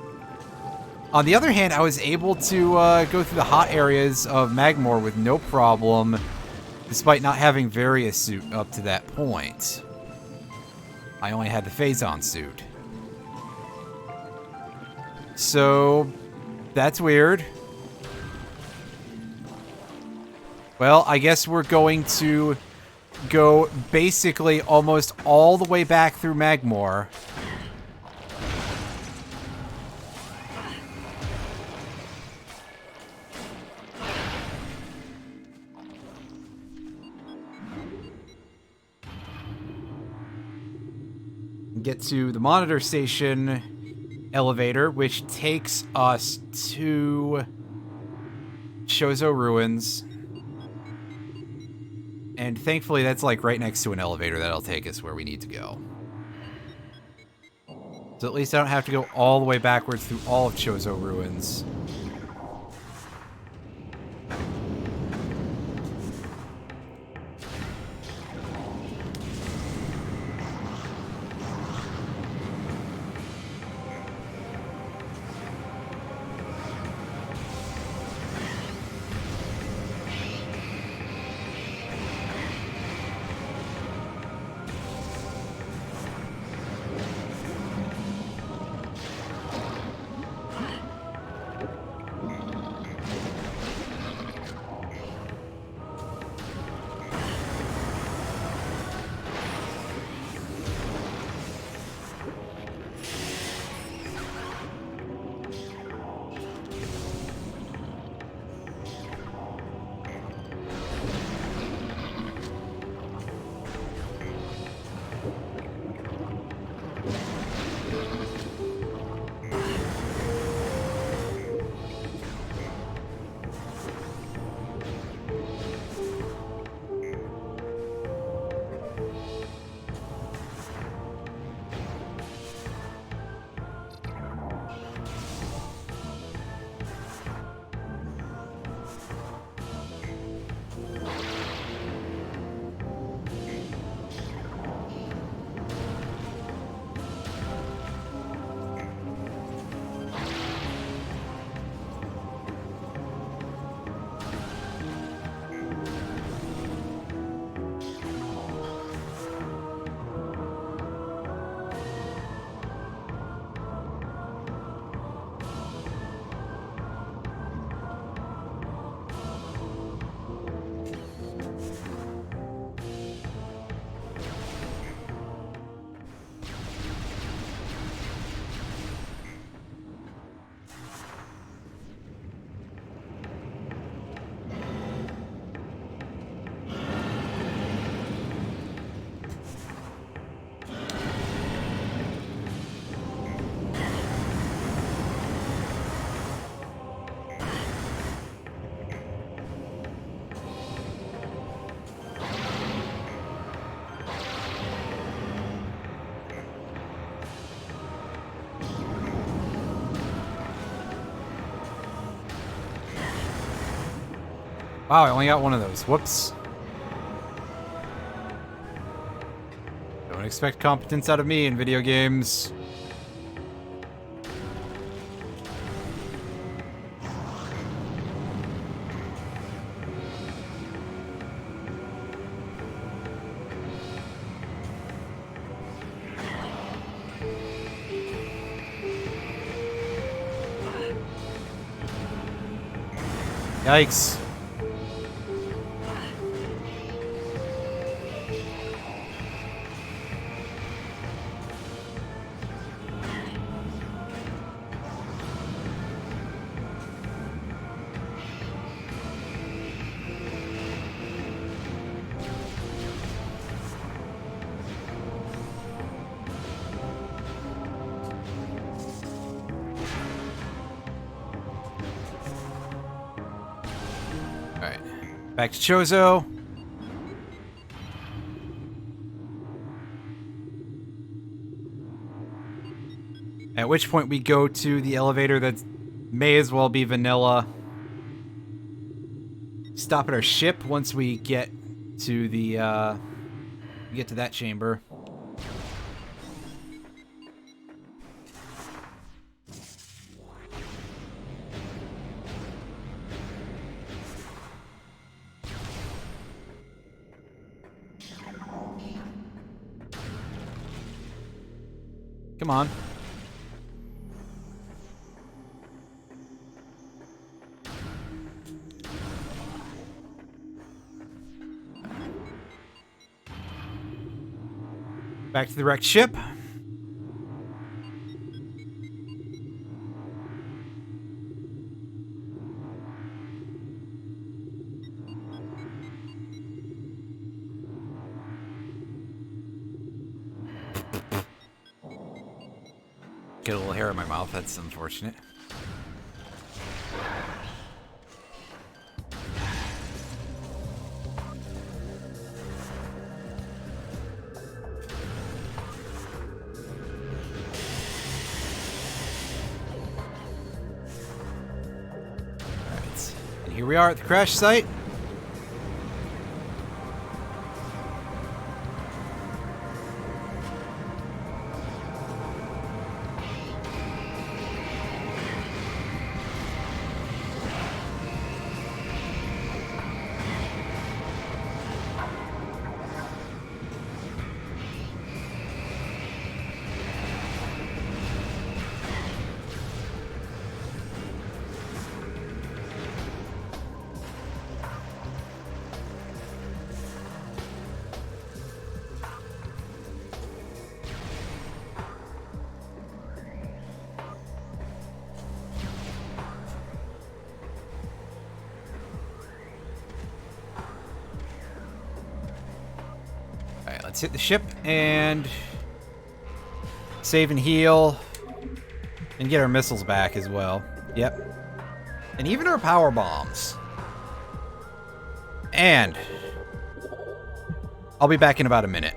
On the other hand, I was able to go through the hot areas of Magmor with no problem, despite not having Various suit up to that point. I only had the Phazon suit. So, that's weird. Well, I guess we're going to go basically almost all the way back through Magmor. Get to the monitor station elevator, which takes us to Chozo Ruins. And thankfully, that's like right next to an elevator that'll take us where we need to go. So at least I don't have to go all the way backwards through all of Chozo Ruins. Wow, I only got one of those. Whoops. Don't expect competence out of me in video games. Yikes. Alright. Back to Chozo. At which point we go to the elevator that may as well be vanilla. Stop at our ship once we get to the that chamber. Come on. Back to the wrecked ship. Get a little hair in my mouth, that's unfortunate. Alright, and here we are at the crash site. Alright, let's hit the ship and save and heal and get our missiles back as well. Yep. And even our power bombs. And I'll be back in about a minute.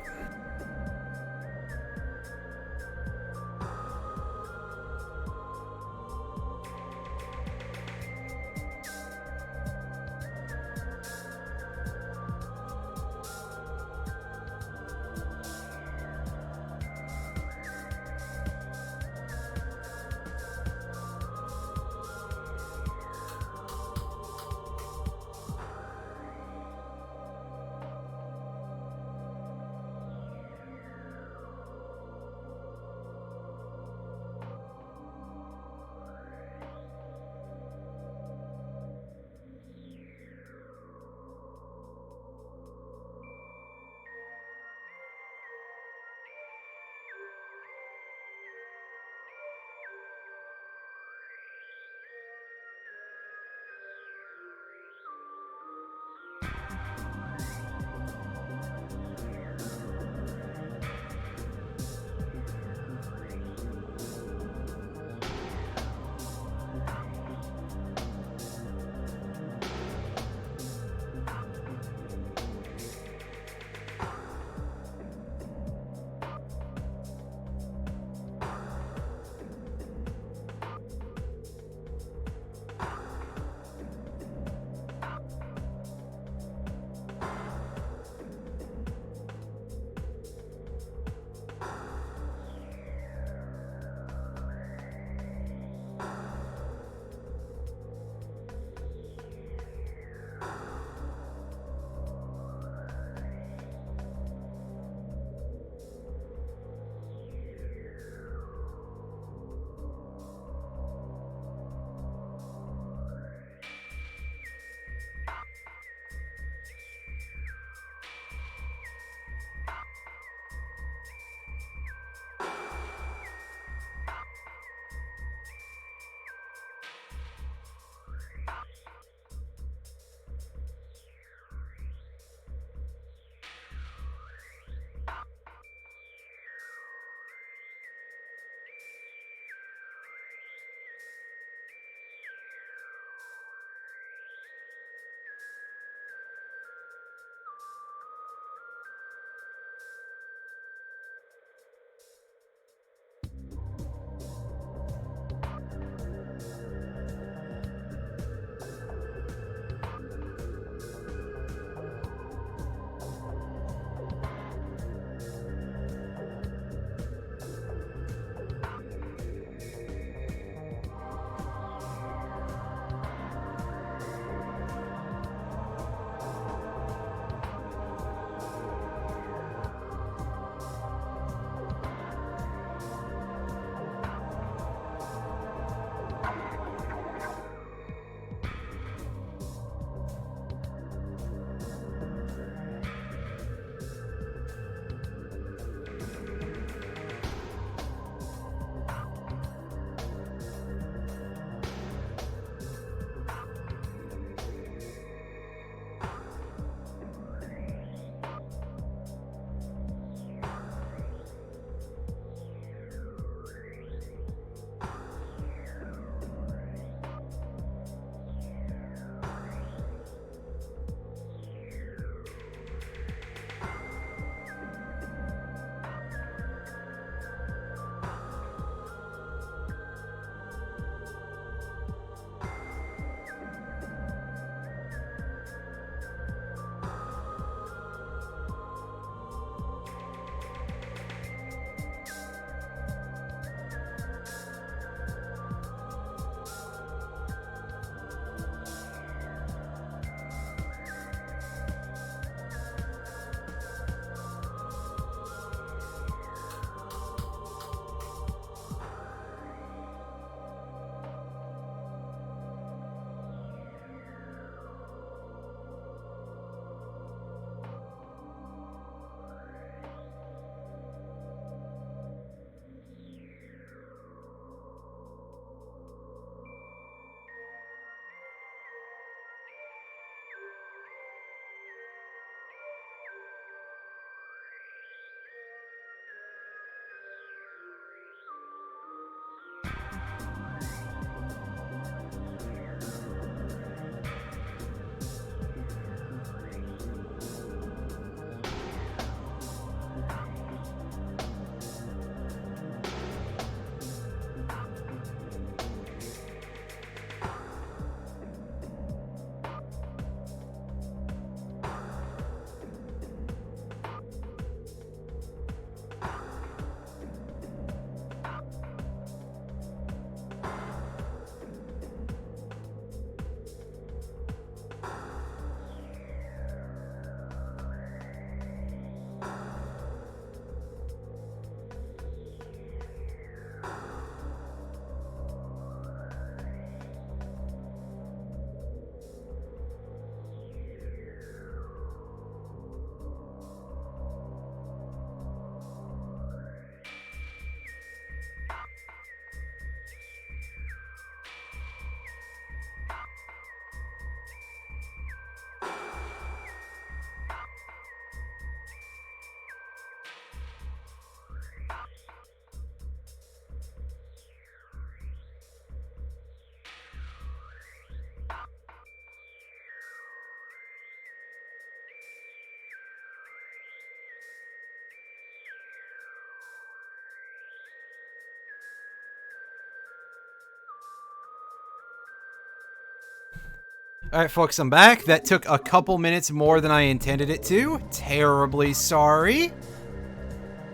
Alright, folks, I'm back. That took a couple minutes more than I intended it to. Terribly sorry.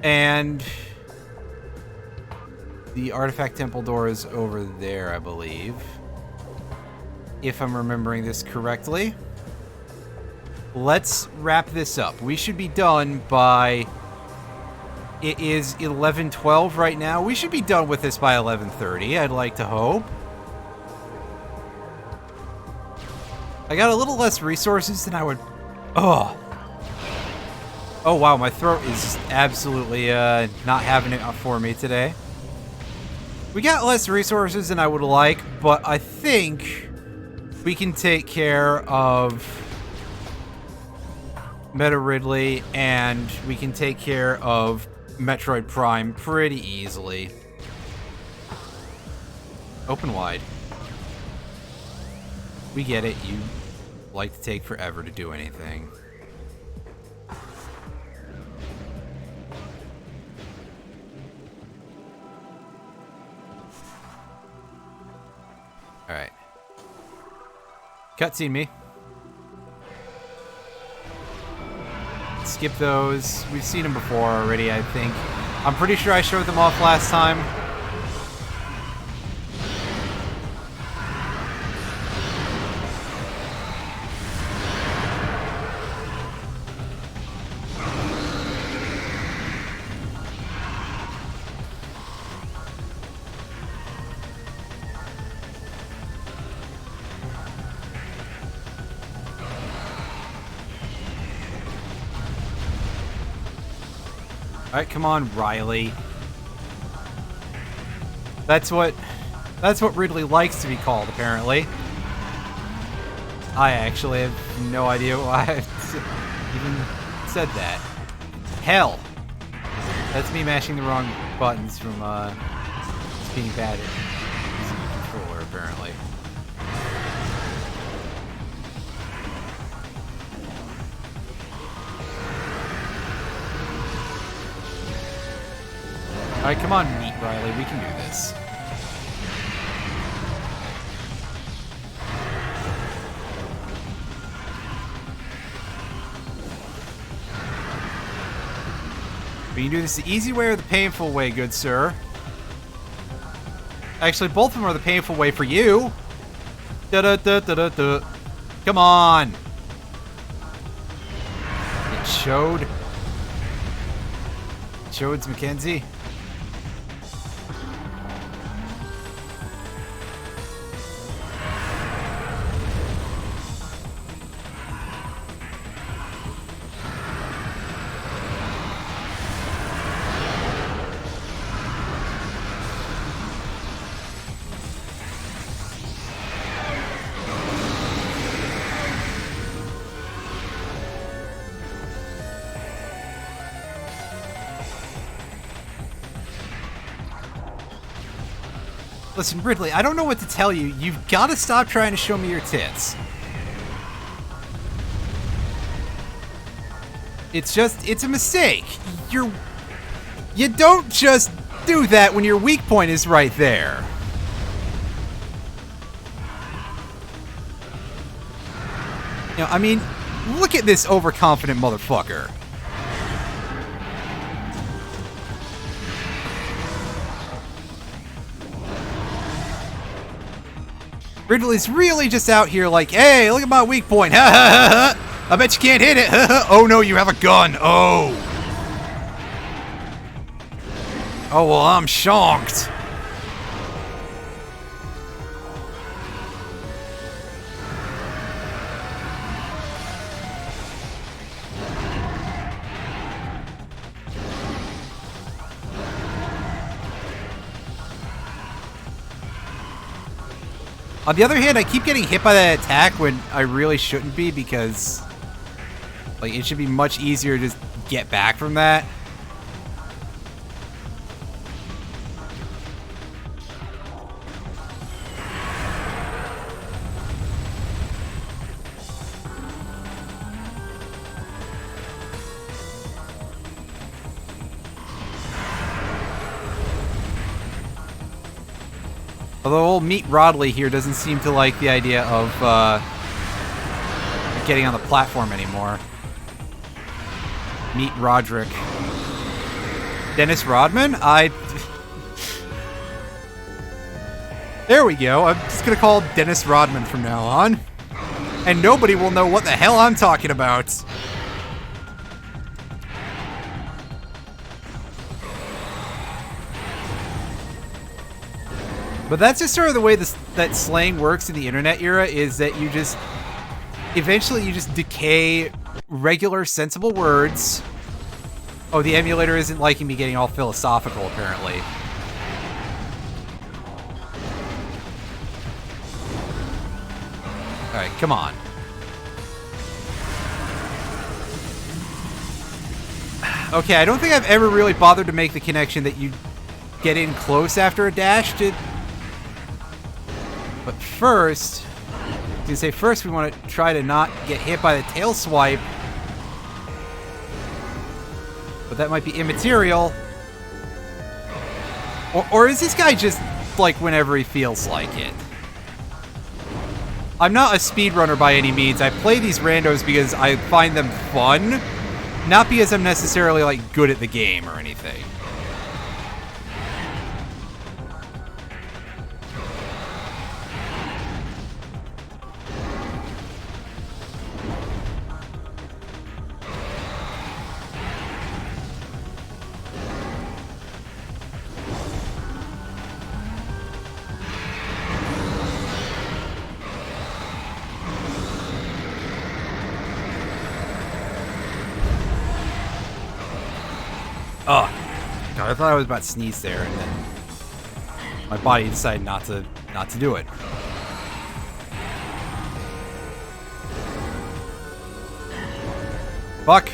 And the artifact temple door is over there, I believe. If I'm remembering this correctly. Let's wrap this up. We should be done by... It is 11:12 right now. We should be done with this by 11:30, I'd like to hope. I got a little less resources than I would... Oh, wow, my throat is absolutely not having it for me today. We got less resources than I would like, but I think we can take care of Ridley, and we can take care of Metroid Prime pretty easily. Open wide. We get it, you like to take forever to do anything. Alright. Cutscene me. Skip those. We've seen them before already, I think. I'm pretty sure I showed them off last time. Alright, come on, Riley. That's what Ridley likes to be called, apparently. I actually have no idea why I even said that. Hell! That's me mashing the wrong buttons from just being bad at using the controller, apparently. Alright, come on, Meat Riley, we can do this. We can do this the easy way or the painful way, good sir. Actually, both of them are the painful way for you. Da-da-da-da-da-da. Come on. It showed. Chodes Mackenzie. Listen, Ridley, I don't know what to tell you. You've got to stop trying to show me your tits. It's a mistake. You don't just do that when your weak point is right there. You know, I mean, look at this overconfident motherfucker. Ridley's really just out here like, hey, look at my weak point. Ha ha ha ha. I bet you can't hit it. Oh no, you have a gun. Oh. Oh, well, I'm shocked. On the other hand, I keep getting hit by that attack when I really shouldn't be because, like, it should be much easier to just get back from that. Although old Meat Ridley here doesn't seem to like the idea of getting on the platform anymore. Meet Roderick. Dennis Rodman? There we go. I'm just gonna call Dennis Rodman from now on. And nobody will know what the hell I'm talking about. But that's just sort of the way that slang works in the internet era, is that you just... Eventually you just decay regular, sensible words. Oh, the emulator isn't liking me getting all philosophical, apparently. Alright, come on. Okay, I don't think I've ever really bothered to make the connection that you get in close after a dash to... But first... I was gonna say, first we want to try to not get hit by the tail swipe. But that might be immaterial. Or is this guy just, like, whenever he feels like it? I'm not a speedrunner by any means. I play these randos because I find them fun, not because I'm necessarily, like, good at the game or anything. Oh, God, I thought I was about to sneeze there, and then my body decided not to do it. Fuck.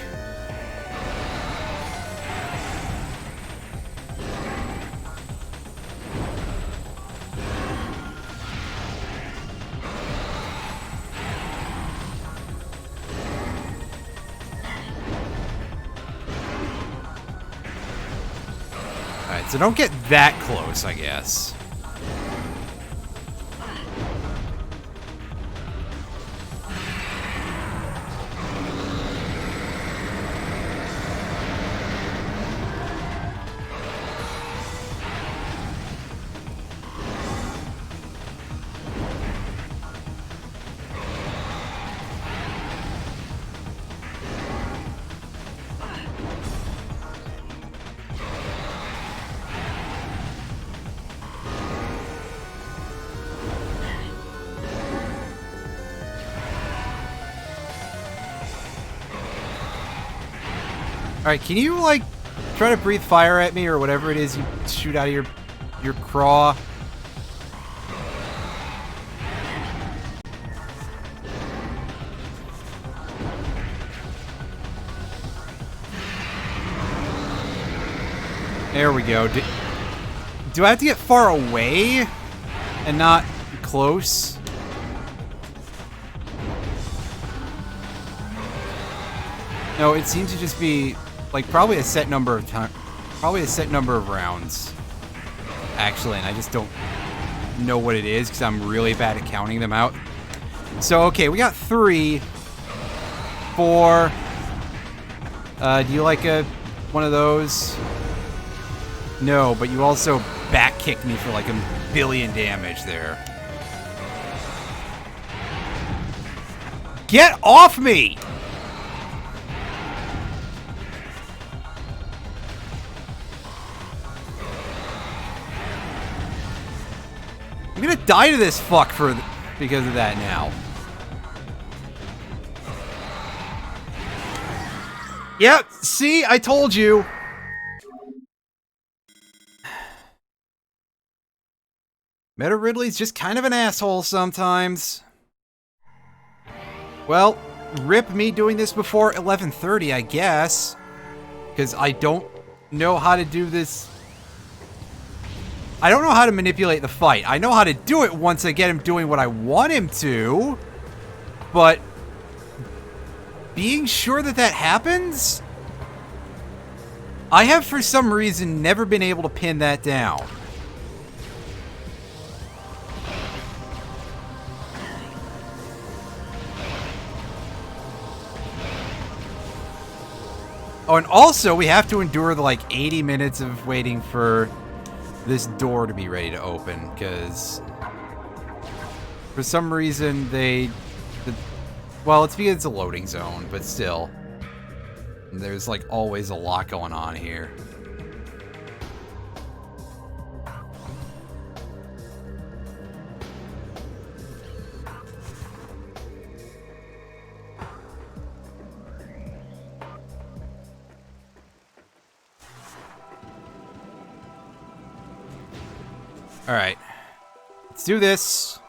Alright, so don't get that close, I guess. Alright, can you, like, try to breathe fire at me or whatever it is you shoot out of your craw? There we go. Do I have to get far away and not close? No, it seems to just be... like, probably a set number of rounds, actually, and I just don't know what it is because I'm really bad at counting them out. So, okay, we got 3, 4. Do you like one of those? No, but you also back kicked me for like 1 billion damage there. Get off me! I'm gonna die to this fuck because of that now. Yep, see? I told you. Meta Ridley's just kind of an asshole sometimes. Well, rip me doing this before 11:30, I guess. Because I don't know how to do this. I don't know how to manipulate the fight. I know how to do it once I get him doing what I want him to. But being sure that that happens? I have, for some reason, never been able to pin that down. Oh, and also we have to endure the like 80 minutes of waiting for this door to be ready to open, because for some reason well, it's because it's a loading zone, but still, there's like always a lot going on here. All right, let's do this.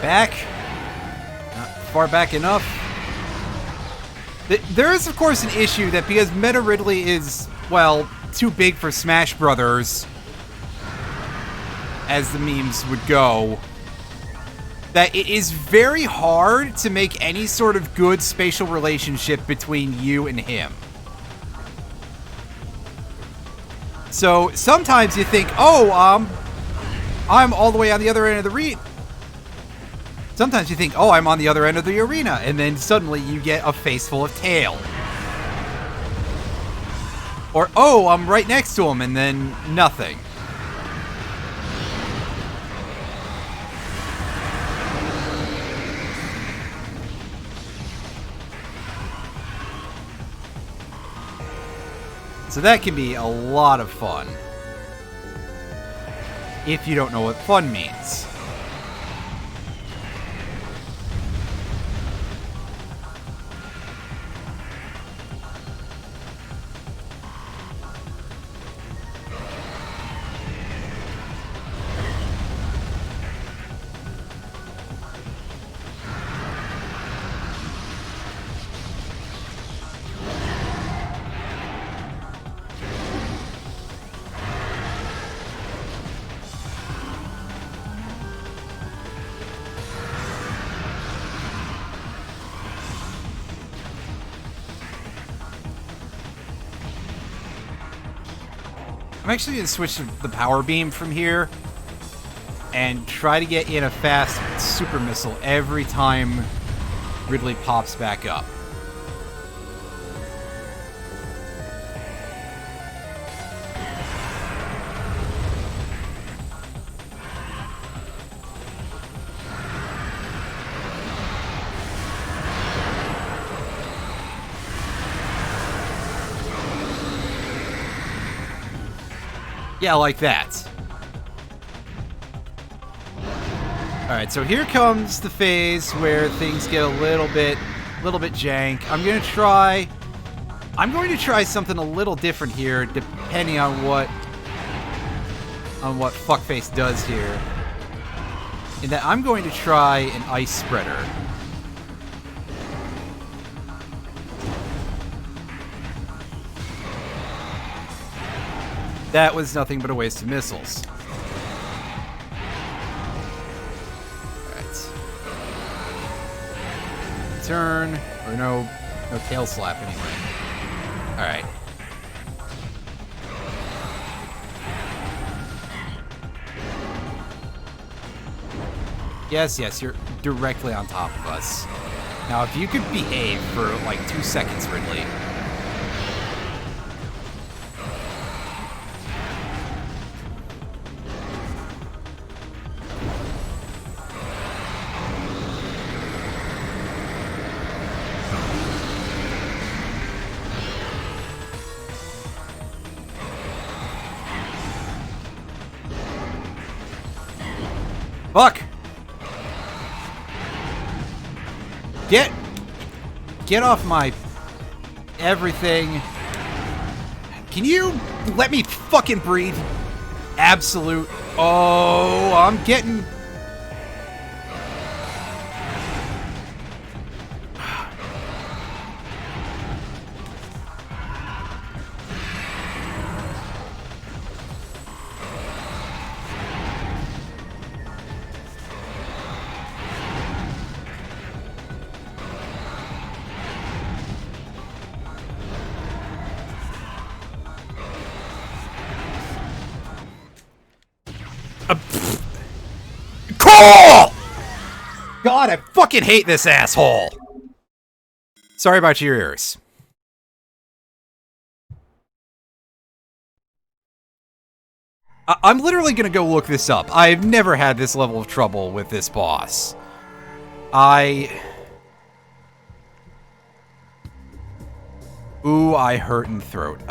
Back. Not far back enough. There is, of course, an issue that because Meta Ridley is, well, too big for Smash Brothers, as the memes would go, that it is very hard to make any sort of good spatial relationship between you and him. So sometimes you think, oh, I'm all the way on the other end of the Sometimes you think, oh, I'm on the other end of the arena, and then suddenly you get a face full of tail. Or, oh, I'm right next to him, and then nothing. So that can be a lot of fun. If you don't know what fun means. I'm actually going to switch to the power beam from here and try to get in a fast super missile every time Ridley pops back up. Yeah, like that. Alright, so here comes the phase where things get a little bit jank. I'm going to try something a little different here, depending on what Fuckface does here. In that I'm going to try an ice spreader. That was nothing but a waste of missiles. Alright. Turn. Or no tail slap anyway. Alright. Yes, you're directly on top of us. Now, if you could behave for like 2 seconds, Ridley. Fuck! Get off my everything. Can you let me fucking breathe? Absolute. Oh, I'm getting... Cool! God, I fucking hate this asshole. Sorry about your ears. I'm literally gonna go look this up. I've never had this level of trouble with this boss. Ooh, I hurt in the throat.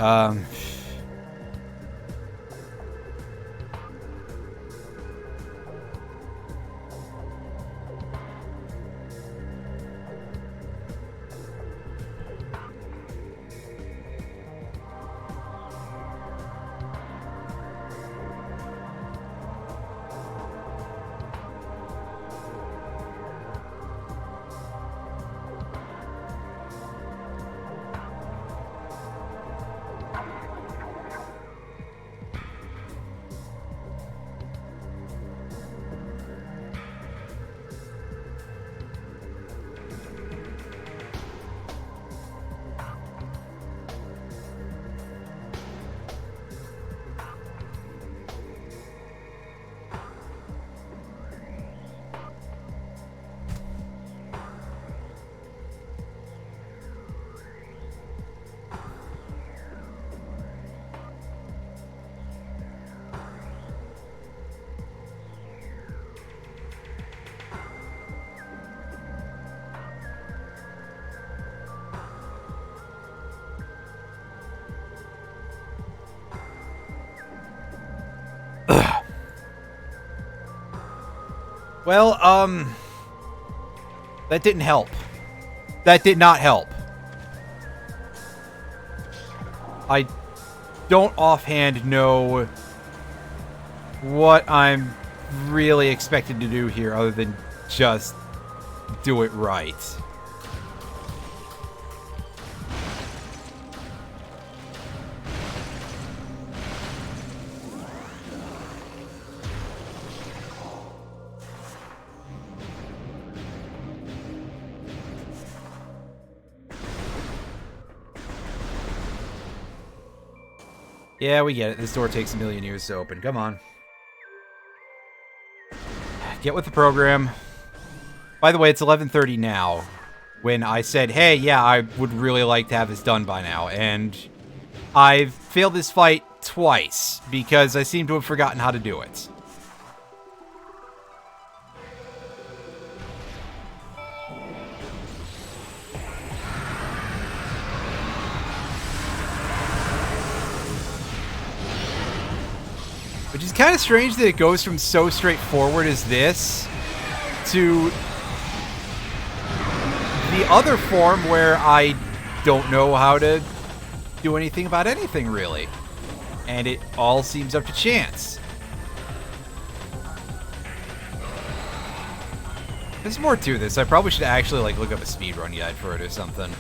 Well, that didn't help. That did not help. I don't offhand know what I'm really expected to do here other than just do it right. Yeah, we get it. This door takes a million years to open. Come on. Get with the program. By the way, it's 11:30 now. When I said, hey, yeah, I would really like to have this done by now. And I've failed this fight twice because I seem to have forgotten how to do it. Which is kind of strange that it goes from so straightforward as this to the other form where I don't know how to do anything about anything, really. And it all seems up to chance. There's more to this. I probably should actually like look up a speedrun guide for it or something.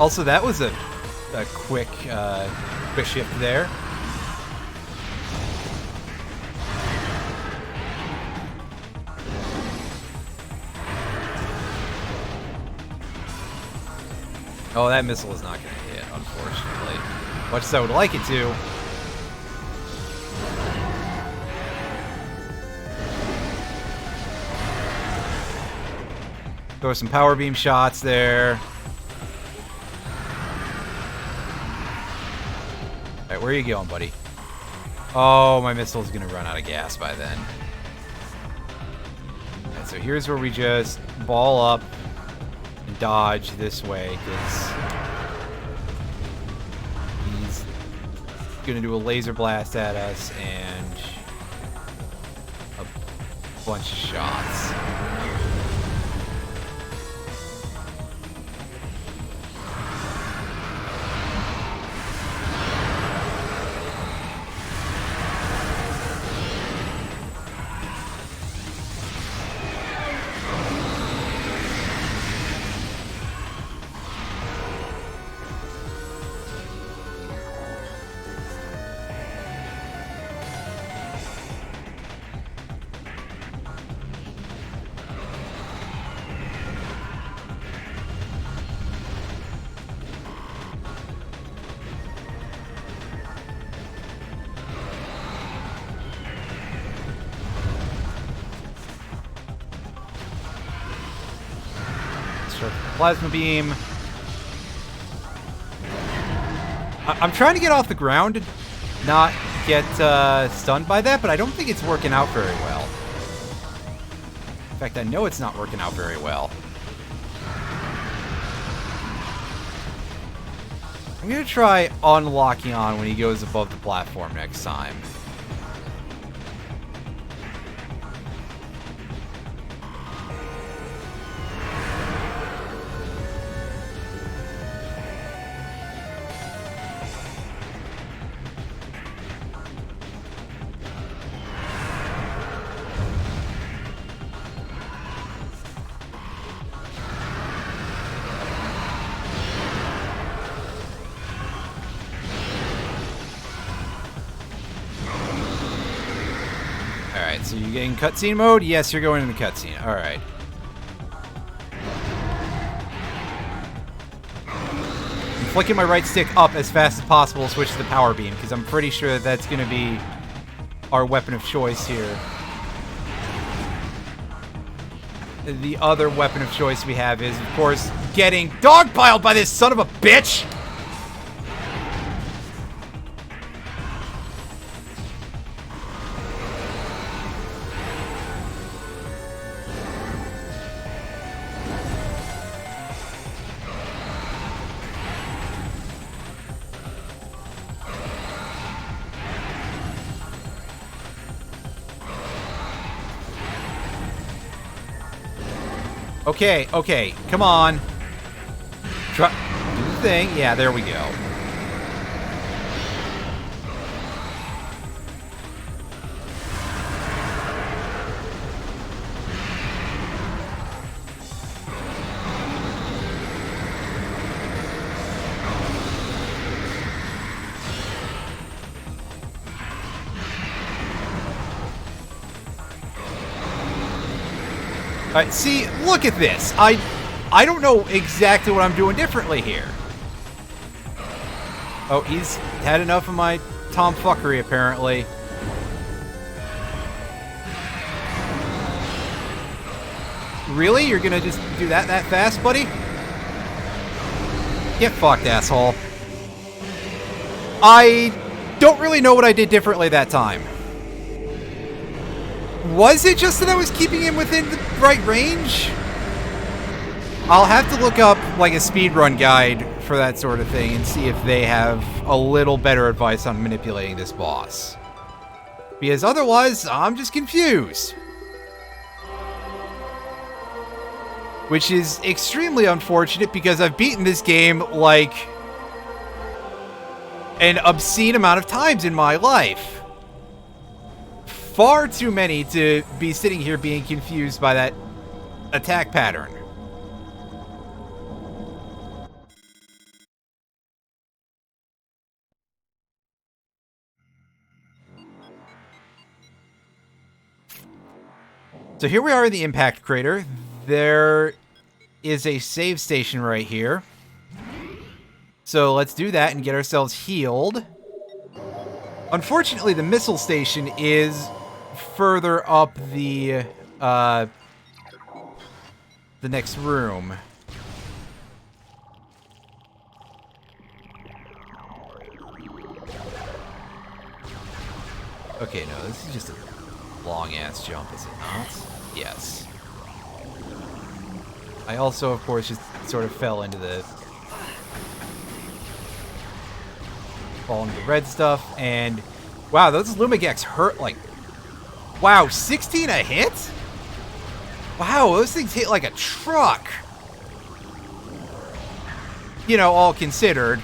Also, that was a quick shift there. Oh, that missile is not going to hit, unfortunately. Much as I would like it to. Throw some power beam shots there. Alright, where are you going, buddy? Oh, my missile's going to run out of gas by then. Alright, so here's where we just ball up and dodge this way, because gonna do a laser blast at us and a bunch of shots. Plasma beam. I'm trying to get off the ground to not get stunned by that, but I don't think it's working out very well. In fact, I know it's not working out very well. I'm going to try unlocking on when he goes above the platform next time. Alright, so you're getting cutscene mode? Yes, you're going into cutscene. Alright. I'm flicking my right stick up as fast as possible to switch to the power beam, because I'm pretty sure that that's going to be our weapon of choice here. The other weapon of choice we have is, of course, getting dogpiled by this son of a bitch! Okay, okay, come on. Try, do the thing. Yeah, there we go. Alright, see, look at this. I don't know exactly what I'm doing differently here. Oh, he's had enough of my tomfuckery, apparently. Really? You're gonna just do that fast, buddy? Get fucked, asshole. I don't really know what I did differently that time. Was it just that I was keeping him within the right range? I'll have to look up, like, a speedrun guide for that sort of thing and see if they have a little better advice on manipulating this boss. Because otherwise, I'm just confused. Which is extremely unfortunate because I've beaten this game, like, an obscene amount of times in my life. Far too many to be sitting here being confused by that attack pattern. So here we are in the impact crater. There is a save station right here. So let's do that and get ourselves healed. Unfortunately, the missile station is further up the next room. Okay, no, this is just a long-ass jump, is it not? Yes. I also, of course, just sort of fell into the... fall into the red stuff. And wow, those Lumigex hurt like... Wow, 16 a hit? Wow, those things hit like a truck. You know, all considered.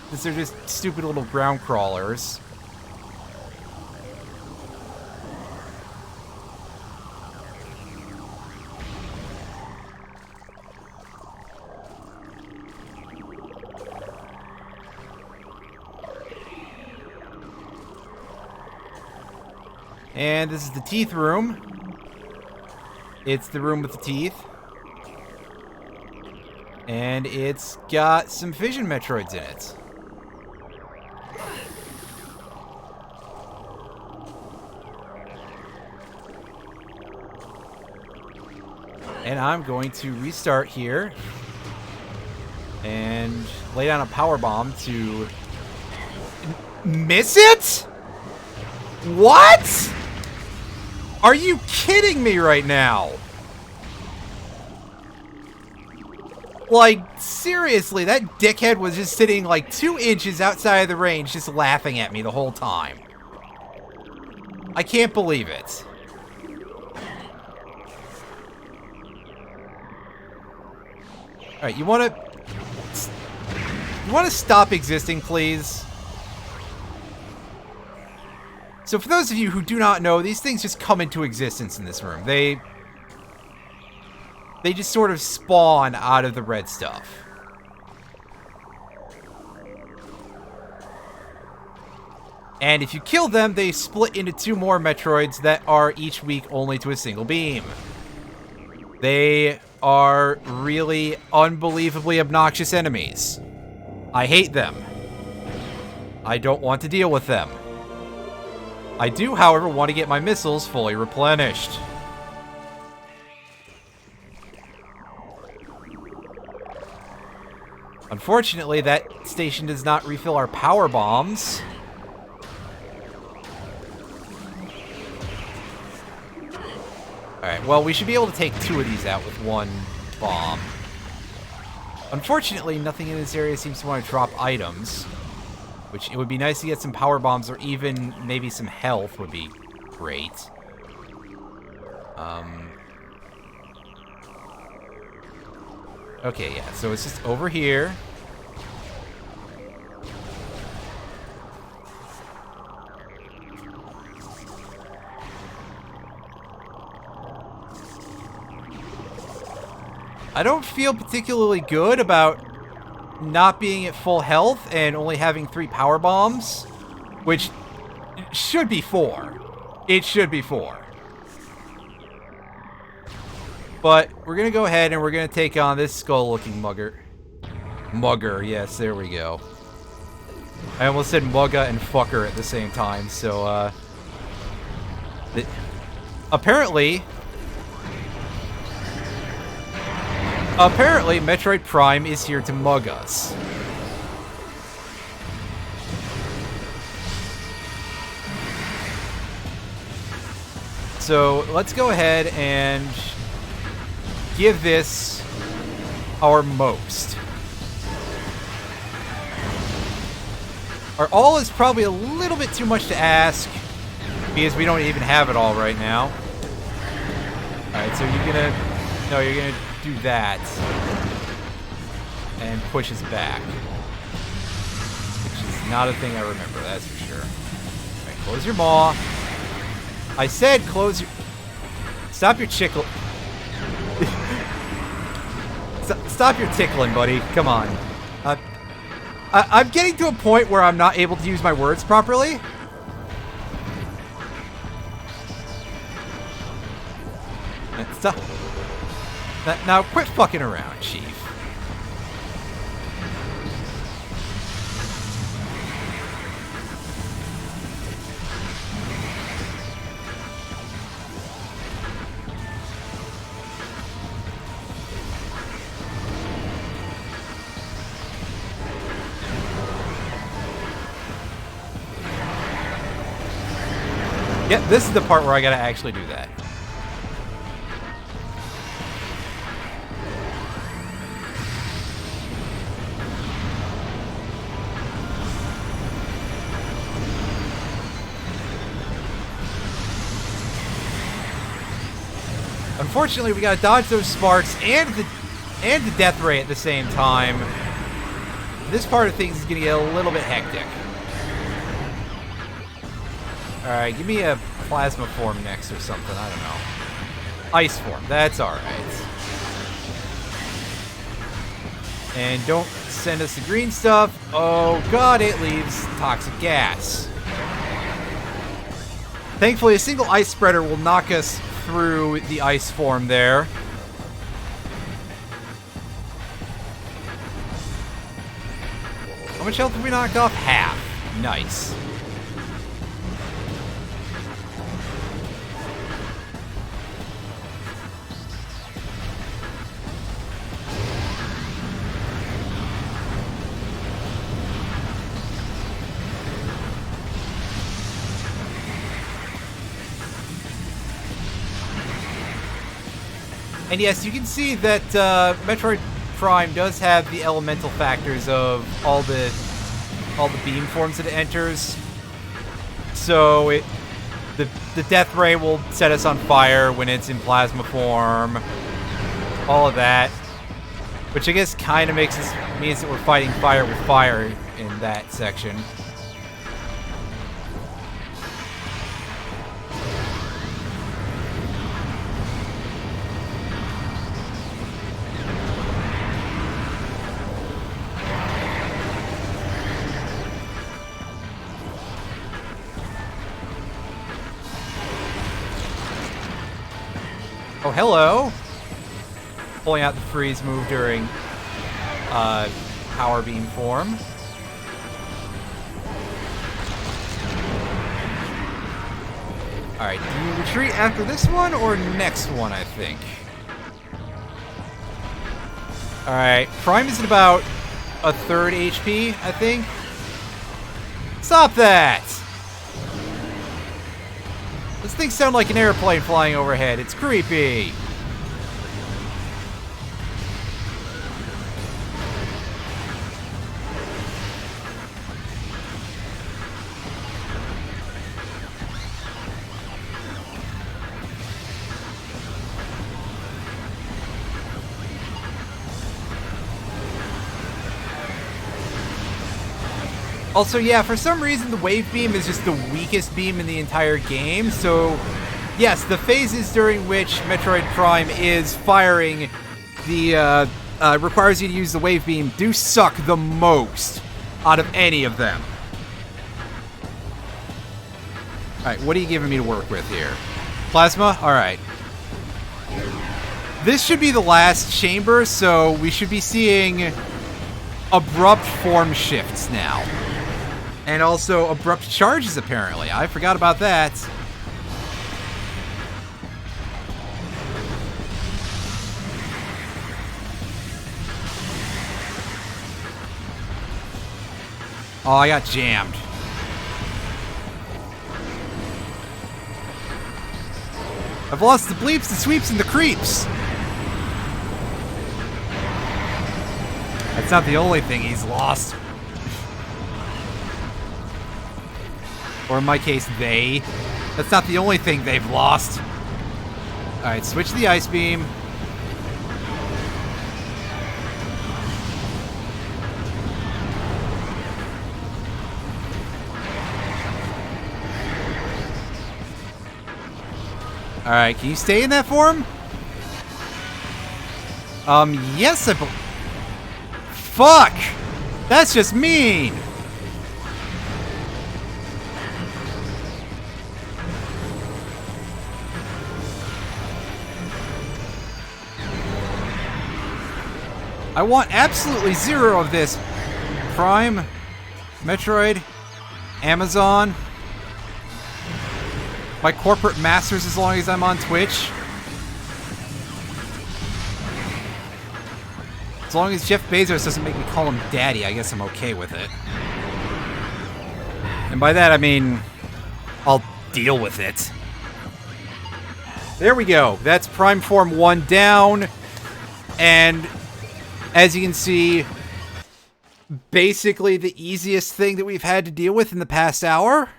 Because they're just stupid little ground crawlers. And this is the teeth room. It's the room with the teeth. And it's got some fission Metroids in it. And I'm going to restart here. And lay down a power bomb to... Miss it? What? Are you kidding me right now? Like, seriously, that dickhead was just sitting like 2 inches outside of the range just laughing at me the whole time. I can't believe it. Alright, you wanna stop existing, please? So for those of you who do not know, these things just come into existence in this room. They just sort of spawn out of the red stuff. And if you kill them, they split into 2 more Metroids that are each weak only to a single beam. They are really unbelievably obnoxious enemies. I hate them. I don't want to deal with them. I do, however, want to get my missiles fully replenished. Unfortunately, that station does not refill our power bombs. Alright, well, we should be able to take 2 of these out with 1 bomb. Unfortunately, nothing in this area seems to want to drop items. Which, it would be nice to get some power bombs or even maybe some health would be great. Okay, yeah, so it's just over here. I don't feel particularly good about not being at full health and only having 3 power bombs, which should be 4. It should be 4. But we're going to go ahead and we're going to take on this skull-looking mugger. Mugger, yes, there we go. I almost said mugga and fucker at the same time, so, apparently, Metroid Prime is here to mug us. So, let's go ahead and give this our most. Our all is probably a little bit too much to ask, because we don't even have it all right now. Alright, so you're gonna... No, you're gonna do that. And push us back. Which is not a thing I remember, that's for sure. Alright, close your maw. I said close your... Stop your chickle... Stop your tickling, buddy. Come on. I'm getting to a point where I'm not able to use my words properly. Stop. Now, quit fucking around, Chief. Yep, this is the part where I gotta actually do that. Unfortunately, we gotta dodge those sparks and the death ray at the same time. This part of things is gonna get a little bit hectic. Alright, give me a plasma form next or something, I don't know. Ice form, that's alright. And don't send us the green stuff. Oh god, it leaves toxic gas. Thankfully, a single ice spreader will knock us through the ice form there. How much health have we knocked off? Half. Nice. And yes, you can see that Metroid Prime does have the elemental factors of all the beam forms that it enters. So the death ray will set us on fire when it's in plasma form. All of that, which I guess kind of means that we're fighting fire with fire in that section. Oh, hello! Pulling out the freeze move during power beam form. Alright, do you retreat after this one or next one, I think? Alright, Prime is at about a third HP, I think. Stop that! Those things sound like an airplane flying overhead. It's creepy. Also, yeah, for some reason the wave beam is just the weakest beam in the entire game, so yes, the phases during which Metroid Prime is firing the, requires you to use the wave beam do suck the most out of any of them. Alright, what are you giving me to work with here? Plasma? Alright. This should be the last chamber, so we should be seeing abrupt form shifts now. And also abrupt charges, apparently. I forgot about that. Oh, I got jammed. I've lost the bleeps, the sweeps, and the creeps. That's not the only thing he's lost. Or in my case, they. That's not the only thing they've lost. Alright, switch the ice beam. Alright, can you stay in that form? Yes, Fuck! That's just mean! I want absolutely zero of this. Prime, Metroid, Amazon, my corporate masters as long as I'm on Twitch. As long as Jeff Bezos doesn't make me call him daddy, I guess I'm okay with it. And by that I mean, I'll deal with it. There we go. That's Prime Form 1 down. And as you can see, basically the easiest thing that we've had to deal with in the past hour.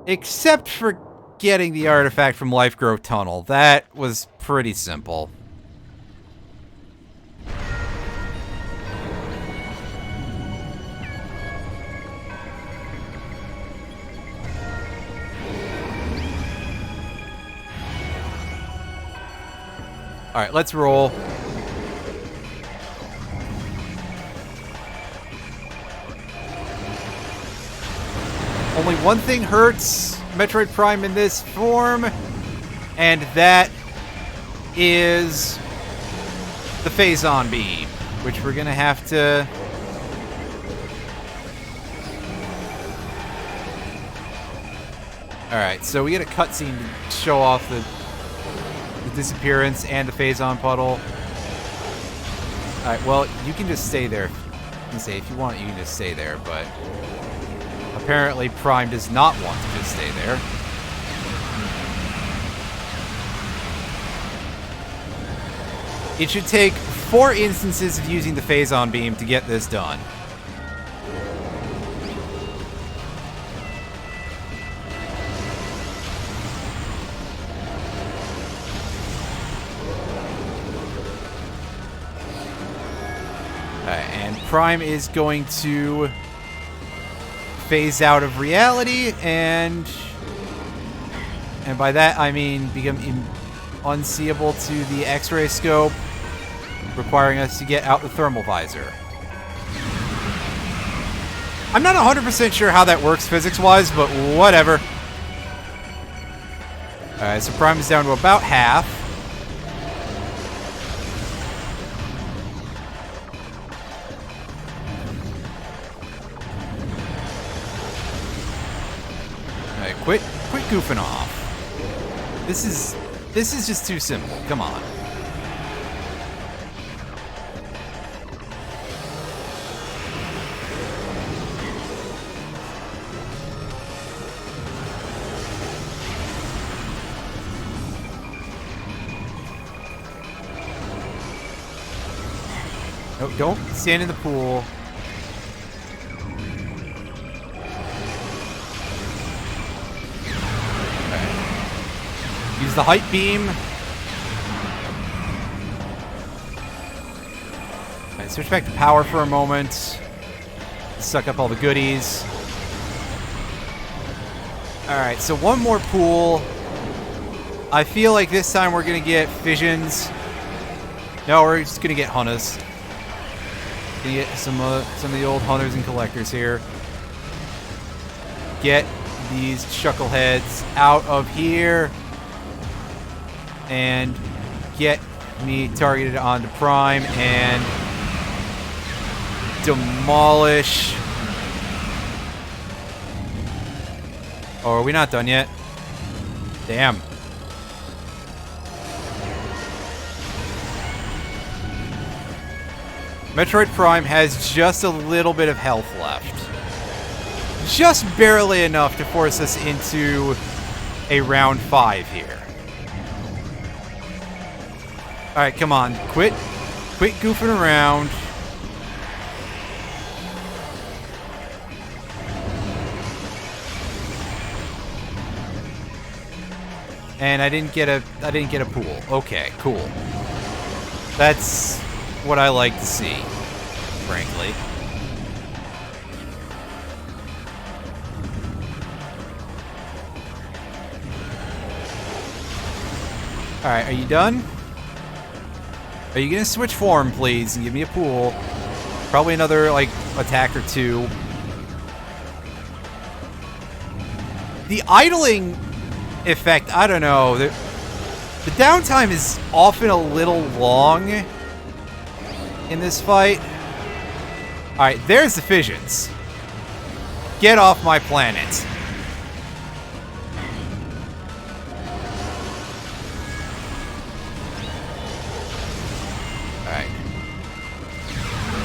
Except for getting the artifact from Life Growth Tunnel. That was pretty simple. Alright, let's roll. Only one thing hurts Metroid Prime in this form, and that is the Phazon Beam, which we're gonna have to... Alright, so we get a cutscene to show off the disappearance and the Phazon puddle. Alright, well, you can just stay there. If you want, you can just stay there, but... apparently, Prime does not want to just stay there. It should take 4 instances of using the Phazon Beam to get this done. And Prime is going to phase out of reality, and by that I mean become unseeable to the X-ray scope, requiring us to get out the thermal visor. I'm not 100% sure how that works physics-wise, but whatever. Alright, so Prime is down to about half. Quit goofing off. This is just too simple. Come on. No, don't stand in the pool. Use the height beam. Alright, switch back to power for a moment. Suck up all the goodies. Alright, so one more pool. I feel like this time we're gonna get fissions. No, we're just gonna get hunters. Gonna get some of the old hunters and collectors here. Get these chuckleheads out of here. And get me targeted onto Prime and demolish. Oh, are we not done yet? Damn. Metroid Prime has just a little bit of health left. Just barely enough to force us into a round 5 here. Alright, come on. Quit goofing around. And I didn't get a pool. Okay, cool. That's what I like to see, frankly. Alright, are you done? Are you gonna switch form, please, and give me a pool? Probably another, like, attack or 2. The idling effect, I don't know. The downtime is often a little long in this fight. Alright, there's the fissions. Get off my planet.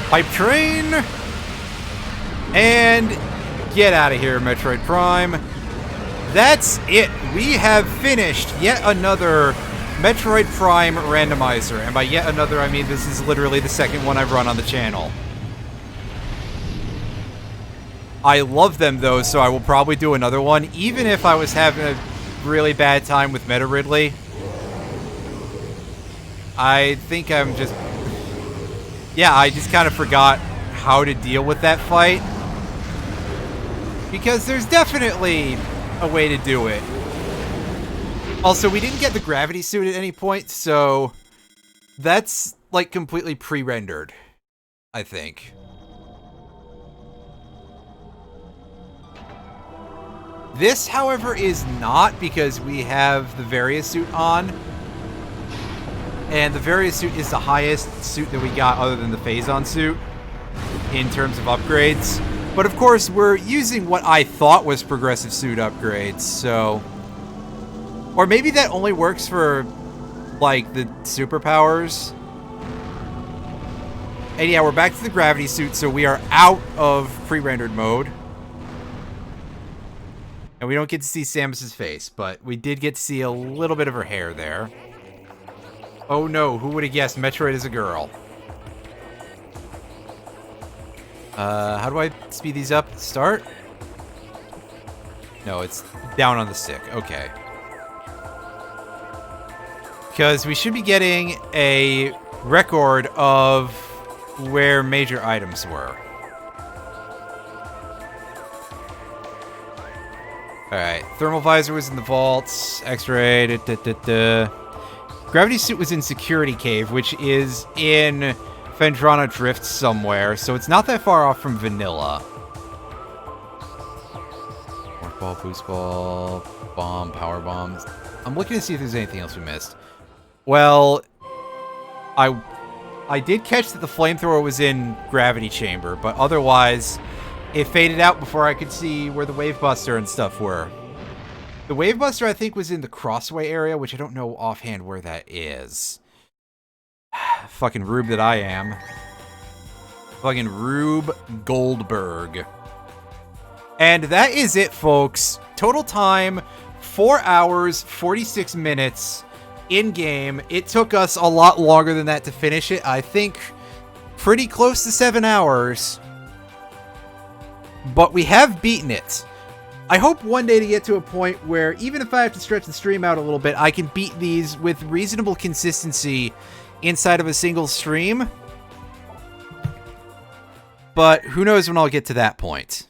Pipe train! And get out of here, Metroid Prime. That's it. We have finished yet another Metroid Prime Randomizer. And by yet another, I mean this is literally the second one I've run on the channel. I love them, though, so I will probably do another one. Even if I was having a really bad time with Meta Ridley. I think I'm just... Yeah, I just kind of forgot how to deal with that fight. Because there's definitely a way to do it. Also, we didn't get the gravity suit at any point, so that's, like, completely pre-rendered, I think. This, however, is not, because we have the various suit on. And the various suit is the highest suit that we got other than the Phazon suit in terms of upgrades. But of course, we're using what I thought was progressive suit upgrades, so... Or maybe that only works for, like, the superpowers. And yeah, we're back to the gravity suit, so we are out of pre-rendered mode. And we don't get to see Samus's face, but we did get to see a little bit of her hair there. Oh no, who would have guessed Metroid is a girl? How do I speed these up? Start? No, it's down on the stick. Okay. Because we should be getting a record of where major items were. Alright, thermal visor was in the vaults, x-ray, Gravity suit was in Security Cave, which is in Phendrana Drift somewhere, so it's not that far off from Vanilla. Morph ball, boost ball, bomb, power bombs. I'm looking to see if there's anything else we missed. Well, I did catch that the flamethrower was in Gravity Chamber, but otherwise, it faded out before I could see where the Wave Buster and stuff were. The Wave Buster, I think, was in the Crossway area, which I don't know offhand where that is. Fucking Rube that I am. Fucking Rube Goldberg. And that is it, folks. Total time, 4 hours, 46 minutes in-game. It took us a lot longer than that to finish it. I think pretty close to 7 hours. But we have beaten it. I hope one day to get to a point where, even if I have to stretch the stream out a little bit, I can beat these with reasonable consistency inside of a single stream. But who knows when I'll get to that point.